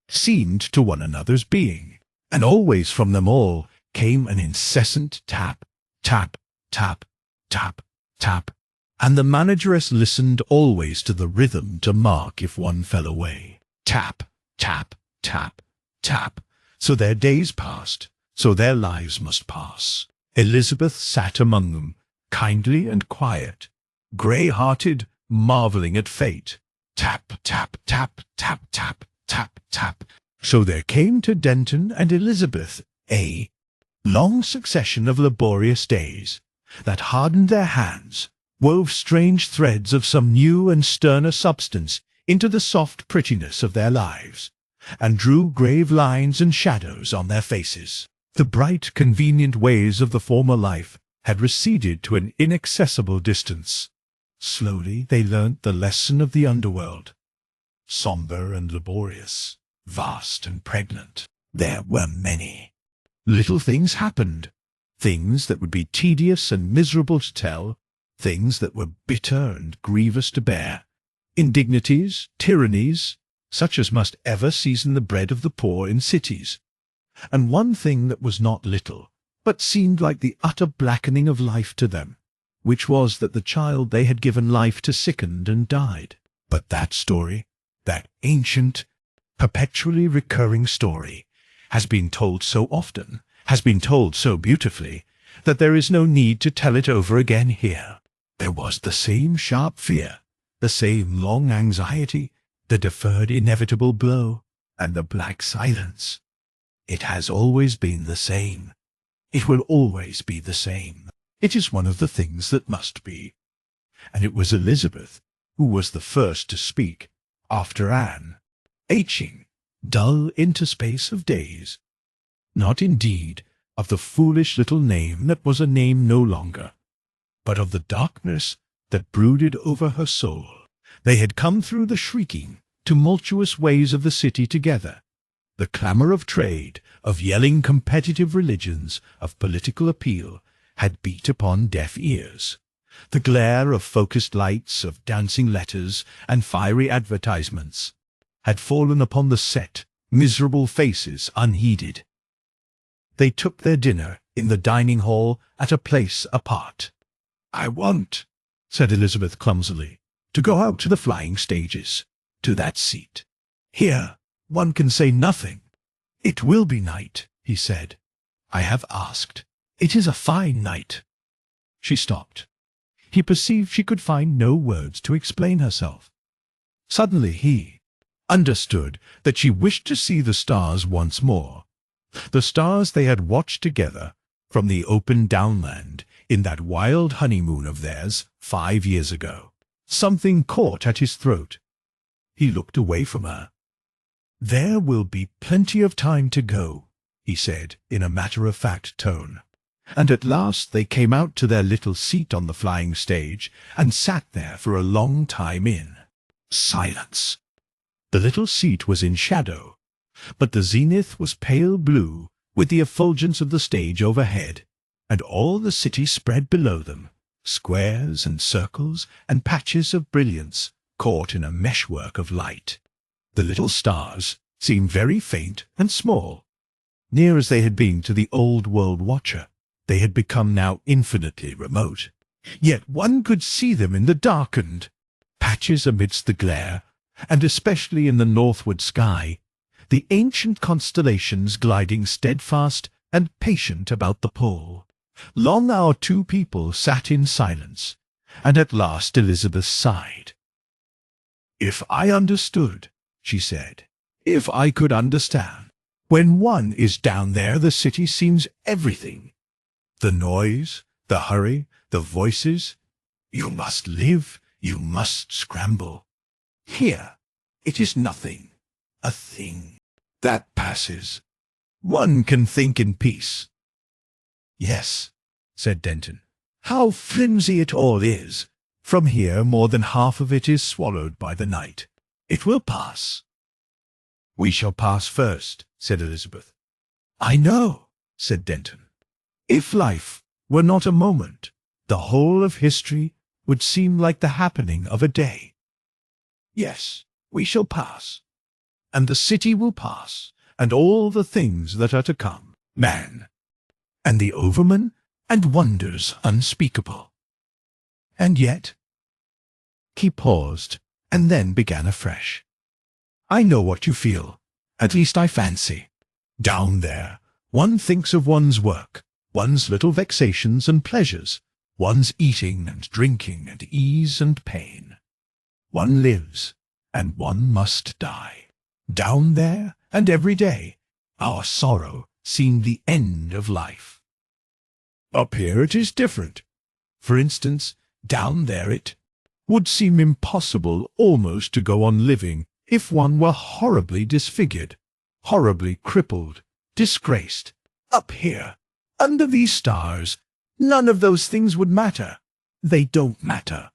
seemed to one another's being, and always from them all came an incessant tap, tap, tap, tap, tap, and the manageress listened always to the rhythm to mark if one fell away. Tap, tap, tap, tap. So their days passed, so their lives must pass. Elizabeth sat among them, kindly and quiet, grey-hearted, marvelling at fate. Tap, tap, tap, tap, tap, tap, tap. So there came to Denton and Elizabeth a long succession of laborious days that hardened their hands, wove strange threads of some new and sterner substance into the soft prettiness of their lives, and drew grave lines and shadows on their faces. The bright, convenient ways of the former life had receded to an inaccessible distance. Slowly they learnt the lesson of the underworld. Sombre and laborious, vast and pregnant, there were many little things happened, things that would be tedious and miserable to tell, things that were bitter and grievous to bear, indignities, tyrannies, such as must ever season the bread of the poor in cities, and one thing that was not little, but seemed like the utter blackening of life to them, which was that the child they had given life to sickened and died. But that story, that ancient, perpetually recurring story, has been told so often, has been told so beautifully, that there is no need to tell it over again here. There was the same sharp fear, the same long anxiety, the deferred inevitable blow, and the black silence. It has always been the same. It will always be the same. It is one of the things that must be. And it was Elizabeth who was the first to speak, after Anne, aching, dull interspace of days, not indeed of the foolish little name that was a name no longer, but of the darkness that brooded over her soul. They had come through the shrieking, tumultuous ways of the city together. The clamour of trade, of yelling competitive religions, of political appeal, had beat upon deaf ears. The glare of focused lights, of dancing letters, and fiery advertisements had fallen upon the set, miserable faces unheeded. They took their dinner in the dining hall at a place apart. "I want," said Elizabeth clumsily, "to go out to the flying stages, to that seat. Here one can say nothing." "It will be night," he said. "I have asked. It is a fine night." She stopped. He perceived she could find no words to explain herself. Suddenly he understood that she wished to see the stars once more, the stars they had watched together from the open downland in that wild honeymoon of theirs 5 years ago. Something caught at his throat. He looked away from her. "There will be plenty of time to go," he said in a matter-of-fact tone. And at last they came out to their little seat on the flying stage and sat there for a long time in silence. The little seat was in shadow, but the zenith was pale blue with the effulgence of the stage overhead, and all the city spread below them, squares and circles and patches of brilliance caught in a meshwork of light. The little stars seemed very faint and small. Near as they had been to the old world watcher, they had become now infinitely remote. Yet one could see them in the darkened patches amidst the glare, and especially in the northward sky, the ancient constellations gliding steadfast and patient about the pole. Long our two people sat in silence, and at last Elizabeth sighed. "If I understood," she said, "if I could understand. When one is down there, the city seems everything. The noise, the hurry, the voices. You must live, you must scramble. Here, it is nothing, a thing that passes. One can think in peace." "Yes," said Denton. "How flimsy it all is. From here more than half of it is swallowed by the night. It will pass." "We shall pass first," said Elizabeth. "I know," said Denton. "If life were not a moment, the whole of history would seem like the happening of a day. Yes, we shall pass, and the city will pass, and all the things that are to come, man, and the overman, and wonders unspeakable. And yet—" He paused, and then began afresh. "I know what you feel, at least I fancy. Down there, one thinks of one's work, one's little vexations and pleasures, one's eating and drinking and ease and pain. One lives, and one must die. Down there, and every day, our sorrow seemed the end of life. Up here it is different. For instance, down there it would seem impossible almost to go on living if one were horribly disfigured, horribly crippled, disgraced. Up here, under these stars, none of those things would matter. They don't matter.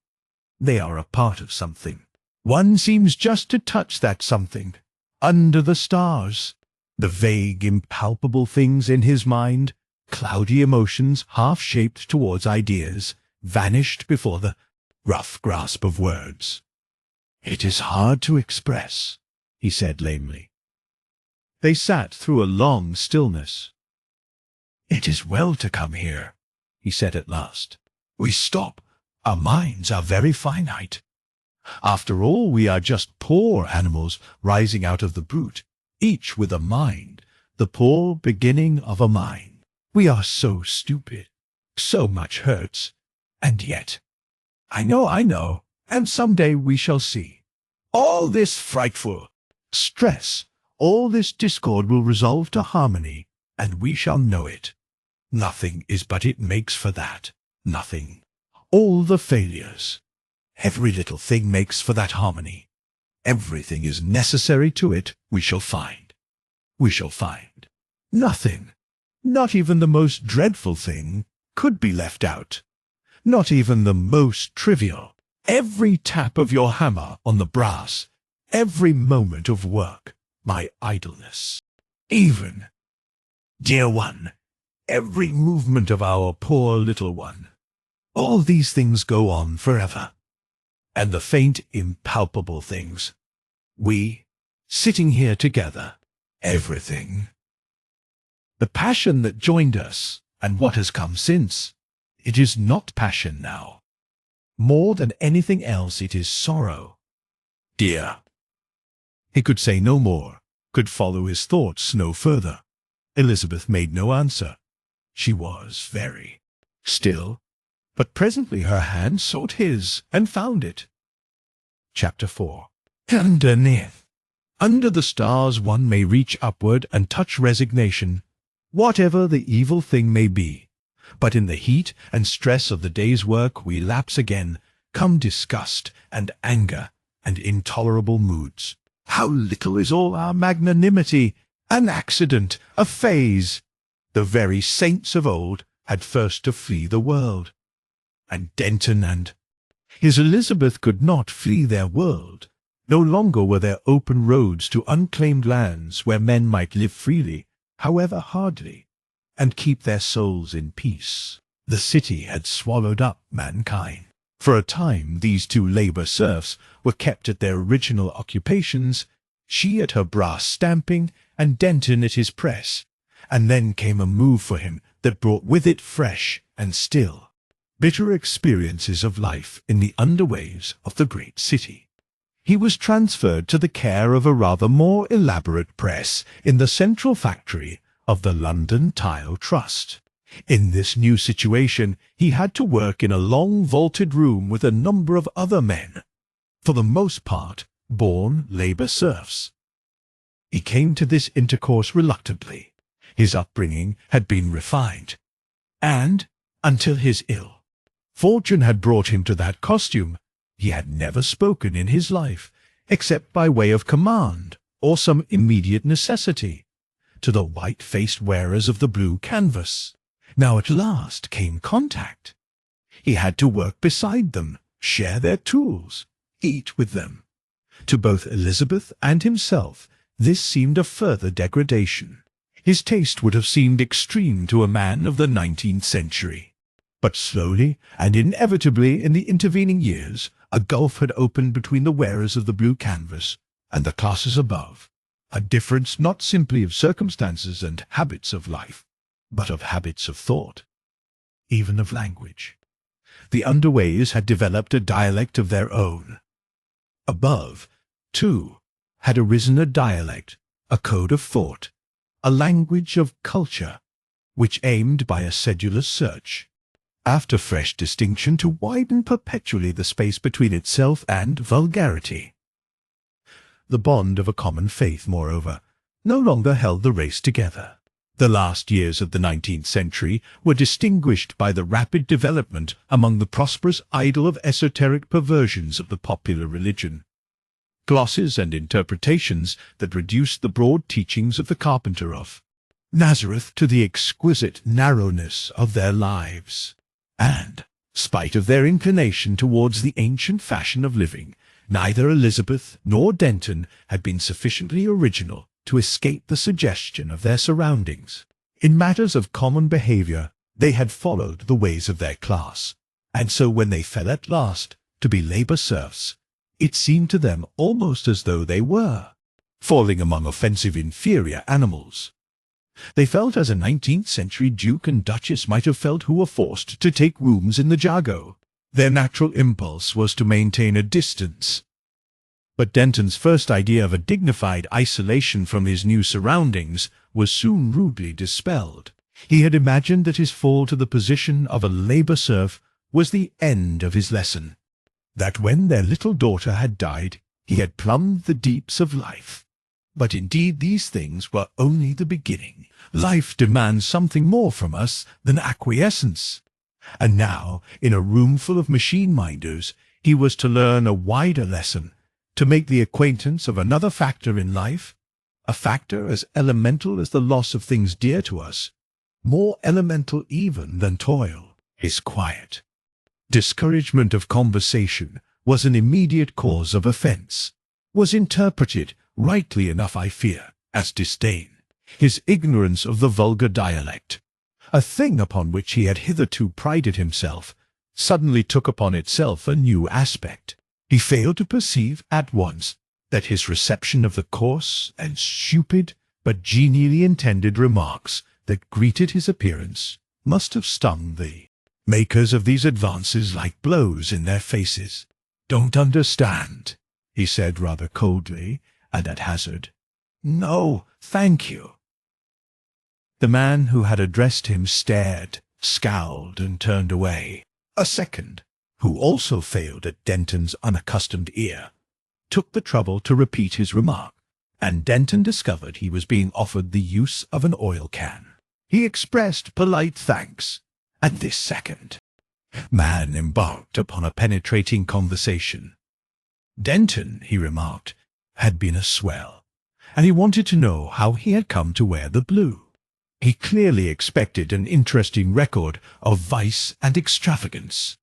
They are a part of something. One seems just to touch that something, under the stars. The vague, impalpable things in his mind, cloudy emotions half-shaped towards ideas, vanished before the rough grasp of words. It is hard to express, he said lamely. They sat through a long stillness. It is well to come here, he said at last. We stop. Our minds are very finite. After all, we are just poor animals rising out of the brute, each with a mind, the poor beginning of a mind. We are so stupid. So much hurts. And yet, I know, and someday we shall see. All this frightful stress, all this discord will resolve to harmony, and we shall know it. Nothing is but it makes for that. Nothing. All the failures. Every little thing makes for that harmony. Everything is necessary to it. We shall find. We shall find. Nothing, not even the most dreadful thing, could be left out. Not even the most trivial. Every tap of your hammer on the brass, every moment of work, my idleness. Even, dear one, every movement of our poor little one. All these things go on forever. And the faint, impalpable things. We, sitting here together, everything. The passion that joined us, and what has come since, it is not passion now. More than anything else, it is sorrow. Dear. He could say no more, could follow his thoughts no further. Elizabeth made no answer. She was very still, but presently her hand sought his and found it. Chapter 4. Underneath. Under the stars one may reach upward and touch resignation, whatever the evil thing may be. But in the heat and stress of the day's work we lapse again, come disgust and anger and intolerable moods. How little is all our magnanimity, an accident, a phase. The very saints of old had first to flee the world. And Denton and his Elizabeth could not flee their world. No longer were there open roads to unclaimed lands where men might live freely, however hardly, and keep their souls in peace. The city had swallowed up mankind. For a time these two labor serfs were kept at their original occupations, she at her brass stamping and Denton at his press, and then came a move for him that brought with it fresh and still bitter experiences of life in the underways of the great city. He was transferred to the care of a rather more elaborate press in the central factory of the London Tile Trust. In this new situation he had to work in a long vaulted room with a number of other men, for the most part born labor serfs. He came to this intercourse reluctantly. His upbringing had been refined, and, until his ill fortune had brought him to that costume, he had never spoken in his life, except by way of command or some immediate necessity, to the white-faced wearers of the blue canvas. Now at last came contact. He had to work beside them, share their tools, eat with them. To both Elizabeth and himself this seemed a further degradation. His taste would have seemed extreme to a man of the 19th century. But slowly and inevitably in the intervening years a gulf had opened between the wearers of the blue canvas and the classes above, a difference not simply of circumstances and habits of life, but of habits of thought, even of language. The underways had developed a dialect of their own. Above, too, had arisen a dialect, a code of thought, a language of culture, which aimed by a sedulous search after fresh distinction to widen perpetually the space between itself and vulgarity. The bond of a common faith, moreover, no longer held the race together. The last years of the 19th century were distinguished by the rapid development among the prosperous idol of esoteric perversions of the popular religion, glosses and interpretations that reduced the broad teachings of the carpenter of Nazareth to the exquisite narrowness of their lives. And, spite of their inclination towards the ancient fashion of living, neither Elizabeth nor Denton had been sufficiently original to escape the suggestion of their surroundings. In matters of common behavior, they had followed the ways of their class, and so when they fell at last to be labor serfs, it seemed to them almost as though they were falling among offensive inferior animals. They felt as a 19th century duke and duchess might have felt who were forced to take rooms in the Jago. Their natural impulse was to maintain a distance. But Denton's first idea of a dignified isolation from his new surroundings was soon rudely dispelled. He had imagined that his fall to the position of a labor serf was the end of his lesson, that when their little daughter had died he had plumbed the deeps of life. But indeed these things were only the beginning. Life demands something more from us than acquiescence. And now, in a room full of machine-minders, he was to learn a wider lesson, to make the acquaintance of another factor in life, a factor as elemental as the loss of things dear to us, more elemental even than toil, is quiet. Discouragement of conversation was an immediate cause of offense, was interpreted, rightly enough I fear, as disdain. His ignorance of the vulgar dialect, a thing upon which he had hitherto prided himself, suddenly took upon itself a new aspect. He failed to perceive at once that his reception of the coarse and stupid but genially intended remarks that greeted his appearance must have stung the makers of these advances like blows in their faces. "Don't understand," he said rather coldly and at hazard. "No, thank you." The man who had addressed him stared, scowled, and turned away. A second, who also failed at Denton's unaccustomed ear, took the trouble to repeat his remark, and Denton discovered he was being offered the use of an oil can. He expressed polite thanks. At this second, man embarked upon a penetrating conversation. Denton, he remarked, had been a swell, and he wanted to know how he had come to wear the blue. He clearly expected an interesting record of vice and extravagance.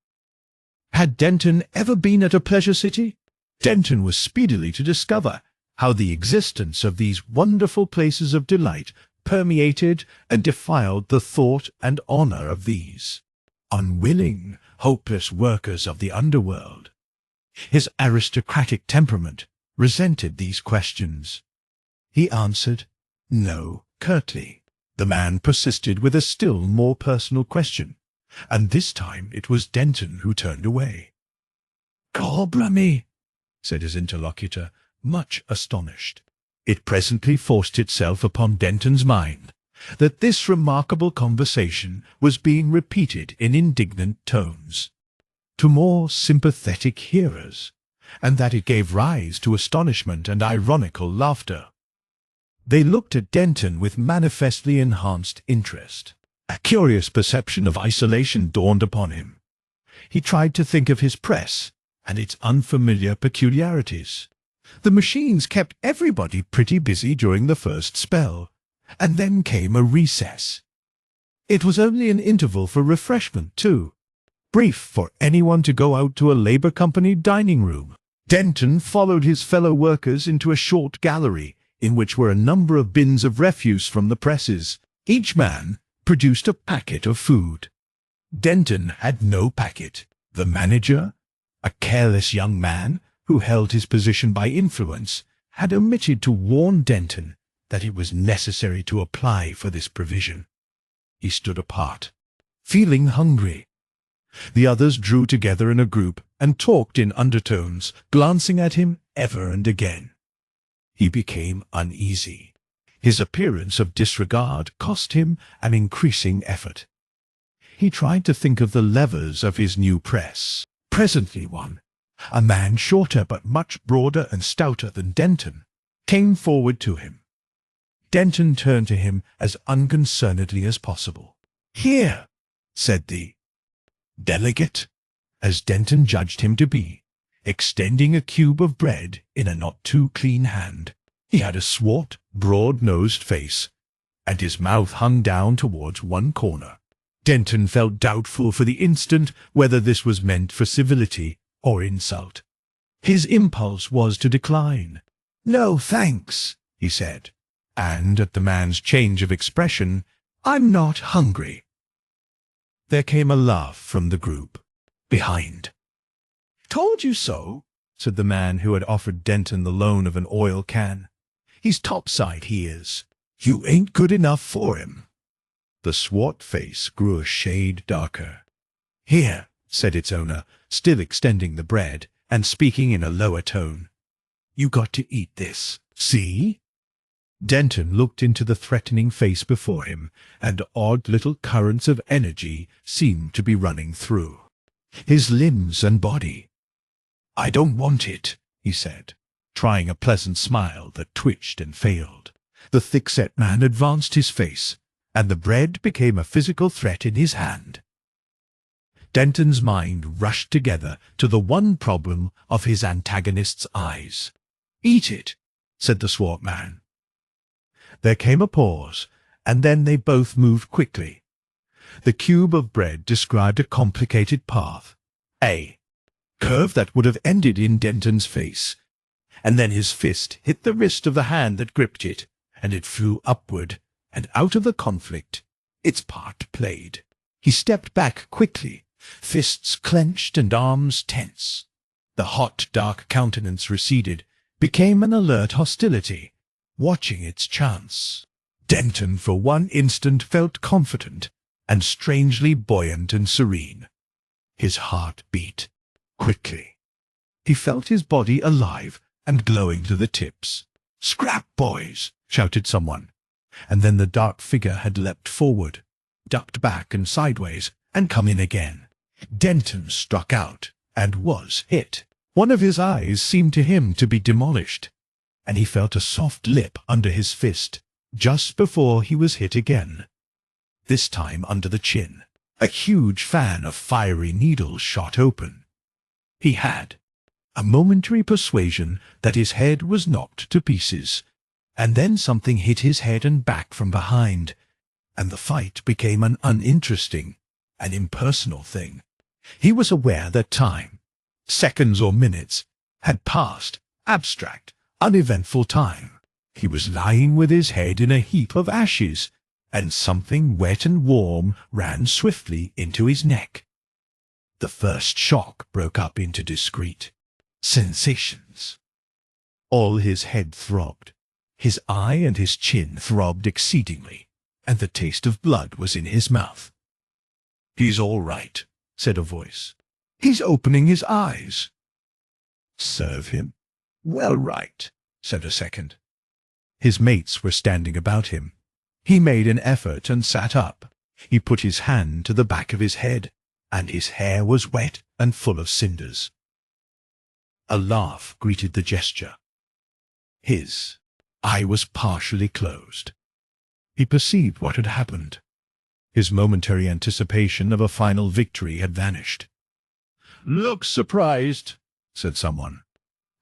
Had Denton ever been at a pleasure city? Denton was speedily to discover how the existence of these wonderful places of delight permeated and defiled the thought and honor of these unwilling, hopeless workers of the underworld. His aristocratic temperament resented these questions. He answered, "No," curtly. The man persisted with a still more personal question, and this time it was Denton who turned away. "Cobra said his interlocutor, much astonished. It presently forced itself upon Denton's mind that this remarkable conversation was being repeated in indignant tones to more sympathetic hearers, and that it gave rise to astonishment and ironical laughter. They looked at Denton with manifestly enhanced interest. A curious perception of isolation dawned upon him. He tried to think of his press and its unfamiliar peculiarities. The machines kept everybody pretty busy during the first spell, and then came a recess. It was only an interval for refreshment, too, brief for anyone to go out to a Labour Company dining room. Denton followed his fellow workers into a short gallery in which were a number of bins of refuse from the presses. Each man produced a packet of food. Denton had no packet. The manager, a careless young man who held his position by influence, had omitted to warn Denton that it was necessary to apply for this provision. He stood apart, feeling hungry. The others drew together in a group and talked in undertones, glancing at him ever and again. He became uneasy. His appearance of disregard cost him an increasing effort. He tried to think of the levers of his new press. Presently one, a man shorter but much broader and stouter than Denton, came forward to him. Denton turned to him as unconcernedly as possible. "Here," said the delegate, as Denton judged him to be, extending a cube of bread in a not-too-clean hand. He had a swart, broad-nosed face, and his mouth hung down towards one corner. Denton felt doubtful for the instant whether this was meant for civility or insult. His impulse was to decline. "No, thanks," he said, and at the man's change of expression, "I'm not hungry." There came a laugh from the group behind. "Told you so," said the man who had offered Denton the loan of an oil can. "He's topside, he is. You ain't good enough for him." The swart face grew a shade darker. "Here," said its owner, still extending the bread, and speaking in a lower tone. "You got to eat this, see?" Denton looked into the threatening face before him, and odd little currents of energy seemed to be running through his limbs and body. "I don't want it," he said, trying a pleasant smile that twitched and failed. The thick-set man advanced his face, and the bread became a physical threat in his hand. Denton's mind rushed together to the one problem of his antagonist's eyes. "Eat it," said the swart man. There came a pause, and then they both moved quickly. The cube of bread described a complicated path. A curve that would have ended in Denton's face. And then his fist hit the wrist of the hand that gripped it, and it flew upward, and out of the conflict its part played. He stepped back quickly, fists clenched and arms tense. The hot, dark countenance receded, became an alert hostility, watching its chance. Denton for one instant felt confident, and strangely buoyant and serene. His heart beat quickly. He felt his body alive and glowing to the tips. "Scrap, boys!" shouted someone, and then the dark figure had leapt forward, ducked back and sideways, and come in again. Denton struck out, and was hit. One of his eyes seemed to him to be demolished, and he felt a soft lip under his fist, just before he was hit again. This time under the chin. A huge fan of fiery needles shot open. He had a momentary persuasion that his head was knocked to pieces, and then something hit his head and back from behind, and the fight became an uninteresting, an impersonal thing. He was aware that time, seconds or minutes, had passed, abstract, uneventful time. He was lying with his head in a heap of ashes, and something wet and warm ran swiftly into his neck. The first shock broke up into discrete sensations. All his head throbbed. His eye and his chin throbbed exceedingly, and the taste of blood was in his mouth. "He's all right," said a voice. "He's opening his eyes." "Serve him well right," said a second. His mates were standing about him. He made an effort and sat up. He put his hand to the back of his head, and his hair was wet and full of cinders. A laugh greeted the gesture. His eye was partially closed. He perceived what had happened. His momentary anticipation of a final victory had vanished. "Looks surprised," said someone.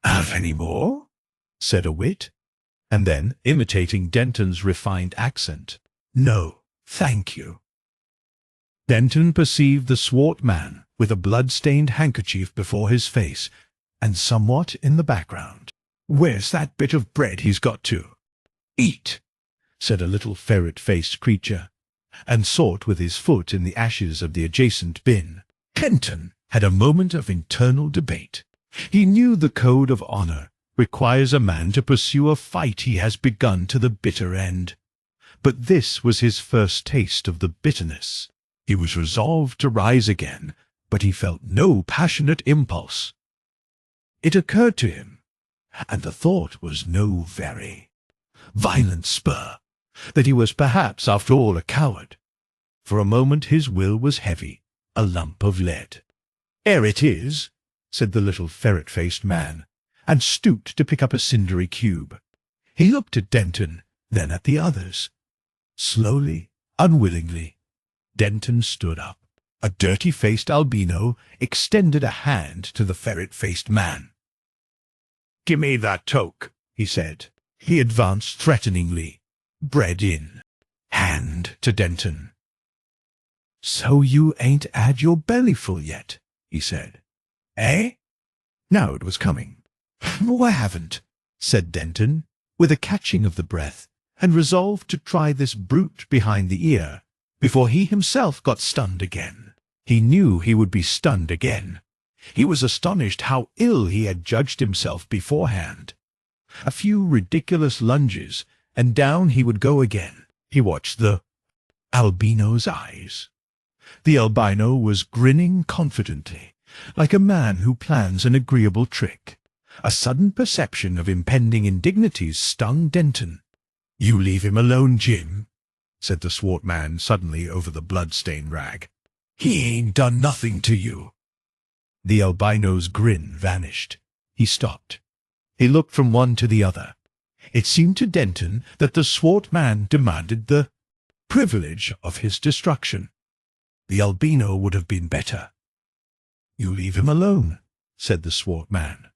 "Have any more?" said a wit. And then, imitating Denton's refined accent, "No, thank you." Denton perceived the swart man with a blood-stained handkerchief before his face, and somewhat in the background. "Where's that bit of bread he's got to?" "Eat," said a little ferret-faced creature, and sought with his foot in the ashes of the adjacent bin. Denton had a moment of internal debate. He knew the code of honor requires a man to pursue a fight he has begun to the bitter end. But this was his first taste of the bitterness. He was resolved to rise again, but he felt no passionate impulse. It occurred to him, and the thought was no very violent spur, that he was perhaps after all a coward. For a moment his will was heavy, a lump of lead. "'Ere it is," said the little ferret-faced man, and stooped to pick up a cindery cube. He looked at Denton, then at the others. Slowly, unwillingly, Denton stood up. A dirty-faced albino extended a hand to the ferret-faced man. "Gimme that toke," he said. He advanced threateningly, bread in hand to Denton. "So you ain't had your bellyful yet," he said. "Eh?" Now it was coming. "No, I haven't," said Denton, with a catching of the breath, and resolved to try this brute behind the ear before he himself got stunned again. He knew he would be stunned again. He was astonished how ill he had judged himself beforehand. A few ridiculous lunges, and down he would go again. He watched the albino's eyes. The albino was grinning confidently, like a man who plans an agreeable trick. A sudden perception of impending indignities stung Denton. "You leave him alone, Jim," said the swart man suddenly over the blood-stained rag. "He ain't done nothing to you." The albino's grin vanished. He stopped. He looked from one to the other. It seemed to Denton that the swart man demanded the privilege of his destruction. The albino would have been better. "You leave him alone," said the swart man.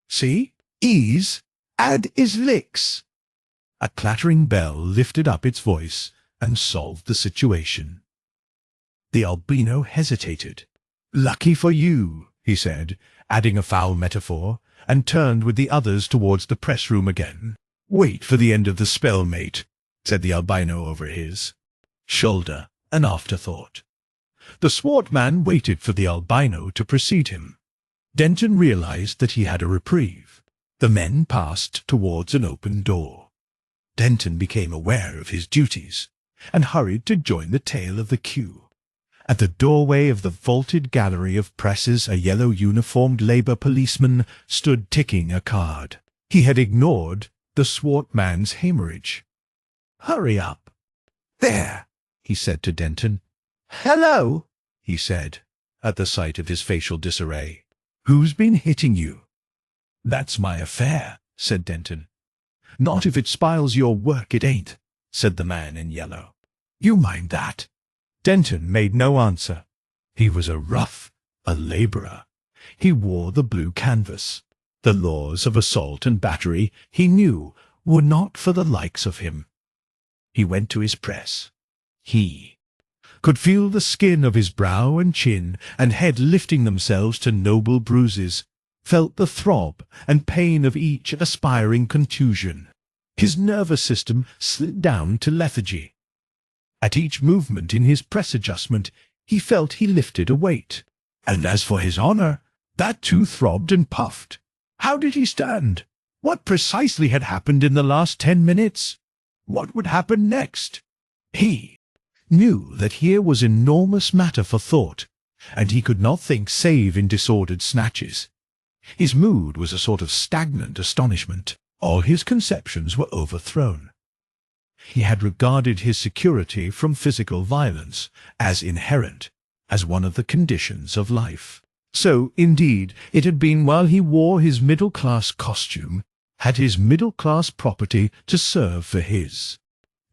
"See? 'E's 'ad 'is licks." A clattering bell lifted up its voice and solved the situation. The albino hesitated. "Lucky for you," he said, adding a foul metaphor, and turned with the others towards the press room again. "Wait for the end of the spell, mate," said the albino over his shoulder, an afterthought. The swart man waited for the albino to precede him. Denton realized that he had a reprieve. The men passed towards an open door. Denton became aware of his duties, and hurried to join the tail of the queue. At the doorway of the vaulted gallery of presses, a yellow-uniformed Labour policeman stood ticking a card. He had ignored the swart man's hemorrhage. "Hurry up." "There," he said to Denton. "Hello," he said, at the sight of his facial disarray. "Who's been hitting you?" "That's my affair," said Denton. "Not if it spoils your work, it ain't," said the man in yellow. "You mind that." Denton made no answer. He was a rough, a labourer. He wore the blue canvas. The laws of assault and battery, he knew, were not for the likes of him. He went to his press. He could feel the skin of his brow and chin and head lifting themselves to noble bruises, felt the throb and pain of each aspiring contusion. His nervous system slid down to lethargy. At each movement in his press adjustment, he felt he lifted a weight. And as for his honour, that too throbbed and puffed. How did he stand? What precisely had happened in the last 10 minutes? What would happen next? He knew that here was enormous matter for thought, and he could not think save in disordered snatches. His mood was a sort of stagnant astonishment. All his conceptions were overthrown. He had regarded his security from physical violence as inherent, as one of the conditions of life. So, indeed, it had been while he wore his middle-class costume, had his middle-class property to serve for his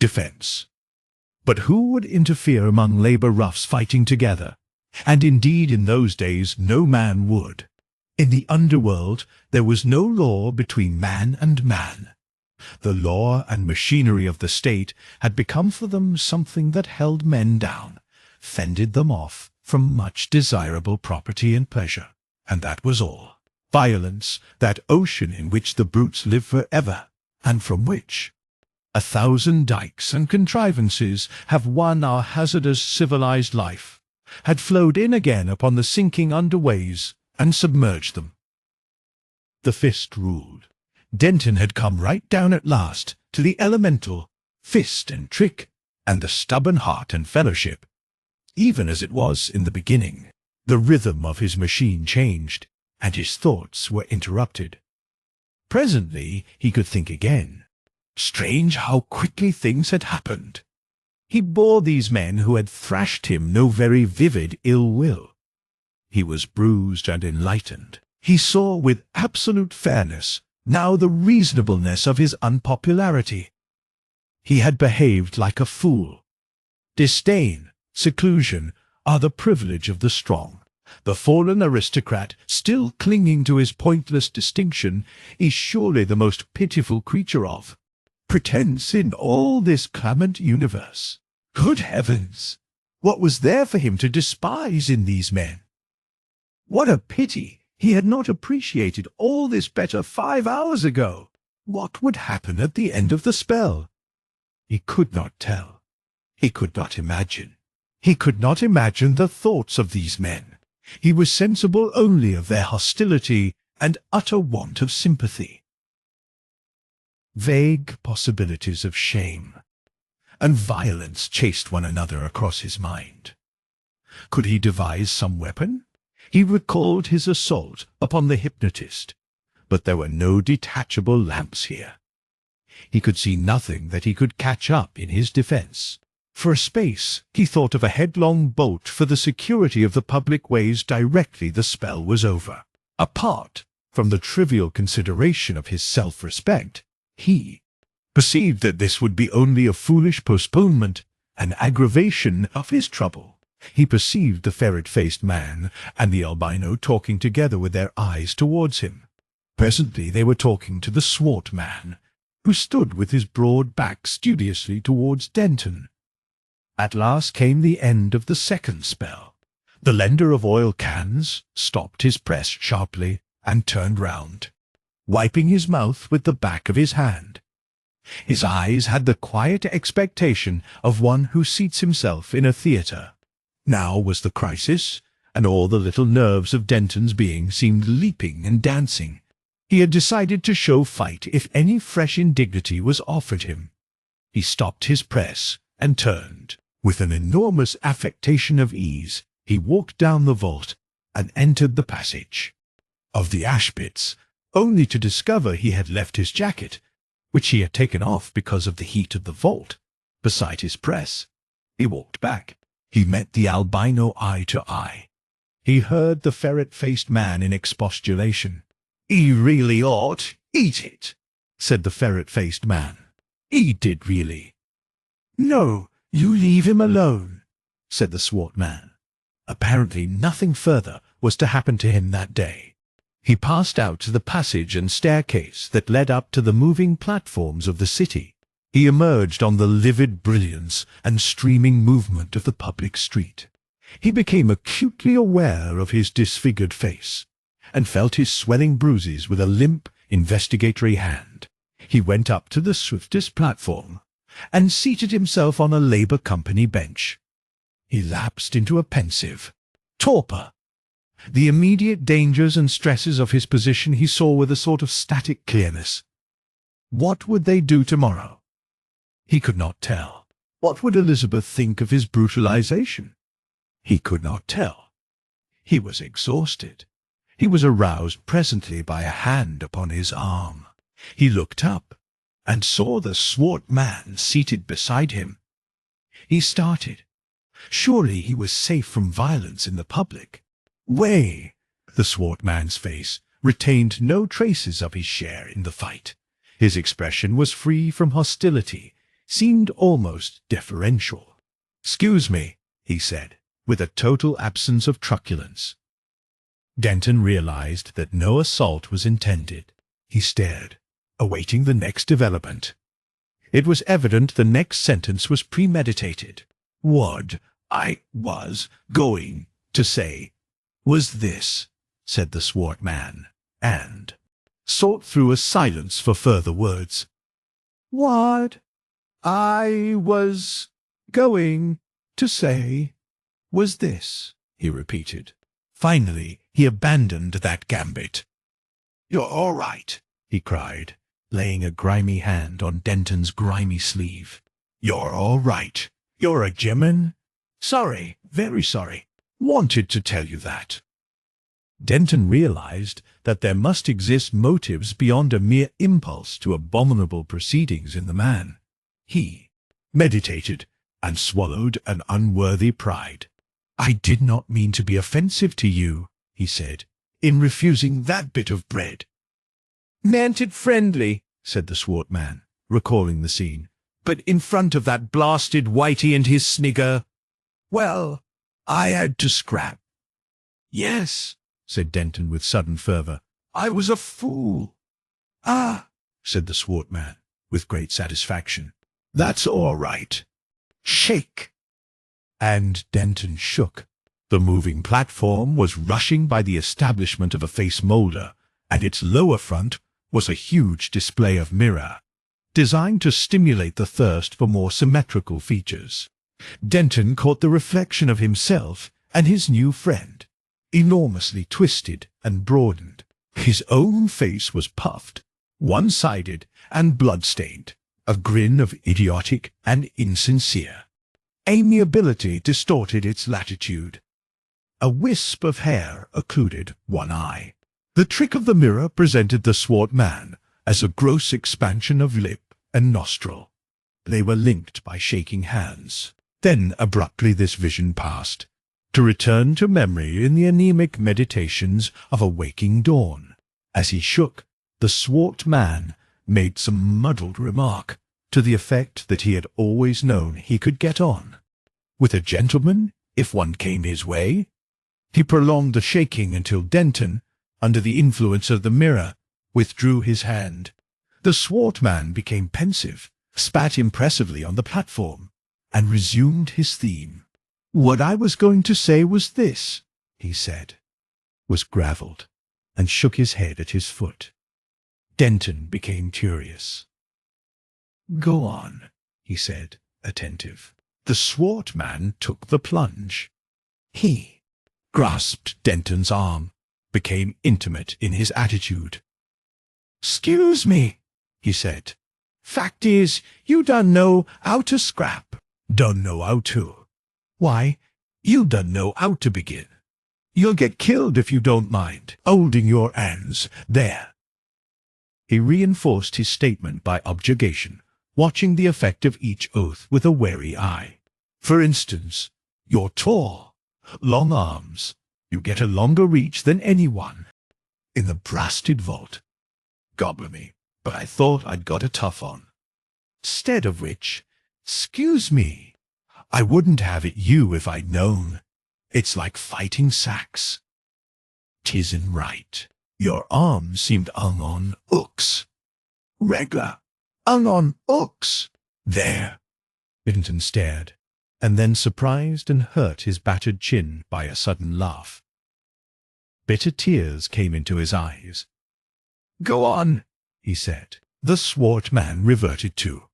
defence. But who would interfere among Labour roughs fighting together? And indeed in those days no man would. In the underworld there was no law between man and man. The law and machinery of the state had become for them something that held men down, fended them off from much desirable property and pleasure, and that was all. Violence, that ocean in which the brutes live forever, and from which 1,000 dikes and contrivances have won our hazardous civilized life, had flowed in again upon the sinking underways and submerged them. The fist ruled. Denton had come right down at last to the elemental, fist and trick, and the stubborn heart and fellowship. Even as it was in the beginning, the rhythm of his machine changed, and his thoughts were interrupted. Presently he could think again. Strange how quickly things had happened. He bore these men who had thrashed him no very vivid ill will. He was bruised and enlightened. He saw with absolute fairness now the reasonableness of his unpopularity. He had behaved like a fool. Disdain, seclusion, are the privilege of the strong. The fallen aristocrat, still clinging to his pointless distinction, is surely the most pitiful creature of pretense in all this clamant universe. Good heavens! What was there for him to despise in these men? What a pity he had not appreciated all this better 5 hours ago! What would happen at the end of the spell? He could not tell. He could not imagine. He could not imagine the thoughts of these men. He was sensible only of their hostility and utter want of sympathy. Vague possibilities of shame and violence chased one another across his mind. Could he devise some weapon? He recalled his assault upon the hypnotist, but there were no detachable lamps here. He could see nothing that he could catch up in his defence. For a space he thought of a headlong bolt for the security of the public ways directly the spell was over. Apart from the trivial consideration of his self-respect, he perceived that this would be only a foolish postponement, an aggravation of his trouble. He perceived the ferret-faced man and the albino talking together with their eyes towards him. Presently they were talking to the swart man, who stood with his broad back studiously towards Denton. At last came the end of the second spell. The lender of oil cans stopped his press sharply and turned round, wiping his mouth with the back of his hand. His eyes had the quiet expectation of one who seats himself in a theatre. Now was the crisis, and all the little nerves of Denton's being seemed leaping and dancing. He had decided to show fight if any fresh indignity was offered him. He stopped his press and turned. With an enormous affectation of ease, he walked down the vault and entered the passage of the ash-pits, only to discover he had left his jacket, which he had taken off because of the heat of the vault, beside his press. He walked back. He met the albino eye to eye. He heard the ferret-faced man in expostulation. "He really ought. Eat it," said the ferret-faced man. "Eat it, really." "No, you leave him alone," said the swart man. Apparently nothing further was to happen to him that day. He passed out to the passage and staircase that led up to the moving platforms of the city. He emerged on the livid brilliance and streaming movement of the public street. He became acutely aware of his disfigured face, and felt his swelling bruises with a limp, investigatory hand. He went up to the swiftest platform, and seated himself on a Labour Company bench. He lapsed into a pensive torpor. The immediate dangers and stresses of his position he saw with a sort of static clearness. What would they do tomorrow? He could not tell. What would Elizabeth think of his brutalization? He could not tell. He was exhausted. He was aroused presently by a hand upon his arm. He looked up, and saw the swart man seated beside him. He started. Surely he was safe from violence in the public way. The swart man's face retained no traces of his share in the fight. His expression was free from hostility, seemed almost deferential. "Excuse me," he said, with a total absence of truculence. Denton realized that no assault was intended. He stared, awaiting the next development. It was evident the next sentence was premeditated. "What I was going to say was this," said the swart man, and sought through a silence for further words. "What I was going to say was this," he repeated. Finally, he abandoned that gambit. "You're all right," he cried, laying a grimy hand on Denton's grimy sleeve. "You're all right. You're a gemman. Sorry, very sorry. Wanted to tell you that." Denton realized that there must exist motives beyond a mere impulse to abominable proceedings in the man. He meditated and swallowed an unworthy pride. "I did not mean to be offensive to you," he said, "in refusing that bit of bread." "Meant it friendly," said the swart man, recalling the scene. "But in front of that blasted Whitey and his snigger, well, I had to scrap." "Yes," said Denton with sudden fervour, "I was a fool." "Ah," said the swart man, with great satisfaction, "that's all right. Shake." And Denton shook. The moving platform was rushing by the establishment of a face moulder, and its lower front was a huge display of mirror, designed to stimulate the thirst for more symmetrical features. Denton caught the reflection of himself and his new friend, enormously twisted and broadened. His own face was puffed, one-sided and blood-stained, a grin of idiotic and insincere amiability distorted its latitude. A wisp of hair occluded one eye. The trick of the mirror presented the swart man as a gross expansion of lip and nostril. They were linked by shaking hands. Then abruptly this vision passed, to return to memory in the anemic meditations of a waking dawn. As he shook, the swart man made some muddled remark, to the effect that he had always known he could get on with a gentleman if one came his way. He prolonged the shaking until Denton, under the influence of the mirror, withdrew his hand. The swart man became pensive, spat impressively on the platform, and resumed his theme. "What I was going to say was this," he said, was gravelled, and shook his head at his foot. Denton became curious. "Go on," he said, attentive. The swart man took the plunge. He grasped Denton's arm, became intimate in his attitude. "'Scuse me," he said. "Fact is, you done know how to scrap." "Done know how to? Why, you done know how to begin. You'll get killed if you don't mind holding your hands there." He reinforced his statement by objurgation, watching the effect of each oath with a wary eye. "For instance, you're tall, long arms. You get a longer reach than anyone in the brasted vault. Gobble me, but I thought I'd got a tough on. 'Stead of which, 'scuse me, I wouldn't have it you if I'd known. It's like fighting sacks. 'Tisn't right. Your arms seemed hung on hooks. Reg'lar, hung on hooks. There." Denton stared, and then surprised and hurt his battered chin by a sudden laugh. Bitter tears came into his eyes. "Go on," he said. The swart man reverted to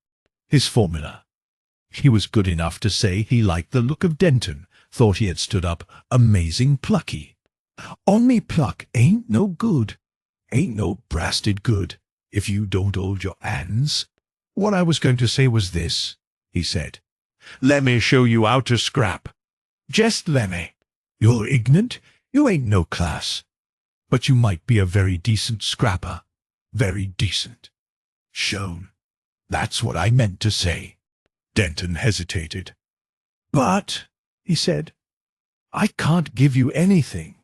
his formula. He was good enough to say he liked the look of Denton, thought he had stood up amazing plucky. "Only pluck ain't no good, ain't no brasted good, if you don't hold your hands." "What I was going to say was this," he said. "Lemme show you how to scrap. Just lemme. You're ignorant, you ain't no class, but you might be a very decent scrapper. Very decent. Shown. That's what I meant to say." Denton hesitated. "But," he said, "I can't give you anything."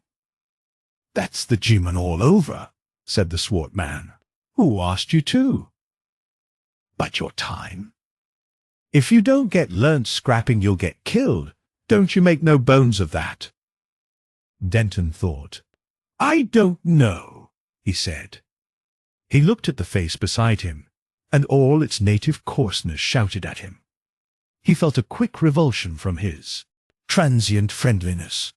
"That's the G-man all over," said the swart man. "Who asked you to?" "But your time. If you don't get learnt scrapping, you'll get killed. Don't you make no bones of that." Denton thought. "I don't know," he said. He looked at the face beside him, and all its native coarseness shouted at him. He felt a quick revulsion from his transient friendliness.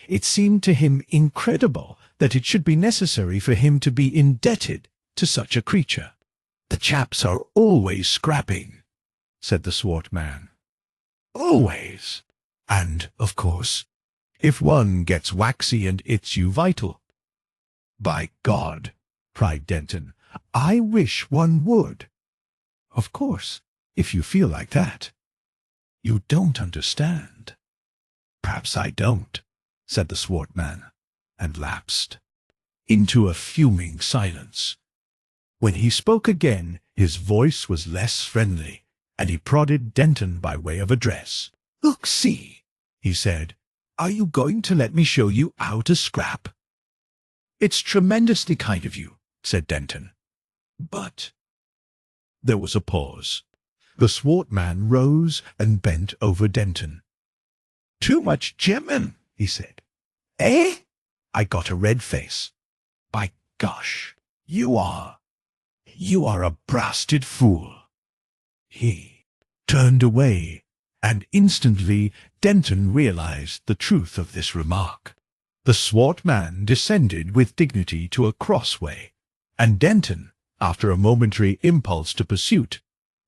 It seemed to him incredible that it should be necessary for him to be indebted to such a creature. "The chaps are always scrapping," said the swart man. "Always. And, of course, if one gets waxy and it's you vital." "By God!" cried Denton, "I wish one would." "Of course, if you feel like that." "You don't understand." "Perhaps I don't," said the swart man, and lapsed into a fuming silence. When he spoke again, his voice was less friendly, and he prodded Denton by way of address. "Look, see," he said, "are you going to let me show you how to scrap?" "It's tremendously kind of you," said Denton. "But—" There was a pause. The swart man rose and bent over Denton. "Too much German," he said. "Eh?" I got a red face. "By gosh, you are a brasted fool." He turned away, and instantly Denton realized the truth of this remark. The swart man descended with dignity to a crossway, and Denton, after a momentary impulse to pursuit,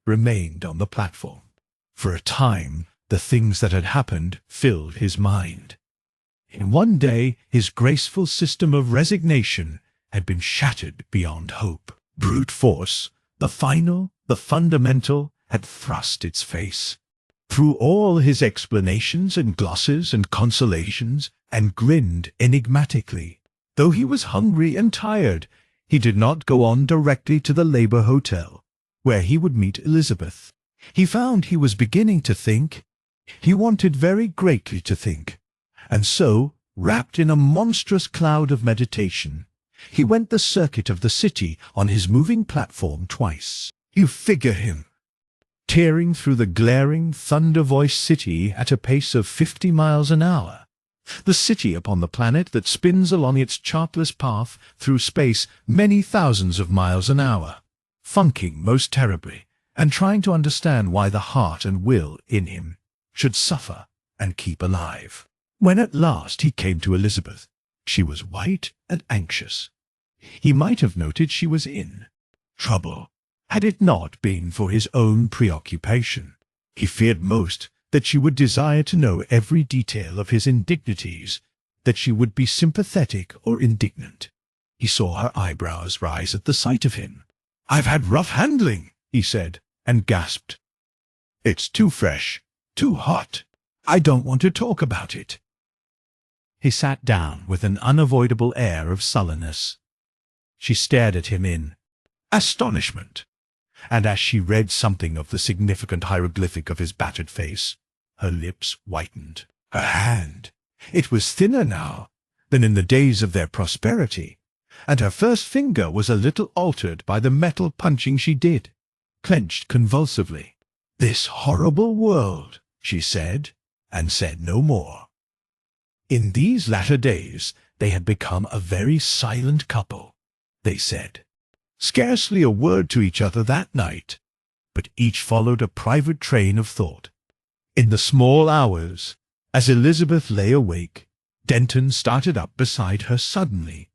remained on the platform. For a time, the things that had happened filled his mind. In one day, his graceful system of resignation had been shattered beyond hope. Brute force, the final, the fundamental, had thrust its face. Through all his explanations and glosses and consolations, and grinned enigmatically. Though he was hungry and tired, he did not go on directly to the Labour Hotel, where he would meet Elizabeth. He found he was beginning to think. He wanted very greatly to think, and so, wrapped in a monstrous cloud of meditation, he went the circuit of the city on his moving platform twice. You figure him, tearing through the glaring, thunder-voiced city at a pace of 50 miles an hour. The city upon the planet that spins along its chartless path through space many thousands of miles an hour. funking most terribly, and trying to understand why the heart and will in him should suffer and keep alive. When at last he came to Elizabeth, she was white and anxious. He might have noted she was in trouble, had it not been for his own preoccupation. He feared most that she would desire to know every detail of his indignities, that she would be sympathetic or indignant. He saw her eyebrows rise at the sight of him. "I've had rough handling," he said, and gasped. "It's too fresh, too hot. I don't want to talk about it." He sat down with an unavoidable air of sullenness. She stared at him in astonishment, and as she read something of the significant hieroglyphic of his battered face, her lips whitened. Her hand, it was thinner now than in the days of their prosperity, and her first finger was a little altered by the metal punching she did, clenched convulsively. "This horrible world," she said, and said no more. In these latter days they had become a very silent couple. They said scarcely a word to each other that night, but each followed a private train of thought. In the small hours, as Elizabeth lay awake, Denton started up beside her suddenly.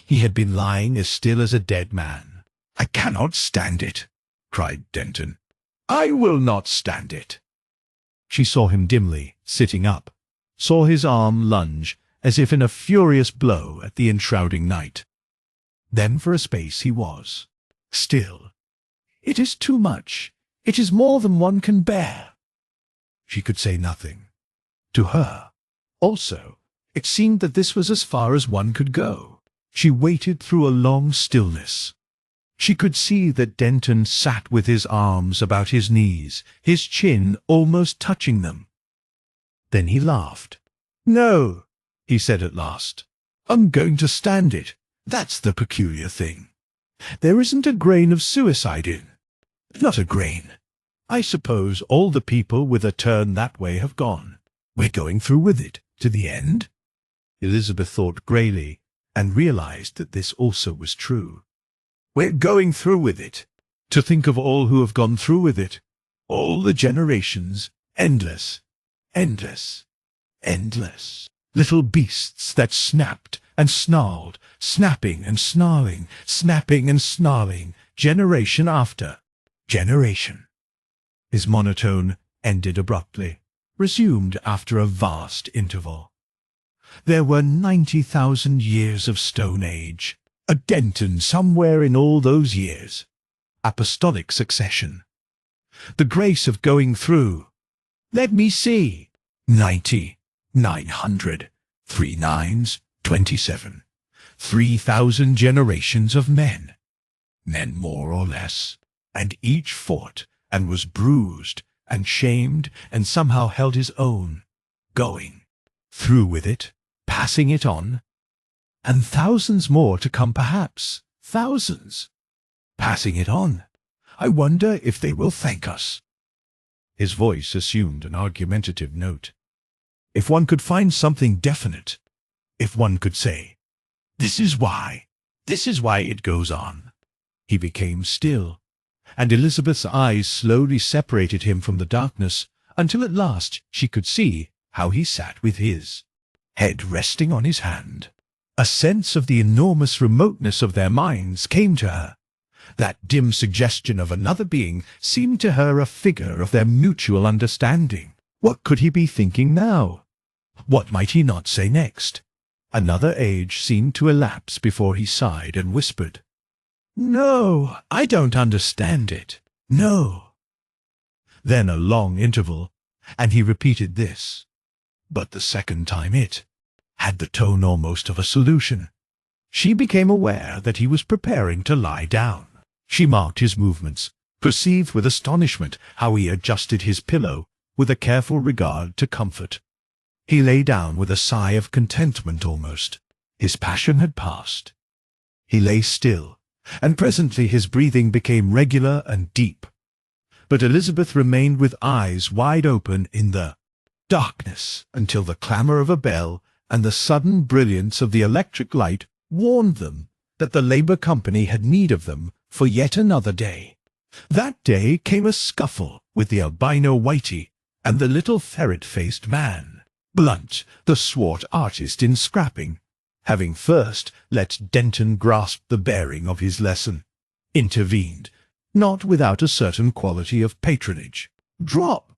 He had been lying as still as a dead man. "I cannot stand it," cried Denton. "I will not stand it." She saw him dimly, sitting up, saw his arm lunge as if in a furious blow at the enshrouding night. Then for a space he was still. "It is too much. It is more than one can bear." She could say nothing. To her, also, it seemed that this was as far as one could go. She waited through a long stillness. She could see that Denton sat with his arms about his knees, his chin almost touching them. Then he laughed. "No," he said at last. "I'm going to stand it. That's the peculiar thing. There isn't a grain of suicide in. Not a grain. I suppose all the people with a turn that way have gone. We're going through with it, to the end." Elizabeth thought greyly, and realized that this also was true. "We're going through with it. To think of all who have gone through with it. All the generations. Endless. Endless. Endless. Little beasts that snapped and snarled, snapping and snarling, snapping and snarling, generation after generation." His monotone ended abruptly, resumed after a vast interval. There were 90,000 years of Stone Age, a Denton somewhere in all those years. Apostolic succession. The grace of going through. Let me see. 90, 900, 3 nines, 27. 3,000 generations of men. Men more or less, and each fought and was bruised and shamed and somehow held his own, going through with it, passing it on, and thousands more to come perhaps, thousands, passing it on. I wonder if they will thank us. His voice assumed an argumentative note. If one could find something definite, if one could say, this is why it goes on. He became still, and Elizabeth's eyes slowly separated him from the darkness until at last she could see how he sat with his head resting on his hand. A sense of the enormous remoteness of their minds came to her. That dim suggestion of another being seemed to her a figure of their mutual understanding. What could he be thinking now? What might he not say next? Another age seemed to elapse before he sighed and whispered, "No, I don't understand it. No." Then a long interval, and he repeated this. But the second time it had the tone almost of a solution. She became aware that he was preparing to lie down. She marked his movements, perceived with astonishment how he adjusted his pillow with a careful regard to comfort. He lay down with a sigh of contentment almost. His passion had passed. He lay still, and presently his breathing became regular and deep. But Elizabeth remained with eyes wide open in the darkness until the clamour of a bell and the sudden brilliance of the electric light warned them that the Labour Company had need of them for yet another day. That day came a scuffle with the albino Whitey and the little ferret-faced man. Blunt, the swart artist in scrapping, having first let Denton grasp the bearing of his lesson, intervened, not without a certain quality of patronage. "Drop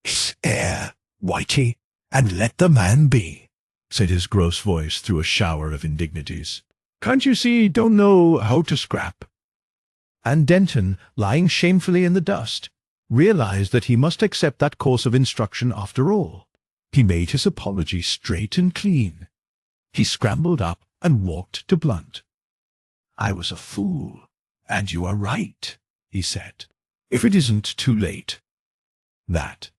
this air, Whitey, and let the man be," said his gross voice through a shower of indignities. "Can't you see he don't know how to scrap?" And Denton, lying shamefully in the dust, realized that he must accept that course of instruction after all. He made his apology straight and clean. He scrambled up and walked to Blunt. "I was a fool, and you are right," he said, "if it isn't too late." That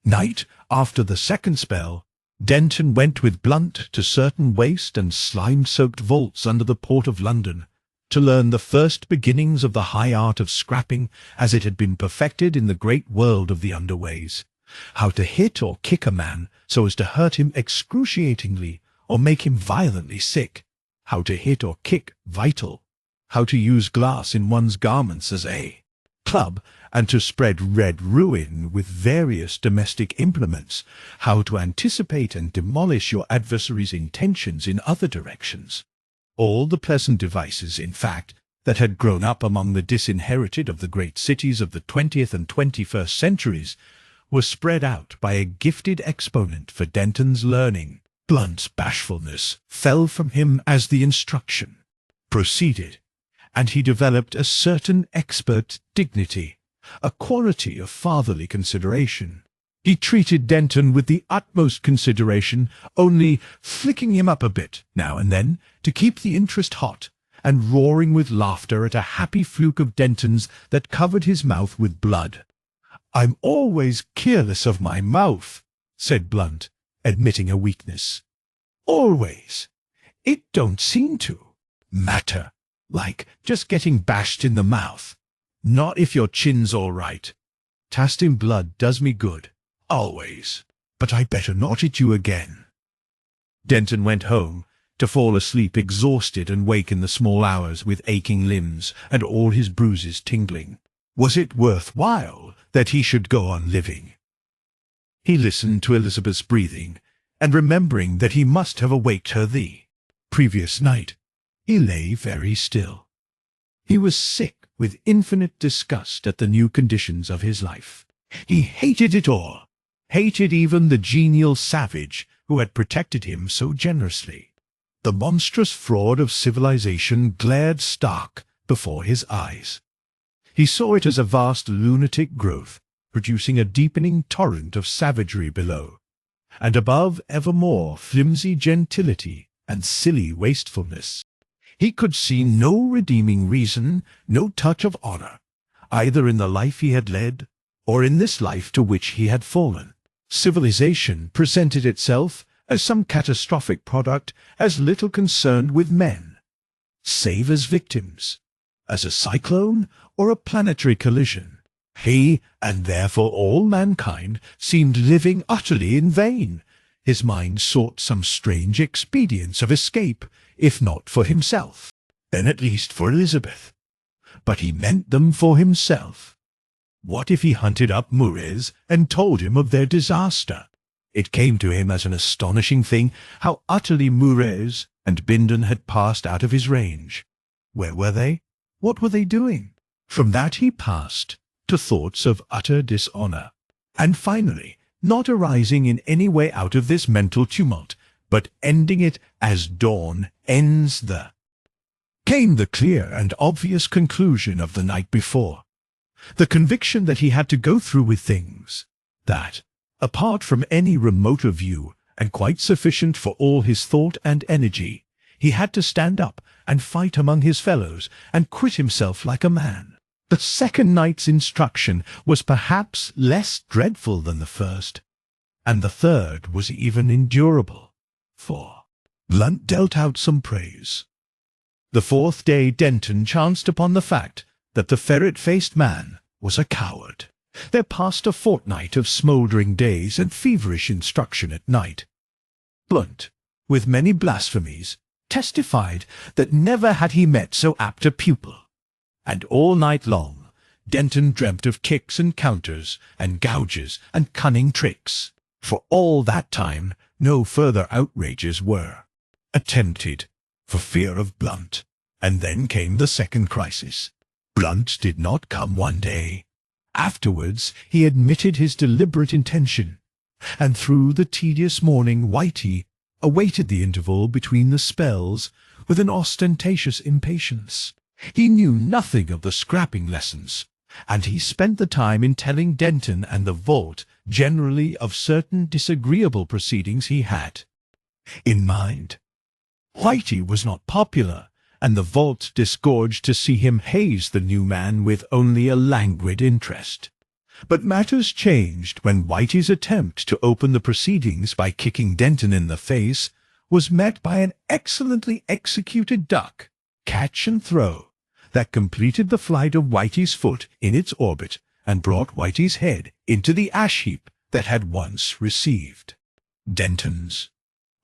night, after the second spell, Denton went with Blunt to certain waste and slime-soaked vaults under the port of London, to learn the first beginnings of the high art of scrapping as it had been perfected in the great world of the underways, how to hit or kick a man so as to hurt him excruciatingly or make him violently sick, how to hit or kick vital, how to use glass in one's garments as a club, and to spread red ruin with various domestic implements, how to anticipate and demolish your adversary's intentions in other directions. All the pleasant devices, in fact, that had grown up among the disinherited of the great cities of the 20th and 21st centuries were spread out by a gifted exponent for Denton's learning. Blunt's bashfulness fell from him as the instruction proceeded, and he developed a certain expert dignity, a quality of fatherly consideration. He treated Denton with the utmost consideration, only flicking him up a bit now and then to keep the interest hot, and roaring with laughter at a happy fluke of Denton's that covered his mouth with blood. "I'm always careless of my mouth," said Blunt, admitting a weakness. "Always. It don't seem to matter, like just getting bashed in the mouth. Not if your chin's all right. Tasting blood does me good, always. But I better not hit you again." Denton went home, to fall asleep exhausted and wake in the small hours with aching limbs and all his bruises tingling. Was it worth while that he should go on living? He listened to Elizabeth's breathing, and remembering that he must have awaked her the previous night, he lay very still. He was sick with infinite disgust at the new conditions of his life. He hated it all, hated even the genial savage who had protected him so generously. The monstrous fraud of civilization glared stark before his eyes. He saw it as a vast lunatic growth, producing a deepening torrent of savagery below, and above evermore flimsy gentility and silly wastefulness. He could see no redeeming reason, no touch of honor, either in the life he had led or in this life to which he had fallen. Civilization presented itself as some catastrophic product as little concerned with men, save as victims, as a cyclone or a planetary collision. He, and therefore all mankind, seemed living utterly in vain. His mind sought some strange expedients of escape, if not for himself, then at least for Elizabeth. But he meant them for himself. What if he hunted up Mures and told him of their disaster? It came to him as an astonishing thing how utterly Mures and Bindon had passed out of his range. Where were they? What were they doing? From that he passed to thoughts of utter dishonour, and finally, not arising in any way out of this mental tumult, but ending it as dawn ends came the clear and obvious conclusion of the night before, the conviction that he had to go through with things, that, apart from any remoter view, and quite sufficient for all his thought and energy, he had to stand up and fight among his fellows, and quit himself like a man. The second night's instruction was perhaps less dreadful than the first, and the third was even endurable, for Blunt dealt out some praise. The fourth day Denton chanced upon the fact that the ferret-faced man was a coward. There passed a fortnight of smouldering days and feverish instruction at night. Blunt, with many blasphemies, testified that never had he met so apt a pupil. And all night long, Denton dreamt of kicks and counters and gouges and cunning tricks. For all that time, no further outrages were attempted, for fear of Blunt. And then came the second crisis. Blunt did not come one day. Afterwards, he admitted his deliberate intention, and through the tedious morning Whitey awaited the interval between the spells with an ostentatious impatience. He knew nothing of the scrapping lessons, and he spent the time in telling Denton and the vault generally of certain disagreeable proceedings he had in mind. Whitey was not popular, and the vault disgorged to see him haze the new man with only a languid interest. But matters changed when Whitey's attempt to open the proceedings by kicking Denton in the face was met by an excellently executed duck, catch and throw, that completed the flight of Whitey's foot in its orbit and brought Whitey's head into the ash heap that had once received Denton's.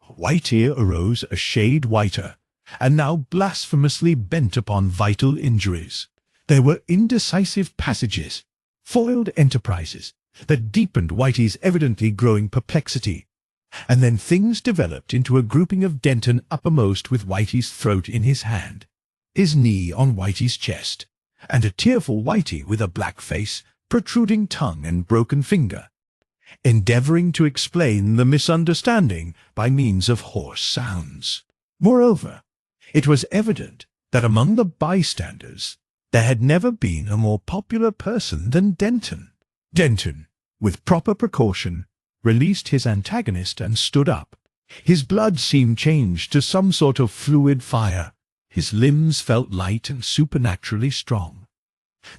Whitey arose a shade whiter, and now blasphemously bent upon vital injuries. There were indecisive passages, foiled enterprises, that deepened Whitey's evidently growing perplexity, and then things developed into a grouping of Denton uppermost with Whitey's throat in his hand, his knee on Whitey's chest, and a tearful Whitey with a black face, protruding tongue and broken finger, endeavouring to explain the misunderstanding by means of hoarse sounds. Moreover, it was evident that among the bystanders there had never been a more popular person than Denton. Denton, with proper precaution, released his antagonist and stood up. His blood seemed changed to some sort of fluid fire. His limbs felt light and supernaturally strong.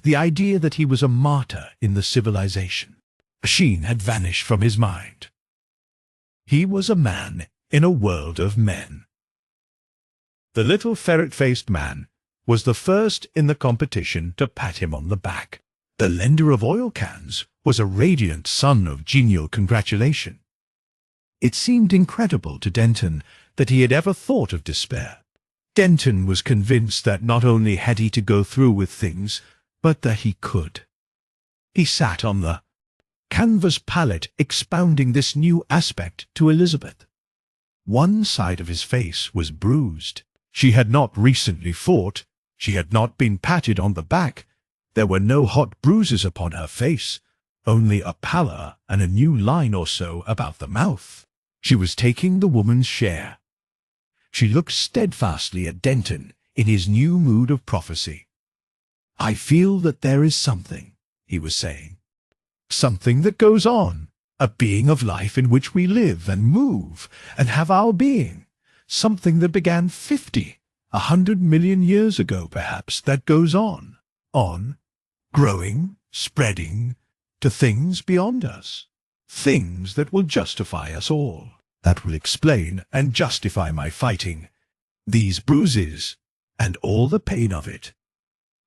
The idea that he was a martyr in the civilization machine had vanished from his mind. He was a man in a world of men. The little ferret-faced man was the first in the competition to pat him on the back. The lender of oil cans was a radiant son of genial congratulation. It seemed incredible to Denton that he had ever thought of despair. Denton was convinced that not only had he to go through with things, but that he could. He sat on the canvas pallet expounding this new aspect to Elizabeth. One side of his face was bruised. She had not recently fought. She had not been patted on the back. There were no hot bruises upon her face, only a pallor and a new line or so about the mouth. She was taking the woman's share. She looked steadfastly at Denton in his new mood of prophecy. "I feel that there is something," he was saying. "Something that goes on, a being of life in which we live and move and have our being. Something that began 50, 100 million years ago, perhaps, that goes on, growing, spreading, to things beyond us. Things that will justify us all, that will explain and justify my fighting, these bruises, and all the pain of it.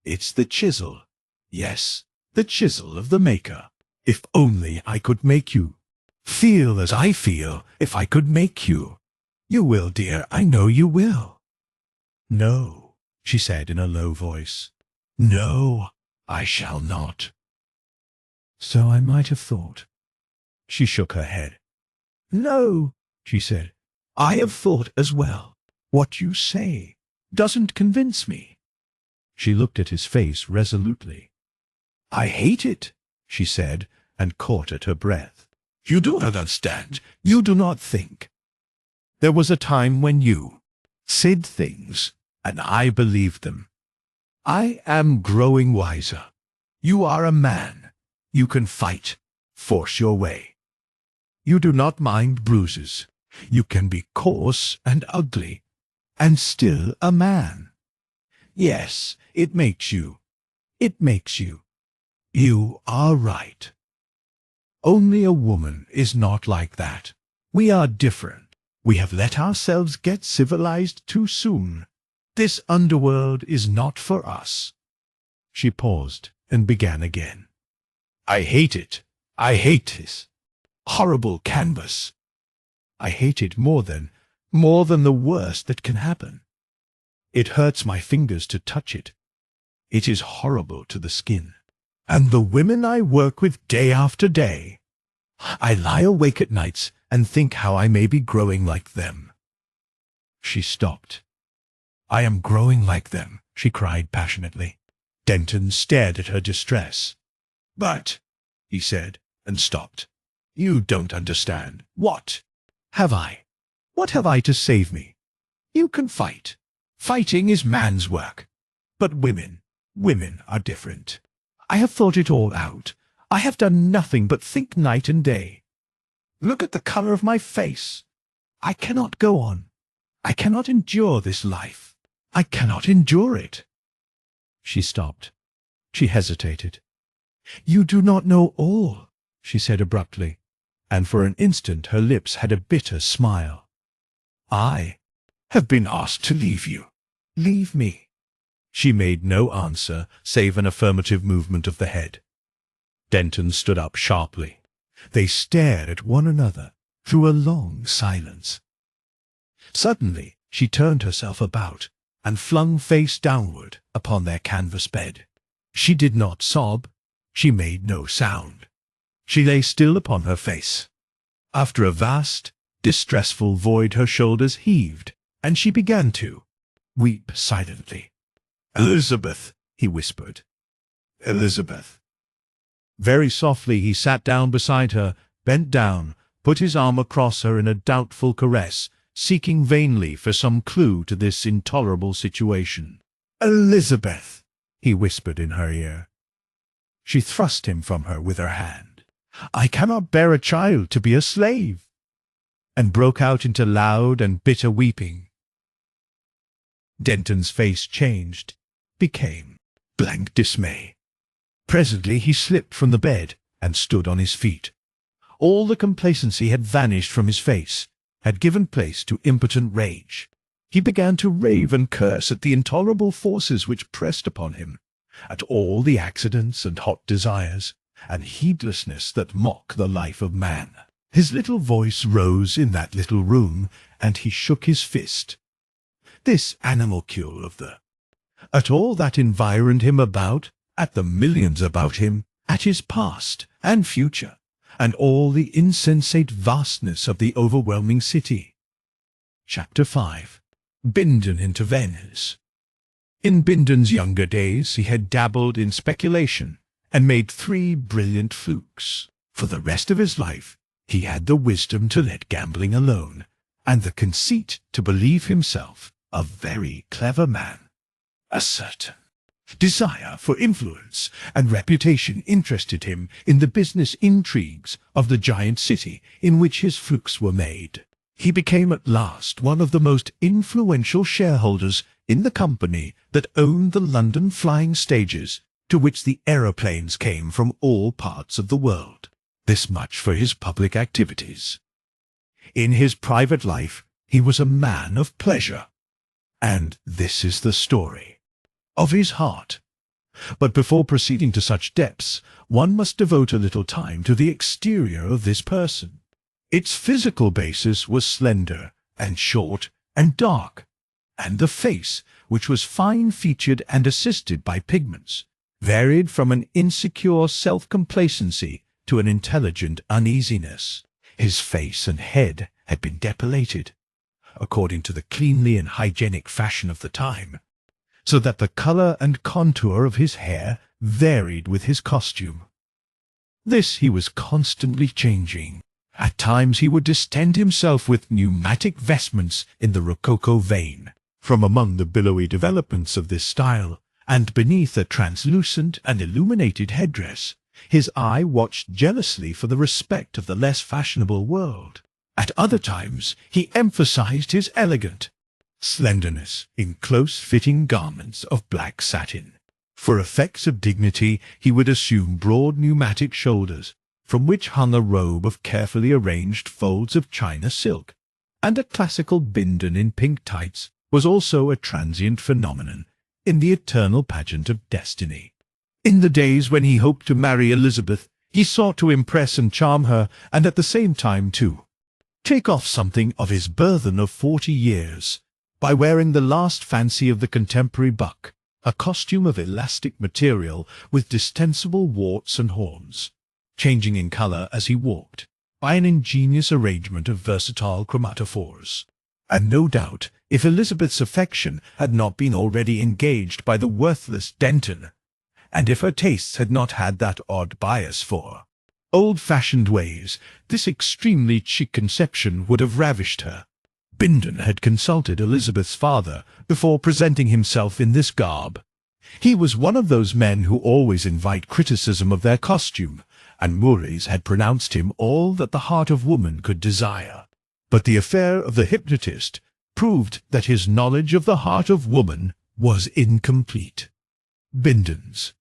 It's the chisel, yes, the chisel of the Maker. If only I could make you feel as I feel, if I could make you. You will, dear, I know you will." "No," she said in a low voice. "No, I shall not." "So I might have thought." She shook her head. "No," she said, "I have thought as well. What you say doesn't convince me." She looked at his face resolutely. "I hate it," she said, and caught at her breath. "You do not understand. You do not think. There was a time when you said things, and I believed them. I am growing wiser. You are a man. You can fight, force your way. You do not mind bruises. You can be coarse and ugly, and still a man. Yes, it makes you. It makes you. You are right. Only a woman is not like that. We are different. We have let ourselves get civilized too soon. This underworld is not for us." She paused and began again. "I hate it. I hate this horrible canvas. I hate it more than the worst that can happen. It hurts my fingers to touch it. It is horrible to the skin. And the women I work with day after day. I lie awake at nights and think how I may be growing like them." She stopped. "I am growing like them," she cried passionately. Denton stared at her distress. "But," he said, and stopped. "You don't understand. What have I? What have I to save me? You can fight. Fighting is man's work. But women are different. I have thought it all out. I have done nothing but think night and day. Look at the color of my face. I cannot go on. I cannot endure this life. I cannot endure it." She stopped. She hesitated. "You do not know all," she said abruptly, and for an instant her lips had a bitter smile. "I have been asked to leave you. Leave me." She made no answer save an affirmative movement of the head. Denton stood up sharply. They stared at one another through a long silence. Suddenly she turned herself about and flung face downward upon their canvas bed. She did not sob. She made no sound. She lay still upon her face. After a vast, distressful void her shoulders heaved, and she began to weep silently. "Elizabeth," he whispered. "Elizabeth." Very softly he sat down beside her, bent down, put his arm across her in a doubtful caress, seeking vainly for some clue to this intolerable situation. "Elizabeth," he whispered in her ear. She thrust him from her with her hand. "I cannot bear a child to be a slave," and broke out into loud and bitter weeping. Denton's face changed, became blank dismay. Presently he slipped from the bed and stood on his feet. All the complacency had vanished from his face, had given place to impotent rage. He began to rave and curse at the intolerable forces which pressed upon him, at all the accidents and hot desires and heedlessness that mock the life of man. His little voice rose in that little room, and he shook his fist. This animalcule of the... at all that environed him about, at the millions about him, at his past and future, and all the insensate vastness of the overwhelming city. Chapter 5. Bindon intervenes. In Bindon's younger days he had dabbled in speculation and made 3 brilliant flukes. For the rest of his life he had the wisdom to let gambling alone, and the conceit to believe himself a very clever man. A certain desire for influence and reputation interested him in the business intrigues of the giant city in which his flukes were made. He became at last one of the most influential shareholders in the company that owned the London flying stages, to which the aeroplanes came from all parts of the world. This much for his public activities. In his private life he was a man of pleasure, and this is the story of his heart. But before proceeding to such depths, one must devote a little time to the exterior of this person. Its physical basis was slender and short and dark, and the face, which was fine-featured and assisted by pigments, varied from an insecure self-complacency to an intelligent uneasiness. His face and head had been depilated, according to the cleanly and hygienic fashion of the time, so that the colour and contour of his hair varied with his costume. This he was constantly changing. At times he would distend himself with pneumatic vestments in the Rococo vein. From among the billowy developments of this style, and beneath a translucent and illuminated headdress, his eye watched jealously for the respect of the less fashionable world. At other times he emphasized his elegant slenderness in close-fitting garments of black satin. For effects of dignity he would assume broad pneumatic shoulders, from which hung a robe of carefully arranged folds of China silk, and a classical Bindon in pink tights was also a transient phenomenon in the eternal pageant of destiny. In the days when he hoped to marry Elizabeth, he sought to impress and charm her, and at the same time to take off something of his burthen of 40 years, by wearing the last fancy of the contemporary buck, a costume of elastic material with distensible warts and horns, changing in color as he walked, by an ingenious arrangement of versatile chromatophores. And no doubt, if Elizabeth's affection had not been already engaged by the worthless Denton, and if her tastes had not had that odd bias for old-fashioned ways, this extremely chic conception would have ravished her. Bindon had consulted Elizabeth's father before presenting himself in this garb. He was one of those men who always invite criticism of their costume, and Murray's had pronounced him all that the heart of woman could desire. But the affair of the hypnotist proved that his knowledge of the heart of woman was incomplete. Bindon's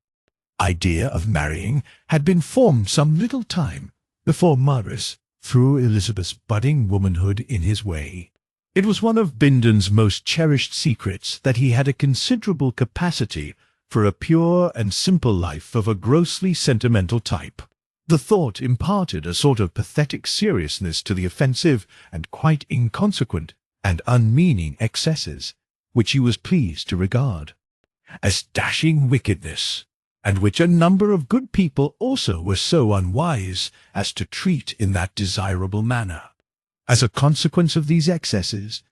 idea of marrying had been formed some little time before Murray's threw Elizabeth's budding womanhood in his way. It was one of Bindon's most cherished secrets that he had a considerable capacity for a pure and simple life of a grossly sentimental type. The thought imparted a sort of pathetic seriousness to the offensive and quite inconsequent and unmeaning excesses which he was pleased to regard as dashing wickedness, and which a number of good people also were so unwise as to treat in that desirable manner. As a consequence of these excesses,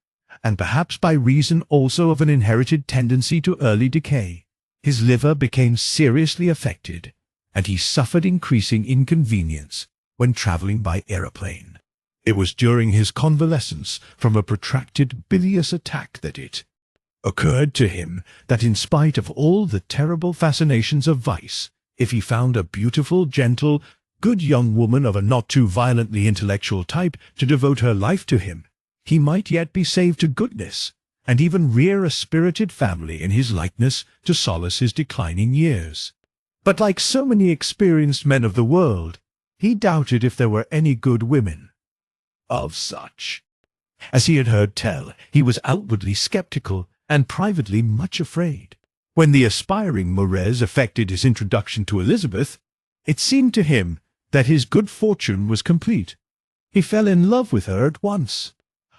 and perhaps by reason also of an inherited tendency to early decay, his liver became seriously affected, and he suffered increasing inconvenience when travelling by aeroplane. It was during his convalescence from a protracted bilious attack that it occurred to him that in spite of all the terrible fascinations of vice, if he found a beautiful, gentle, good young woman of a not too violently intellectual type to devote her life to him, he might yet be saved to goodness, and even rear a spirited family in his likeness to solace his declining years. But like so many experienced men of the world, he doubted if there were any good women. Of such as he had heard tell, he was outwardly sceptical and privately much afraid. When the aspiring Mores effected his introduction to Elizabeth, it seemed to him that his good fortune was complete. He fell in love with her at once.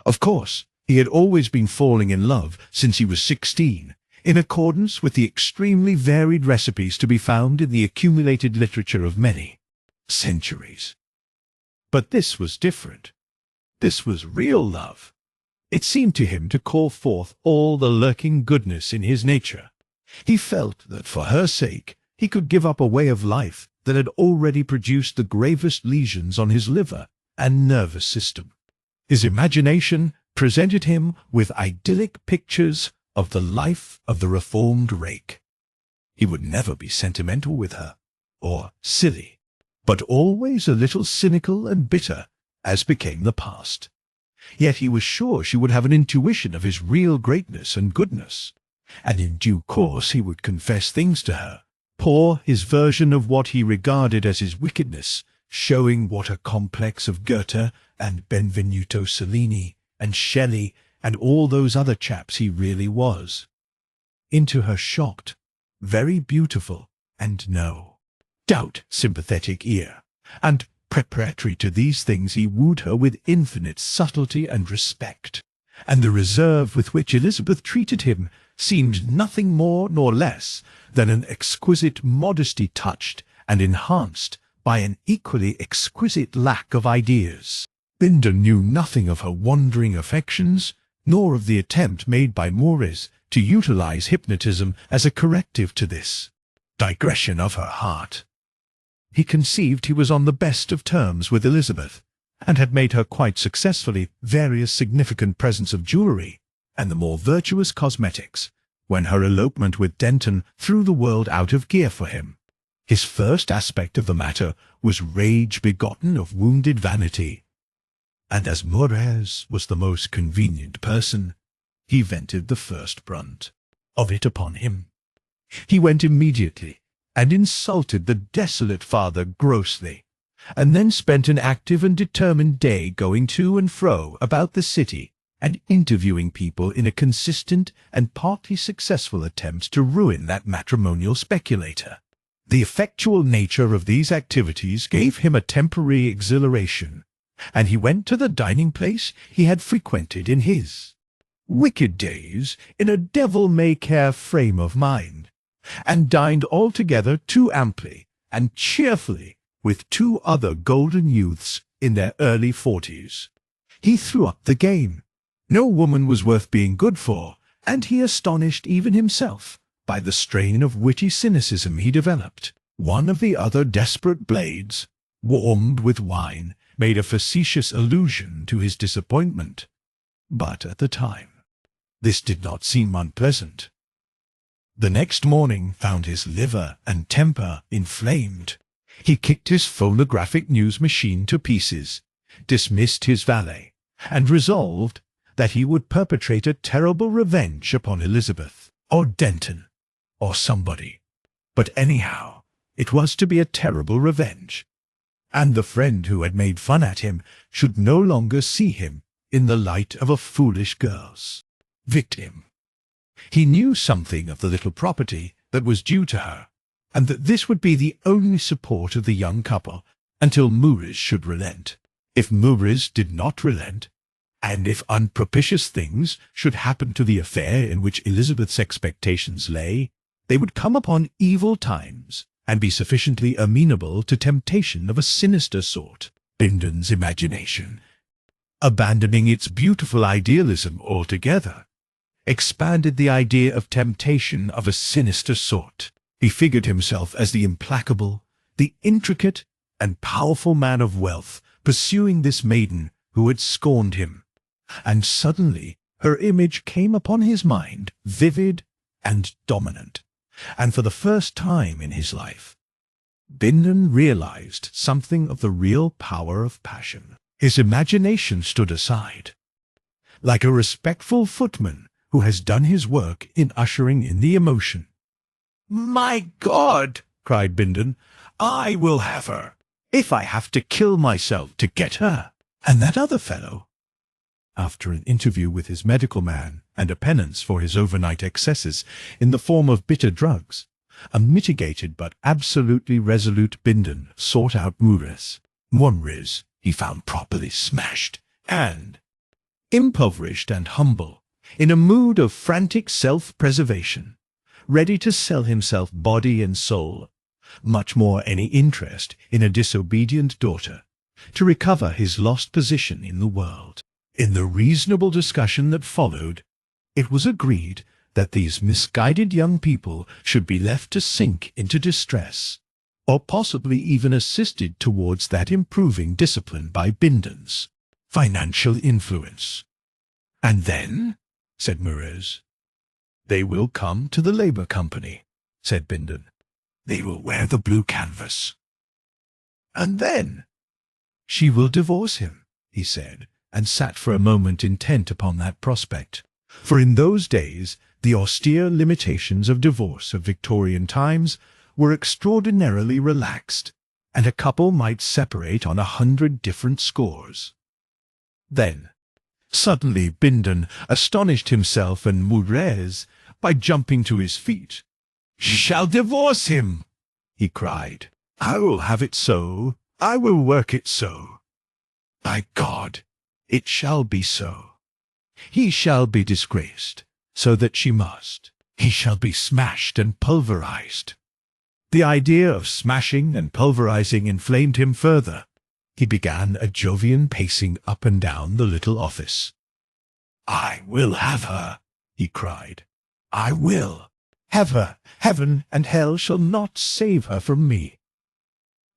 Of course, he had always been falling in love since he was 16, in accordance with the extremely varied recipes to be found in the accumulated literature of many centuries. But this was different. This was real love. It seemed to him to call forth all the lurking goodness in his nature. He felt that for her sake he could give up a way of life that had already produced the gravest lesions on his liver and nervous system. His imagination presented him with idyllic pictures of the life of the reformed rake. He would never be sentimental with her, or silly, but always a little cynical and bitter, as became the past. Yet he was sure she would have an intuition of his real greatness and goodness, and in due course he would confess things to her, pour his version of what he regarded as his wickedness, showing what a complex of Goethe and Benvenuto Cellini and Shelley and all those other chaps he really was, into her shocked, very beautiful, and no doubt sympathetic ear, and preparatory to these things he wooed her with infinite subtlety and respect, and the reserve with which Elizabeth treated him seemed nothing more nor less than an exquisite modesty touched and enhanced by an equally exquisite lack of ideas. Bindon knew nothing of her wandering affections, nor of the attempt made by Mores to utilize hypnotism as a corrective to this digression of her heart. He conceived he was on the best of terms with Elizabeth, and had made her quite successfully various significant presents of jewellery, and the more virtuous cosmetics, when her elopement with Denton threw the world out of gear for him. His first aspect of the matter was rage begotten of wounded vanity, and as Mores was the most convenient person, he vented the first brunt of it upon him. He went immediately and insulted the desolate father grossly, and then spent an active and determined day going to and fro about the city and interviewing people in a consistent and partly successful attempt to ruin that matrimonial speculator. The effectual nature of these activities gave him a temporary exhilaration, and he went to the dining-place he had frequented in his wicked days in a devil-may-care frame of mind, and dined altogether too amply and cheerfully with 2 other golden youths in their early 40s. He threw up the game. No woman was worth being good for, and he astonished even himself by the strain of witty cynicism he developed. One of the other desperate blades, warmed with wine, made a facetious allusion to his disappointment. But at the time, this did not seem unpleasant. The next morning found his liver and temper inflamed. He kicked his phonographic news machine to pieces, dismissed his valet, and resolved that he would perpetrate a terrible revenge upon Elizabeth, or Denton, or somebody. But anyhow, it was to be a terrible revenge, and the friend who had made fun at him should no longer see him in the light of a foolish girl's victim. He knew something of the little property that was due to her, and that this would be the only support of the young couple until Muriz should relent. If Muriz did not relent, and if unpropitious things should happen to the affair in which Elizabeth's expectations lay, they would come upon evil times and be sufficiently amenable to temptation of a sinister sort. Bindon's imagination, abandoning its beautiful idealism altogether, expanded the idea of temptation of a sinister sort. He figured himself as the implacable, the intricate and powerful man of wealth pursuing this maiden who had scorned him, and suddenly her image came upon his mind, vivid and dominant, and for the first time in his life, Bindon realized something of the real power of passion. His imagination stood aside, like a respectful footman who has done his work in ushering in the emotion. "My God!" cried Bindon, "I will have her, if I have to kill myself to get her." And that other fellow, after an interview with his medical man and a penance for his overnight excesses in the form of bitter drugs, a mitigated but absolutely resolute Bindon sought out Muriz. Muriz he found properly smashed and impoverished and humble, in a mood of frantic self-preservation, ready to sell himself body and soul, much more any interest in a disobedient daughter, to recover his lost position in the world. In the reasonable discussion that followed, it was agreed that these misguided young people should be left to sink into distress, or possibly even assisted towards that improving discipline by Bindon's financial influence. "And then?" said Muriz. "They will come to the Labour Company," said Bindon. "They will wear the blue canvas." "And then?" "She will divorce him," he said, and sat for a moment intent upon that prospect. For in those days the austere limitations of divorce of Victorian times were extraordinarily relaxed, and a couple might separate on 100 different scores. Then, suddenly Bindon astonished himself and Muriz by jumping to his feet. "She shall divorce him!" he cried. "I will have it so. I will work it so. By God, it shall be so. He shall be disgraced, so that she must. He shall be smashed and pulverized." The idea of smashing and pulverizing inflamed him further. He began a Jovian pacing up and down the little office. "I will have her," he cried. "I will have her. Heaven and hell shall not save her from me."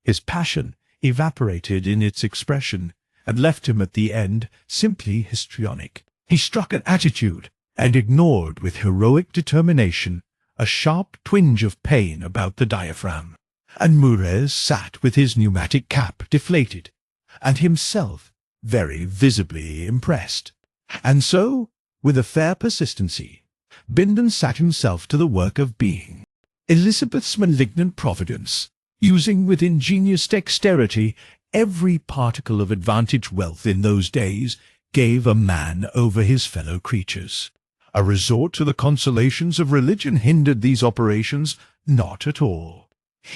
His passion evaporated in its expression, and left him at the end simply histrionic. He struck an attitude, and ignored with heroic determination a sharp twinge of pain about the diaphragm. And Muriz sat with his pneumatic cap deflated, and himself very visibly impressed. And so, with a fair persistency, Bindon sat himself to the work of being. Elizabeth's malignant providence, using with ingenious dexterity every particle of advantage wealth in those days, gave a man over his fellow creatures. A resort to the consolations of religion hindered these operations not at all.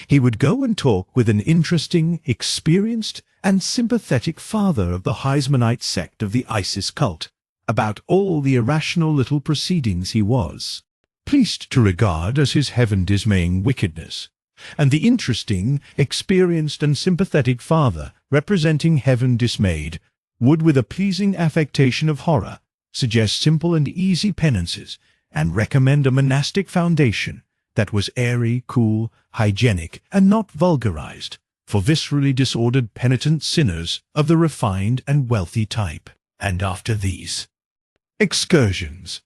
He would go and talk with an interesting, experienced, and sympathetic father of the Heismanite sect of the Isis cult, about all the irrational little proceedings he was pleased to regard as his heaven-dismaying wickedness, and the interesting, experienced and sympathetic father, representing heaven dismayed, would with a pleasing affectation of horror suggest simple and easy penances, and recommend a monastic foundation that was airy, cool, hygienic, and not vulgarized, for viscerally disordered penitent sinners of the refined and wealthy type. And after these excursions,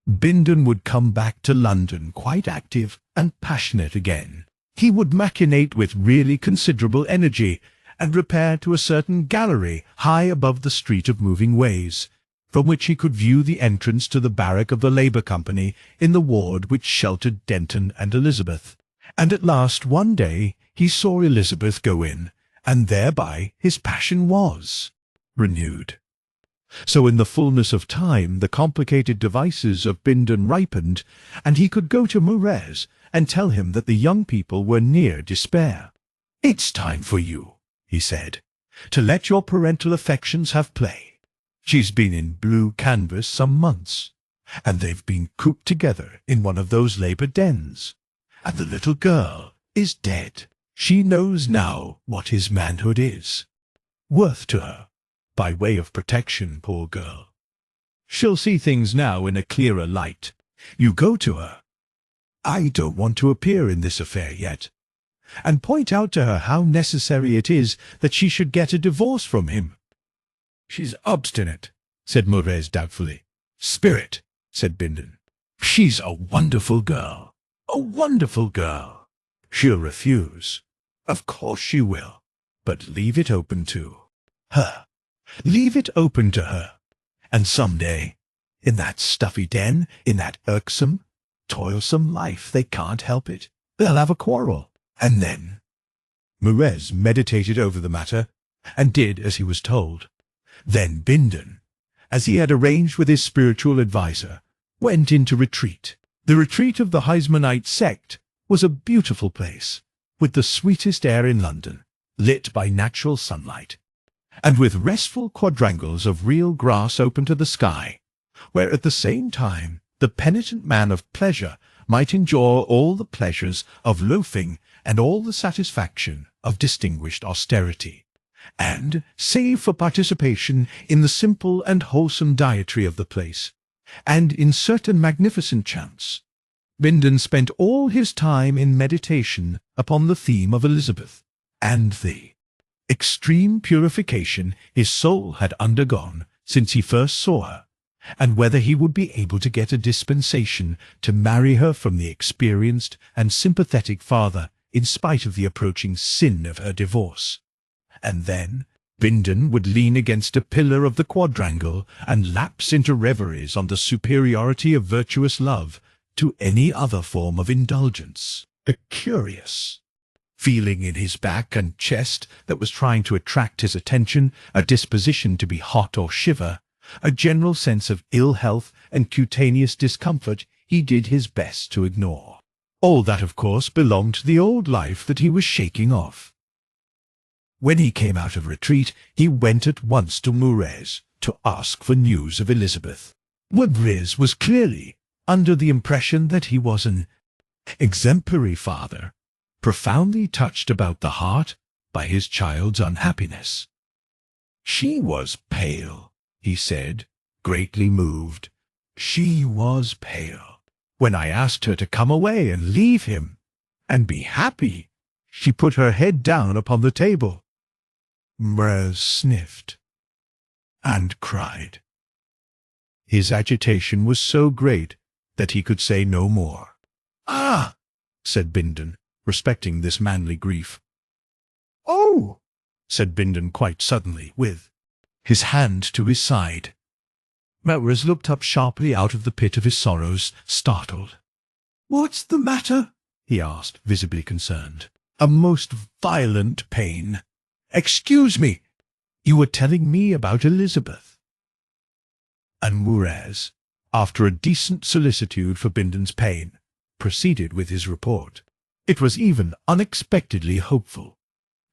Bindon would come back to London quite active and passionate again. He would machinate with really considerable energy, and repair to a certain gallery high above the street of moving ways, from which he could view the entrance to the barrack of the Labour Company in the ward which sheltered Denton and Elizabeth. And at last one day he saw Elizabeth go in, and thereby his passion was renewed. So in the fullness of time the complicated devices of Bindon ripened, and he could go to Mures and tell him that the young people were near despair. "It's time for you," he said, "to let your parental affections have play. She's been in blue canvas some months, and they've been cooped together in one of those Labour dens, and the little girl is dead. She knows now what his manhood is worth to her, by way of protection, poor girl. She'll see things now in a clearer light. You go to her. I don't want to appear in this affair yet, and point out to her how necessary it is that she should get a divorce from him." "She's obstinate," said Mures doubtfully. "Spirit," said Bindon. "She's a wonderful girl. A wonderful girl. She'll refuse. Of course she will. But leave it open to her. Leave it open to her. And some day, in that stuffy den, in that irksome, toilsome life, they can't help it. They'll have a quarrel. And then—" Mures meditated over the matter, and did as he was told. Then Bindon, as he had arranged with his spiritual adviser, went into retreat. The retreat of the Heismanite sect was a beautiful place, with the sweetest air in London, lit by natural sunlight, and with restful quadrangles of real grass open to the sky, where at the same time the penitent man of pleasure might enjoy all the pleasures of loafing and all the satisfaction of distinguished austerity, and, save for participation in the simple and wholesome dietary of the place, and in certain magnificent chants, Bindon spent all his time in meditation upon the theme of Elizabeth, and the extreme purification his soul had undergone since he first saw her, and whether he would be able to get a dispensation to marry her from the experienced and sympathetic father in spite of the approaching sin of her divorce. And then Bindon would lean against a pillar of the quadrangle and lapse into reveries on the superiority of virtuous love to any other form of indulgence. A curious feeling in his back and chest that was trying to attract his attention, a disposition to be hot or shiver, a general sense of ill health and cutaneous discomfort he did his best to ignore. All that, of course, belonged to the old life that he was shaking off. When he came out of retreat, he went at once to Mures to ask for news of Elizabeth. Mures was clearly under the impression that he was an exemplary father, profoundly touched about the heart by his child's unhappiness. "She was pale," he said, greatly moved. "She was pale. When I asked her to come away and leave him, and be happy, she put her head down upon the table." Mures sniffed and cried. His agitation was so great that he could say no more. "Ah!" said Bindon, respecting this manly grief. "Oh!" said Bindon quite suddenly, with his hand to his side. Mures looked up sharply out of the pit of his sorrows, startled. "What's the matter?" he asked, visibly concerned. "A most violent pain. Excuse me, you were telling me about Elizabeth." And Mures, after a decent solicitude for Bindon's pain, proceeded with his report. It was even unexpectedly hopeful.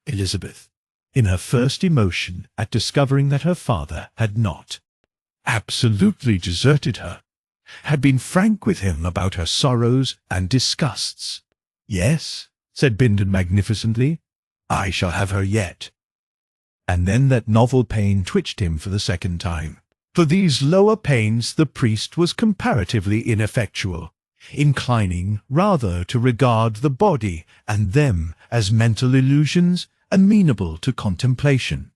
Elizabeth, in her first emotion at discovering that her father had not absolutely deserted her, had been frank with him about her sorrows and disgusts. "Yes," said Bindon magnificently, "I shall have her yet." And then that novel pain twitched him for the second time. For these lower pains the priest was comparatively ineffectual, inclining rather to regard the body and them as mental illusions amenable to contemplation.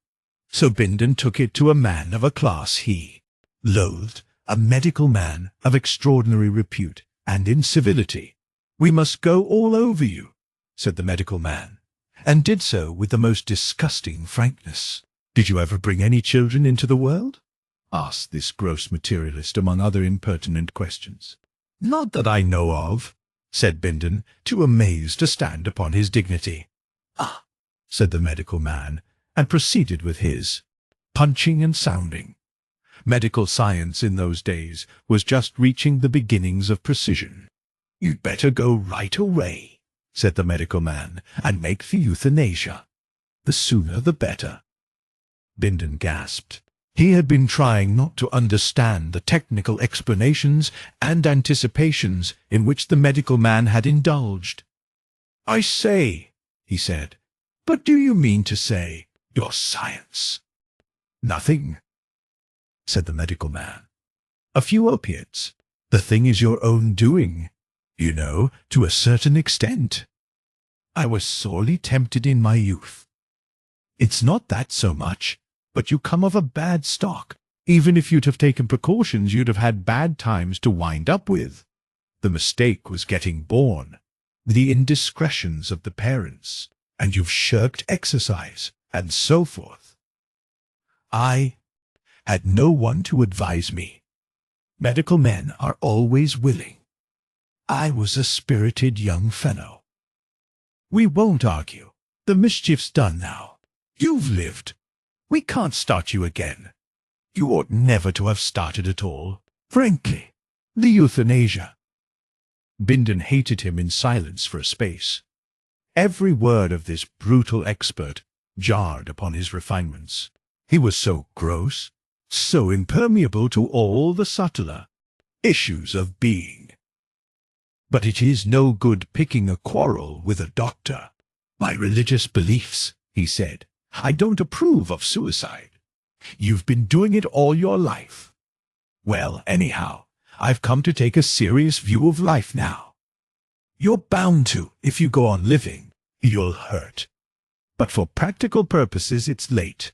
So Bindon took it to a man of a class he loathed, a medical man of extraordinary repute and incivility. "We must go all over you," said the medical man, and did so with the most disgusting frankness. "Did you ever bring any children into the world?" asked this gross materialist among other impertinent questions. "Not that I know of," said Bindon, too amazed to stand upon his dignity. "Ah," said the medical man, and proceeded with his punching and sounding. Medical science in those days was just reaching the beginnings of precision. "You'd better go right away," said the medical man, "and make the euthanasia. The sooner the better." Bindon gasped. He had been trying not to understand the technical explanations and anticipations in which the medical man had indulged. "I say," he said, "but do you mean to say your science?" "Nothing," said the medical man. "A few opiates. The thing is your own doing, you know, to a certain extent. I was sorely tempted in my youth. It's not that so much, but you come of a bad stock. Even if you'd have taken precautions, you'd have had bad times to wind up with. The mistake was getting born, the indiscretions of the parents, and you've shirked exercise, and so forth. I had no one to advise me. Medical men are always willing. I was a spirited young fellow. We won't argue. The mischief's done now. You've lived. We can't start you again. You ought never to have started at all. Frankly, the euthanasia." Bindon hated him in silence for a space. Every word of this brutal expert jarred upon his refinements. He was so gross, so impermeable to all the subtler issues of being. "But it is no good picking a quarrel with a doctor. My religious beliefs," he said, "I don't approve of suicide. You've been doing it all your life. Well, anyhow, I've come to take a serious view of life now. You're bound to, if you go on living. You'll hurt. But for practical purposes it's late.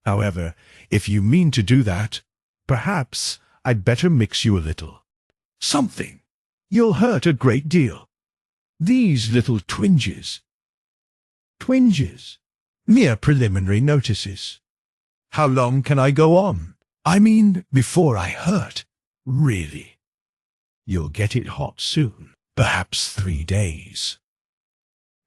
However, if you mean to do that, perhaps I'd better mix you a little. Something. You'll hurt a great deal. These little twinges. Twinges. Mere preliminary notices. How long can I go on? I mean, before I hurt. Really. You'll get it hot soon. Perhaps 3 days.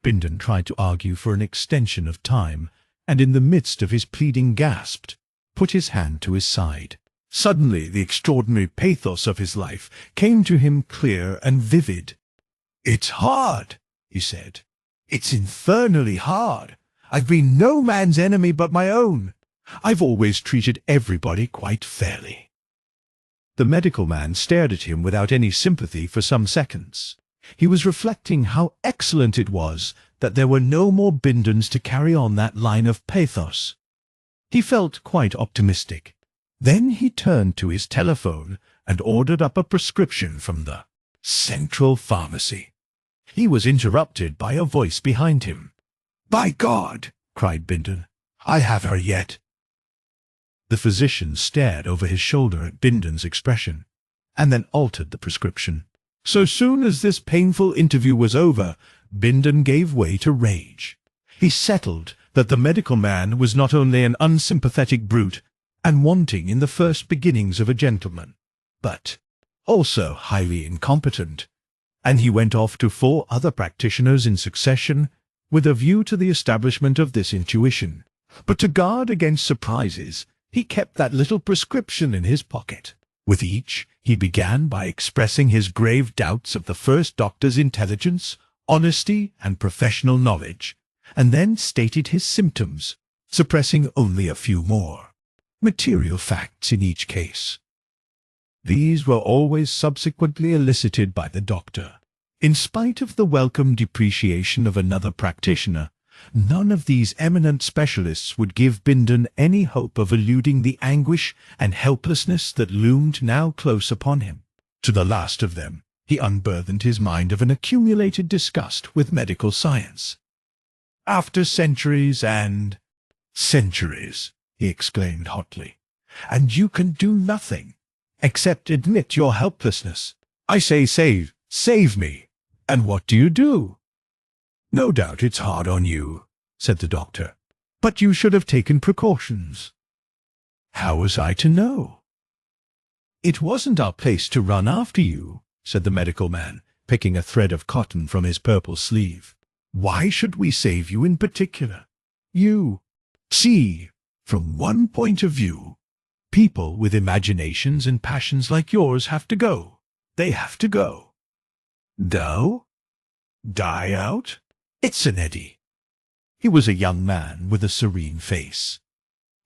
Bindon tried to argue for an extension of time, and in the midst of his pleading gasped, put his hand to his side. Suddenly the extraordinary pathos of his life came to him clear and vivid. "It's hard," he said. "It's infernally hard. I've been no man's enemy but my own. I've always treated everybody quite fairly." The medical man stared at him without any sympathy for some seconds. He was reflecting how excellent it was that there were no more Bindons to carry on that line of pathos. He felt quite optimistic. Then he turned to his telephone and ordered up a prescription from the Central Pharmacy. He was interrupted by a voice behind him. "By God!" cried Bindon. "I have her yet." The physician stared over his shoulder at Bindon's expression, and then altered the prescription. So soon as this painful interview was over, Bindon gave way to rage. He settled that the medical man was not only an unsympathetic brute, and wanting in the first beginnings of a gentleman, but also highly incompetent, and he went off to 4 other practitioners in succession, with a view to the establishment of this intuition. But to guard against surprises, he kept that little prescription in his pocket. With each, he began by expressing his grave doubts of the first doctor's intelligence, honesty, and professional knowledge, and then stated his symptoms, suppressing only a few more. material facts in each case. These were always subsequently elicited by the doctor. In spite of the welcome depreciation of another practitioner, none of these eminent specialists would give Bindon any hope of eluding the anguish and helplessness that loomed now close upon him. To the last of them, he unburthened his mind of an accumulated disgust with medical science. "After centuries and centuries," he exclaimed hotly, "and you can do nothing except admit your helplessness. I say save me. And what do you do?" "No doubt it's hard on you," said the doctor, "but you should have taken precautions." "How was I to know?" "It wasn't our place to run after you," said the medical man, picking a thread of cotton from his purple sleeve. "Why should we save you in particular? You see, from one point of view, people with imaginations and passions like yours have to go. They have to go. Die out? It's an eddy." He was a young man with a serene face.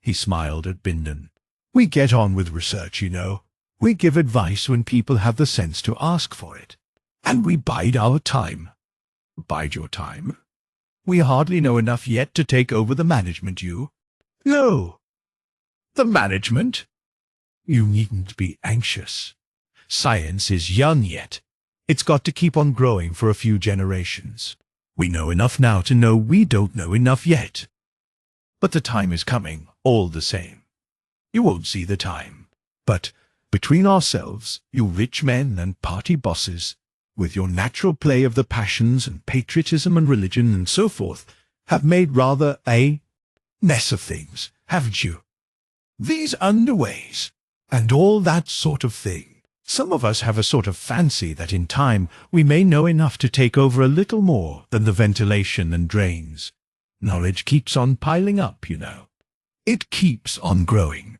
He smiled at Bindon. "We get on with research, you know. We give advice when people have the sense to ask for it. And we bide our time." "Bide your time?" "We hardly know enough yet to take over the management, you." "No." "The management?" "You needn't be anxious. Science is young yet. It's got to keep on growing for a few generations. We know enough now to know we don't know enough yet. But the time is coming, all the same. You won't see the time. But between ourselves, you rich men and party bosses, with your natural play of the passions and patriotism and religion and so forth, have made rather a mess of things, haven't you? These underways, and all that sort of thing. Some of us have a sort of fancy that in time we may know enough to take over a little more than the ventilation and drains. Knowledge keeps on piling up, you know. It keeps on growing.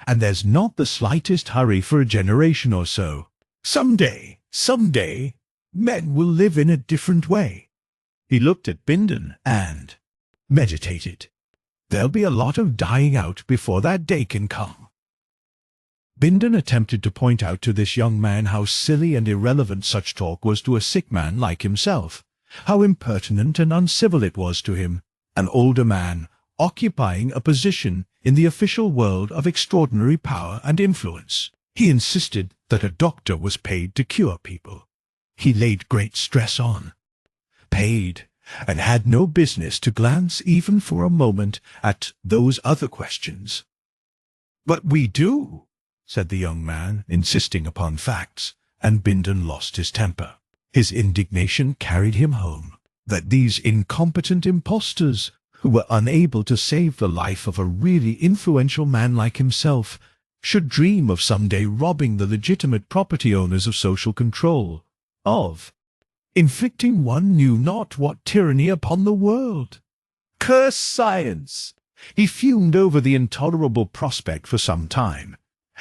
And there's not the slightest hurry for a generation or so. Someday, men will live in a different way." He looked at Bindon and meditated. "There'll be a lot of dying out before that day can come." Bindon attempted to point out to this young man how silly and irrelevant such talk was to a sick man like himself, how impertinent and uncivil it was to him, an older man occupying a position in the official world of extraordinary power and influence. He insisted that a doctor was paid to cure people. He laid great stress on paid, and had no business to glance even for a moment at those other questions. "But we do," said the young man, insisting upon facts, and Bindon lost his temper. His indignation carried him home. That these incompetent impostors, who were unable to save the life of a really influential man like himself, should dream of some day robbing the legitimate property owners of social control, of inflicting one knew not what tyranny upon the world. Curse science! He fumed over the intolerable prospect for some time,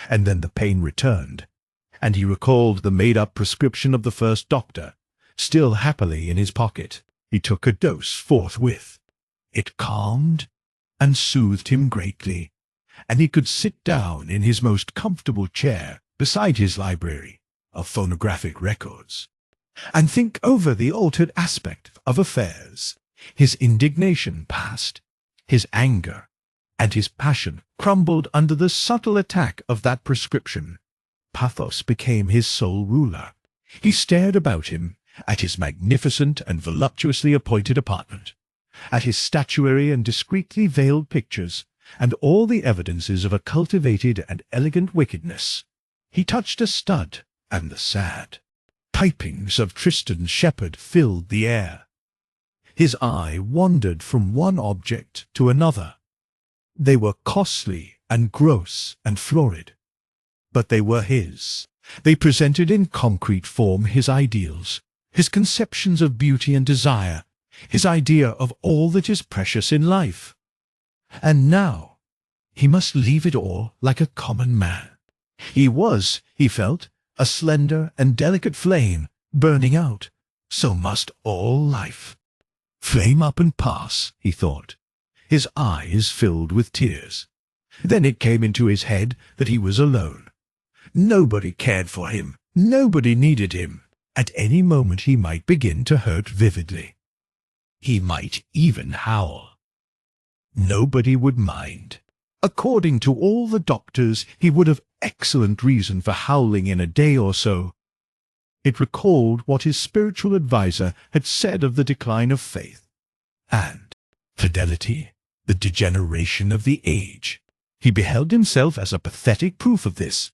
and then the pain returned, and he recalled the made-up prescription of the first doctor, still happily in his pocket. He took a dose forthwith. It calmed and soothed him greatly, and he could sit down in his most comfortable chair beside his library of phonographic records, and think over the altered aspect of affairs. His indignation passed, his anger and his passion crumbled under the subtle attack of that prescription. Pathos became his sole ruler. He stared about him at his magnificent and voluptuously appointed apartment, at his statuary and discreetly veiled pictures, and all the evidences of a cultivated and elegant wickedness. He touched a stud, and the sad pipings of Tristan's shepherd filled the air. His eye wandered from one object to another. They were costly and gross and florid, but they were his. They presented in concrete form his ideals, his conceptions of beauty and desire, his idea of all that is precious in life. And now he must leave it all like a common man. He was, he felt, a slender and delicate flame burning out. So must all life. Flame up and pass, he thought. His eyes filled with tears. Then it came into his head that he was alone. Nobody cared for him. Nobody needed him. At any moment he might begin to hurt vividly. He might even howl. Nobody would mind. According to all the doctors, he would have excellent reason for howling in a day or so. It recalled what his spiritual adviser had said of the decline of faith and fidelity, the degeneration of the age. He beheld himself as a pathetic proof of this.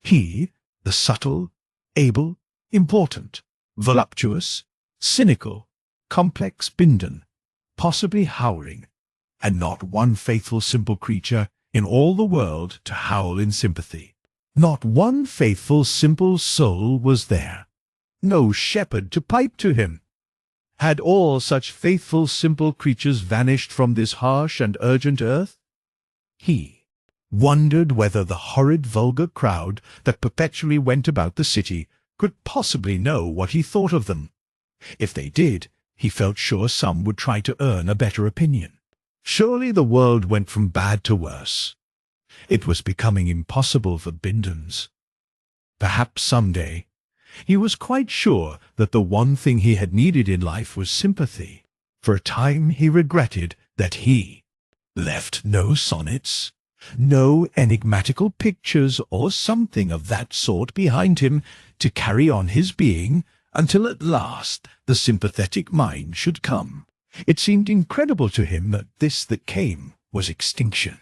He, the subtle, able, important, voluptuous, cynical, complex Bindon, possibly howling, and not one faithful simple creature in all the world to howl in sympathy. Not one faithful simple soul was there. No shepherd to pipe to him. Had all such faithful simple creatures vanished from this harsh and urgent earth? He wondered whether the horrid vulgar crowd that perpetually went about the city could possibly know what he thought of them. If they did, he felt sure some would try to earn a better opinion. Surely the world went from bad to worse. It was becoming impossible for Bindons. Perhaps someday. He was quite sure that the one thing he had needed in life was sympathy. For a time he regretted that he left no sonnets, no enigmatical pictures or something of that sort behind him to carry on his being until at last the sympathetic mind should come. It seemed incredible to him that this that came was extinction.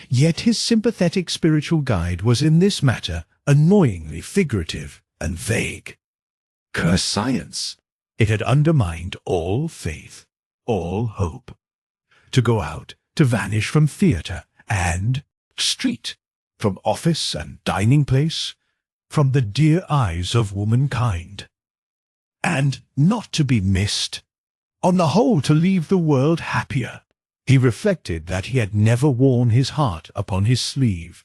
Yet his sympathetic spiritual guide was in this matter annoyingly figurative and vague. Curse science! It had undermined all faith, all hope. To go out, to vanish from theatre and street, from office and dining place, from the dear eyes of womankind. And not to be missed. On the whole, to leave the world happier. He reflected that he had never worn his heart upon his sleeve.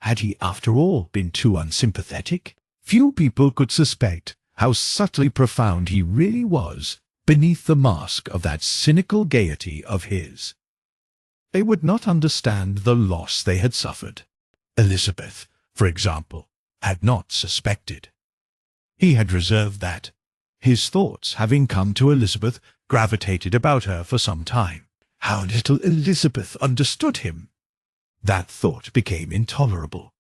Had he, after all, been too unsympathetic? Few people could suspect how subtly profound he really was beneath the mask of that cynical gaiety of his. They would not understand the loss they had suffered. Elizabeth, for example, had not suspected. He had reserved that. His thoughts, having come to Elizabeth, gravitated about her for some time. How little Elizabeth understood him! That thought became intolerable.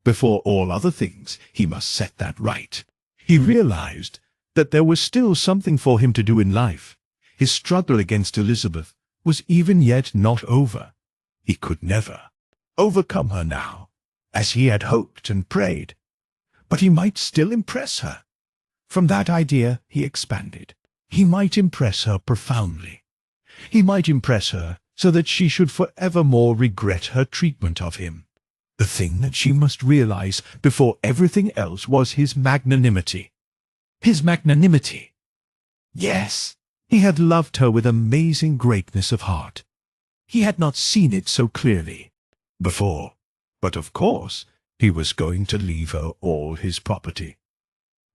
Before all other things, he must set that right. He realized that there was still something for him to do in life. His struggle against Elizabeth was even yet not over. He could never overcome her now, as he had hoped and prayed. But he might still impress her. From that idea he expanded. He might impress her profoundly. He might impress her so that she should forevermore regret her treatment of him. The thing that she must realize before everything else was his magnanimity. His magnanimity! Yes, he had loved her with amazing greatness of heart. He had not seen it so clearly before, but of course he was going to leave her all his property.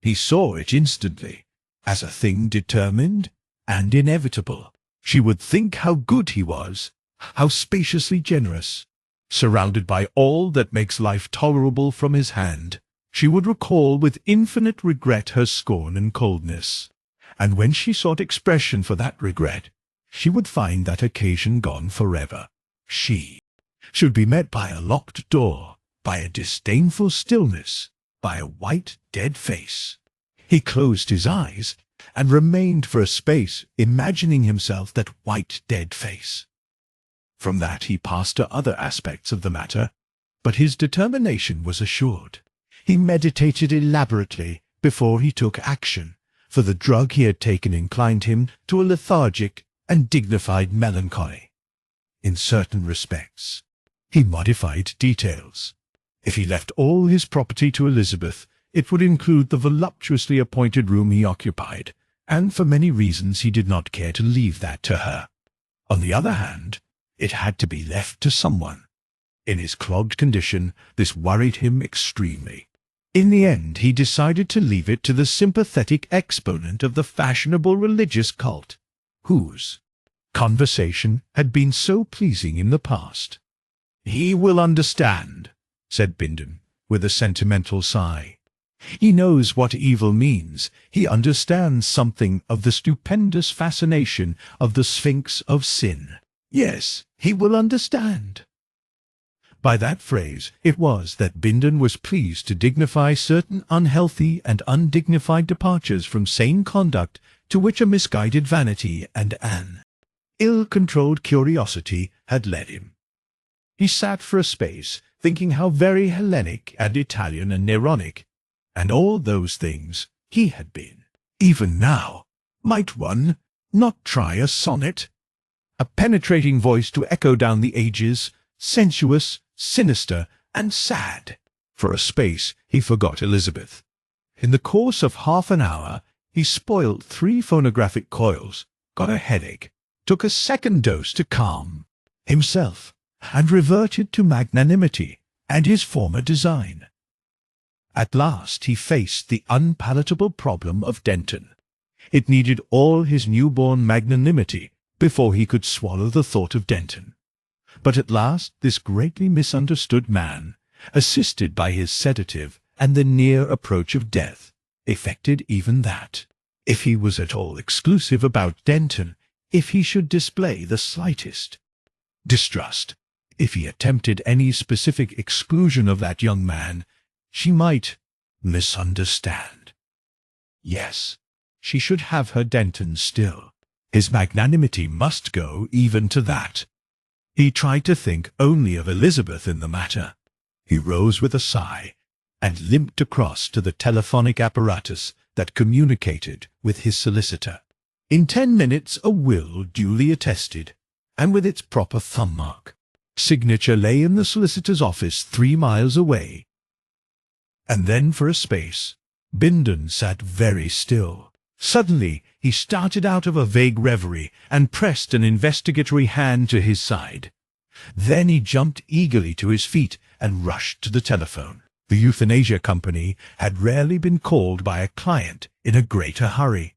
He saw it instantly, as a thing determined and inevitable. She would think how good he was, how spaciously generous. Surrounded by all that makes life tolerable from his hand, she would recall with infinite regret her scorn and coldness. And when she sought expression for that regret, she would find that occasion gone forever. She should be met by a locked door, by a disdainful stillness, by a white, dead face. He closed his eyes and remained for a space imagining himself that white, dead face. From that he passed to other aspects of the matter, but his determination was assured. He meditated elaborately before he took action, for the drug he had taken inclined him to a lethargic and dignified melancholy. In certain respects, he modified details. If he left all his property to Elizabeth, it would include the voluptuously appointed room he occupied, and for many reasons he did not care to leave that to her. On the other hand, it had to be left to someone. In his clogged condition, this worried him extremely. In the end, he decided to leave it to the sympathetic exponent of the fashionable religious cult, whose conversation had been so pleasing in the past. "He will understand," said Bindon, with a sentimental sigh. "He knows what evil means. He understands something of the stupendous fascination of the Sphinx of Sin. Yes, he will understand." By that phrase it was that Bindon was pleased to dignify certain unhealthy and undignified departures from sane conduct to which a misguided vanity and an ill-controlled curiosity had led him. He sat for a space, thinking how very Hellenic and Italian and Neronic, and all those things, he had been. Even now, might one not try a sonnet? A penetrating voice to echo down the ages, sensuous, sinister, and sad. For a space he forgot Elizabeth. In the course of half an hour he spoilt 3 phonographic coils, got a headache, took a second dose to calm himself, and reverted to magnanimity and his former design. At last he faced the unpalatable problem of Denton. It needed all his newborn magnanimity before he could swallow the thought of Denton. But at last this greatly misunderstood man, assisted by his sedative and the near approach of death, effected even that. If he was at all exclusive about Denton, if he should display the slightest distrust, if he attempted any specific exclusion of that young man, she might misunderstand. Yes, she should have her Denton still. His magnanimity must go even to that. He tried to think only of Elizabeth in the matter. He rose with a sigh, and limped across to the telephonic apparatus that communicated with his solicitor. In 10 minutes a will duly attested, and with its proper thumb mark. Signature lay in the solicitor's office 3 miles away. And then for a space Bindon sat very still. Suddenly he started out of a vague reverie and pressed an investigatory hand to his side. Then he jumped eagerly to his feet and rushed to the telephone. The Euthanasia Company had rarely been called by a client in a greater hurry.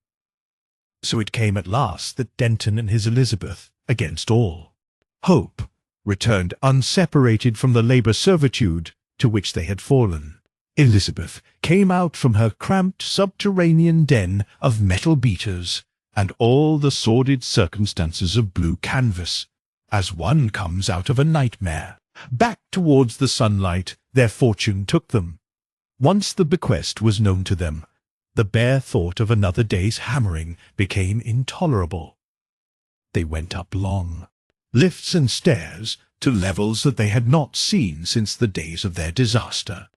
So it came at last that Denton and his Elizabeth, against all hope, returned unseparated from the labour servitude to which they had fallen. Elizabeth came out from her cramped subterranean den of metal beaters and all the sordid circumstances of blue canvas, as one comes out of a nightmare. Back towards the sunlight their fortune took them. Once the bequest was known to them, the bare thought of another day's hammering became intolerable. They went up long lifts and stairs to levels that they had not seen since the days of their disaster.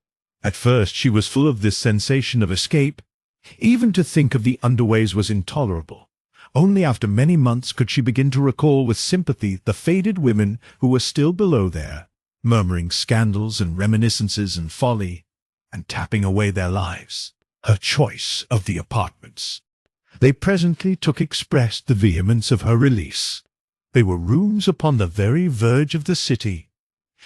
At first she was full of this sensation of escape. Even to think of the underways was intolerable. Only after many months could she begin to recall with sympathy the faded women who were still below there, murmuring scandals and reminiscences and folly, and tapping away their lives. Her choice of the apartments. They presently took express the vehemence of her release. They were rooms upon the very verge of the city.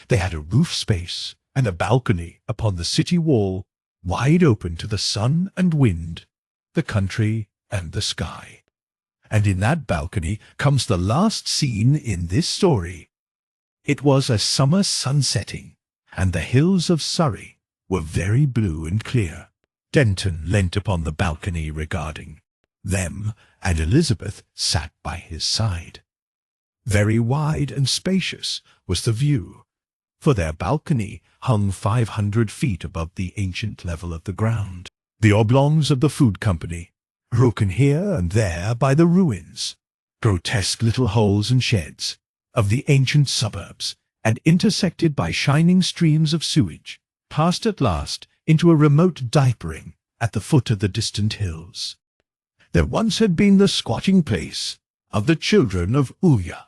They had a roof space and a balcony upon the city wall, wide open to the sun and wind, the country and the sky. And in that balcony comes the last scene in this story. It was a summer sunsetting, and the hills of Surrey were very blue and clear. Denton leant upon the balcony regarding them, and Elizabeth sat by his side. Very wide and spacious was the view, for their balcony hung 500 feet above the ancient level of the ground. The oblongs of the food company, broken here and there by the ruins, grotesque little holes and sheds of the ancient suburbs, and intersected by shining streams of sewage, passed at last into a remote diapering at the foot of the distant hills. There once had been the squatting place of the children of Uya.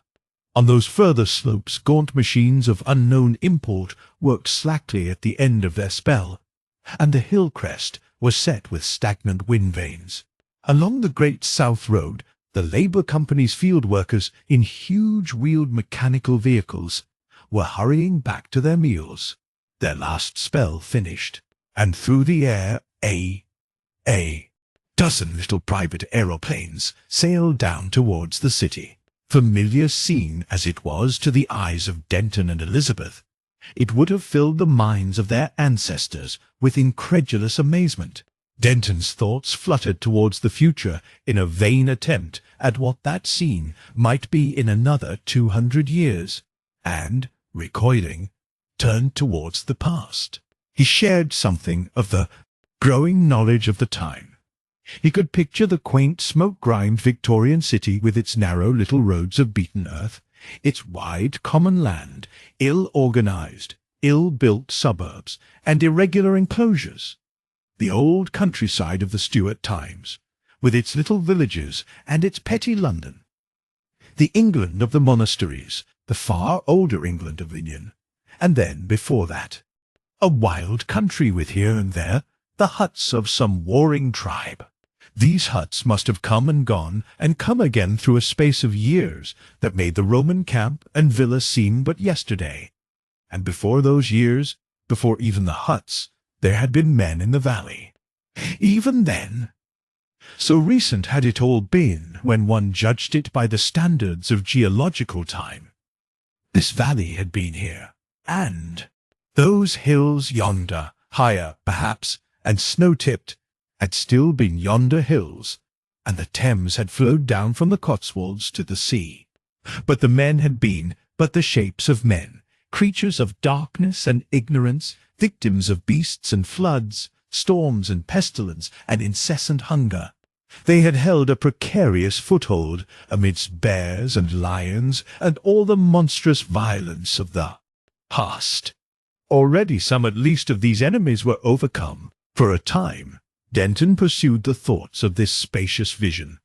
On those further slopes gaunt machines of unknown import worked slackly at the end of their spell, and the hill crest was set with stagnant wind vanes. Along the great south road the Labour Company's field workers in huge wheeled mechanical vehicles were hurrying back to their meals, their last spell finished, and through the air a dozen little private aeroplanes sailed down towards the city. Familiar scene as it was to the eyes of Denton and Elizabeth, It would have filled the minds of their ancestors with incredulous amazement. Denton's thoughts fluttered towards the future in a vain attempt at what that scene might be in another 200 years, and, recoiling, turned towards the past. He shared something of the growing knowledge of the time. He could picture the quaint, smoke-grimed Victorian city with its narrow little roads of beaten earth, its wide common land, ill-organized, ill-built suburbs, and irregular enclosures. The old countryside of the Stuart times, with its little villages and its petty London. The England of the monasteries, the far older England of Indian, and then, before that, a wild country with here and there the huts of some warring tribe. These huts must have come and gone and come again through a space of years that made the Roman camp and villa seem but yesterday. And before those years, before even the huts, there had been men in the valley. Even then, so recent had it all been when one judged it by the standards of geological time. This valley had been here, and those hills yonder, higher, perhaps, and snow-tipped, had still been yonder hills, and the Thames had flowed down from the Cotswolds to the sea. But the men had been but the shapes of men, creatures of darkness and ignorance, victims of beasts and floods, storms and pestilence and incessant hunger. They had held a precarious foothold amidst bears and lions and all the monstrous violence of the past. Already some at least of these enemies were overcome. For a time, Denton pursued the thoughts of this spacious vision,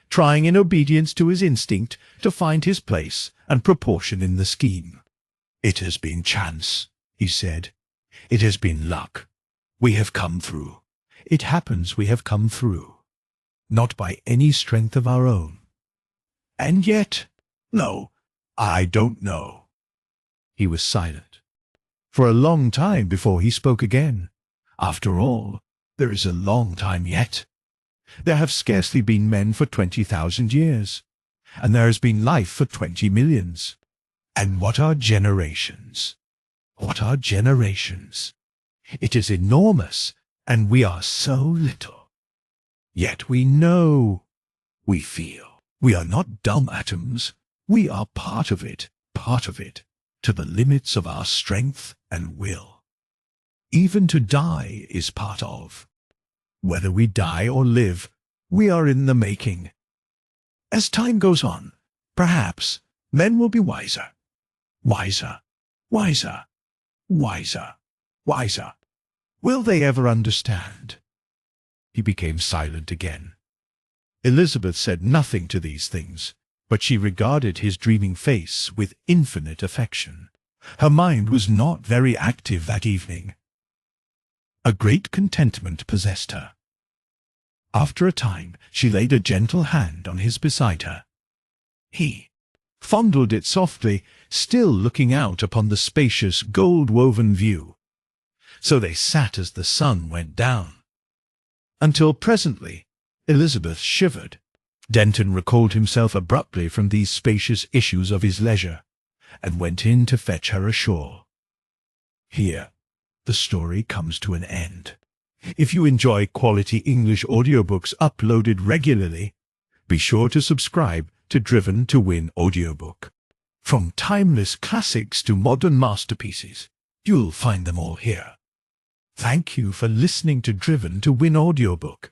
trying in obedience to his instinct to find his place and proportion in the scheme. "It has been chance," he said. "It has been luck. We have come through. It happens we have come through. Not by any strength of our own. And yet, no, I don't know." He was silent for a long time before he spoke again. After all, there is a long time yet. There have scarcely been men for 20,000 years, and there has been life for 20 millions. And what are generations? What are generations? It is enormous, and we are so little. Yet we know, we feel. We are not dumb atoms. We are part of it, to the limits of our strength and will. Even to die is part of. Whether we die or live, we are in the making. As time goes on, perhaps men will be wiser. Wiser, wiser, wiser, wiser. Will they ever understand? He became silent again. Elizabeth said nothing to these things, but she regarded his dreaming face with infinite affection. Her mind was not very active that evening. A great contentment possessed her. After a time, she laid a gentle hand on his beside her. He fondled it softly, still looking out upon the spacious, gold-woven view. So they sat as the sun went down, until presently Elizabeth shivered. Denton recalled himself abruptly from these spacious issues of his leisure, and went in to fetch her a shawl. Here the story comes to an end. If you enjoy quality English audiobooks uploaded regularly, be sure to subscribe to Driven to Win Audiobook. From timeless classics to modern masterpieces, you'll find them all here. Thank you for listening to Driven to Win Audiobook.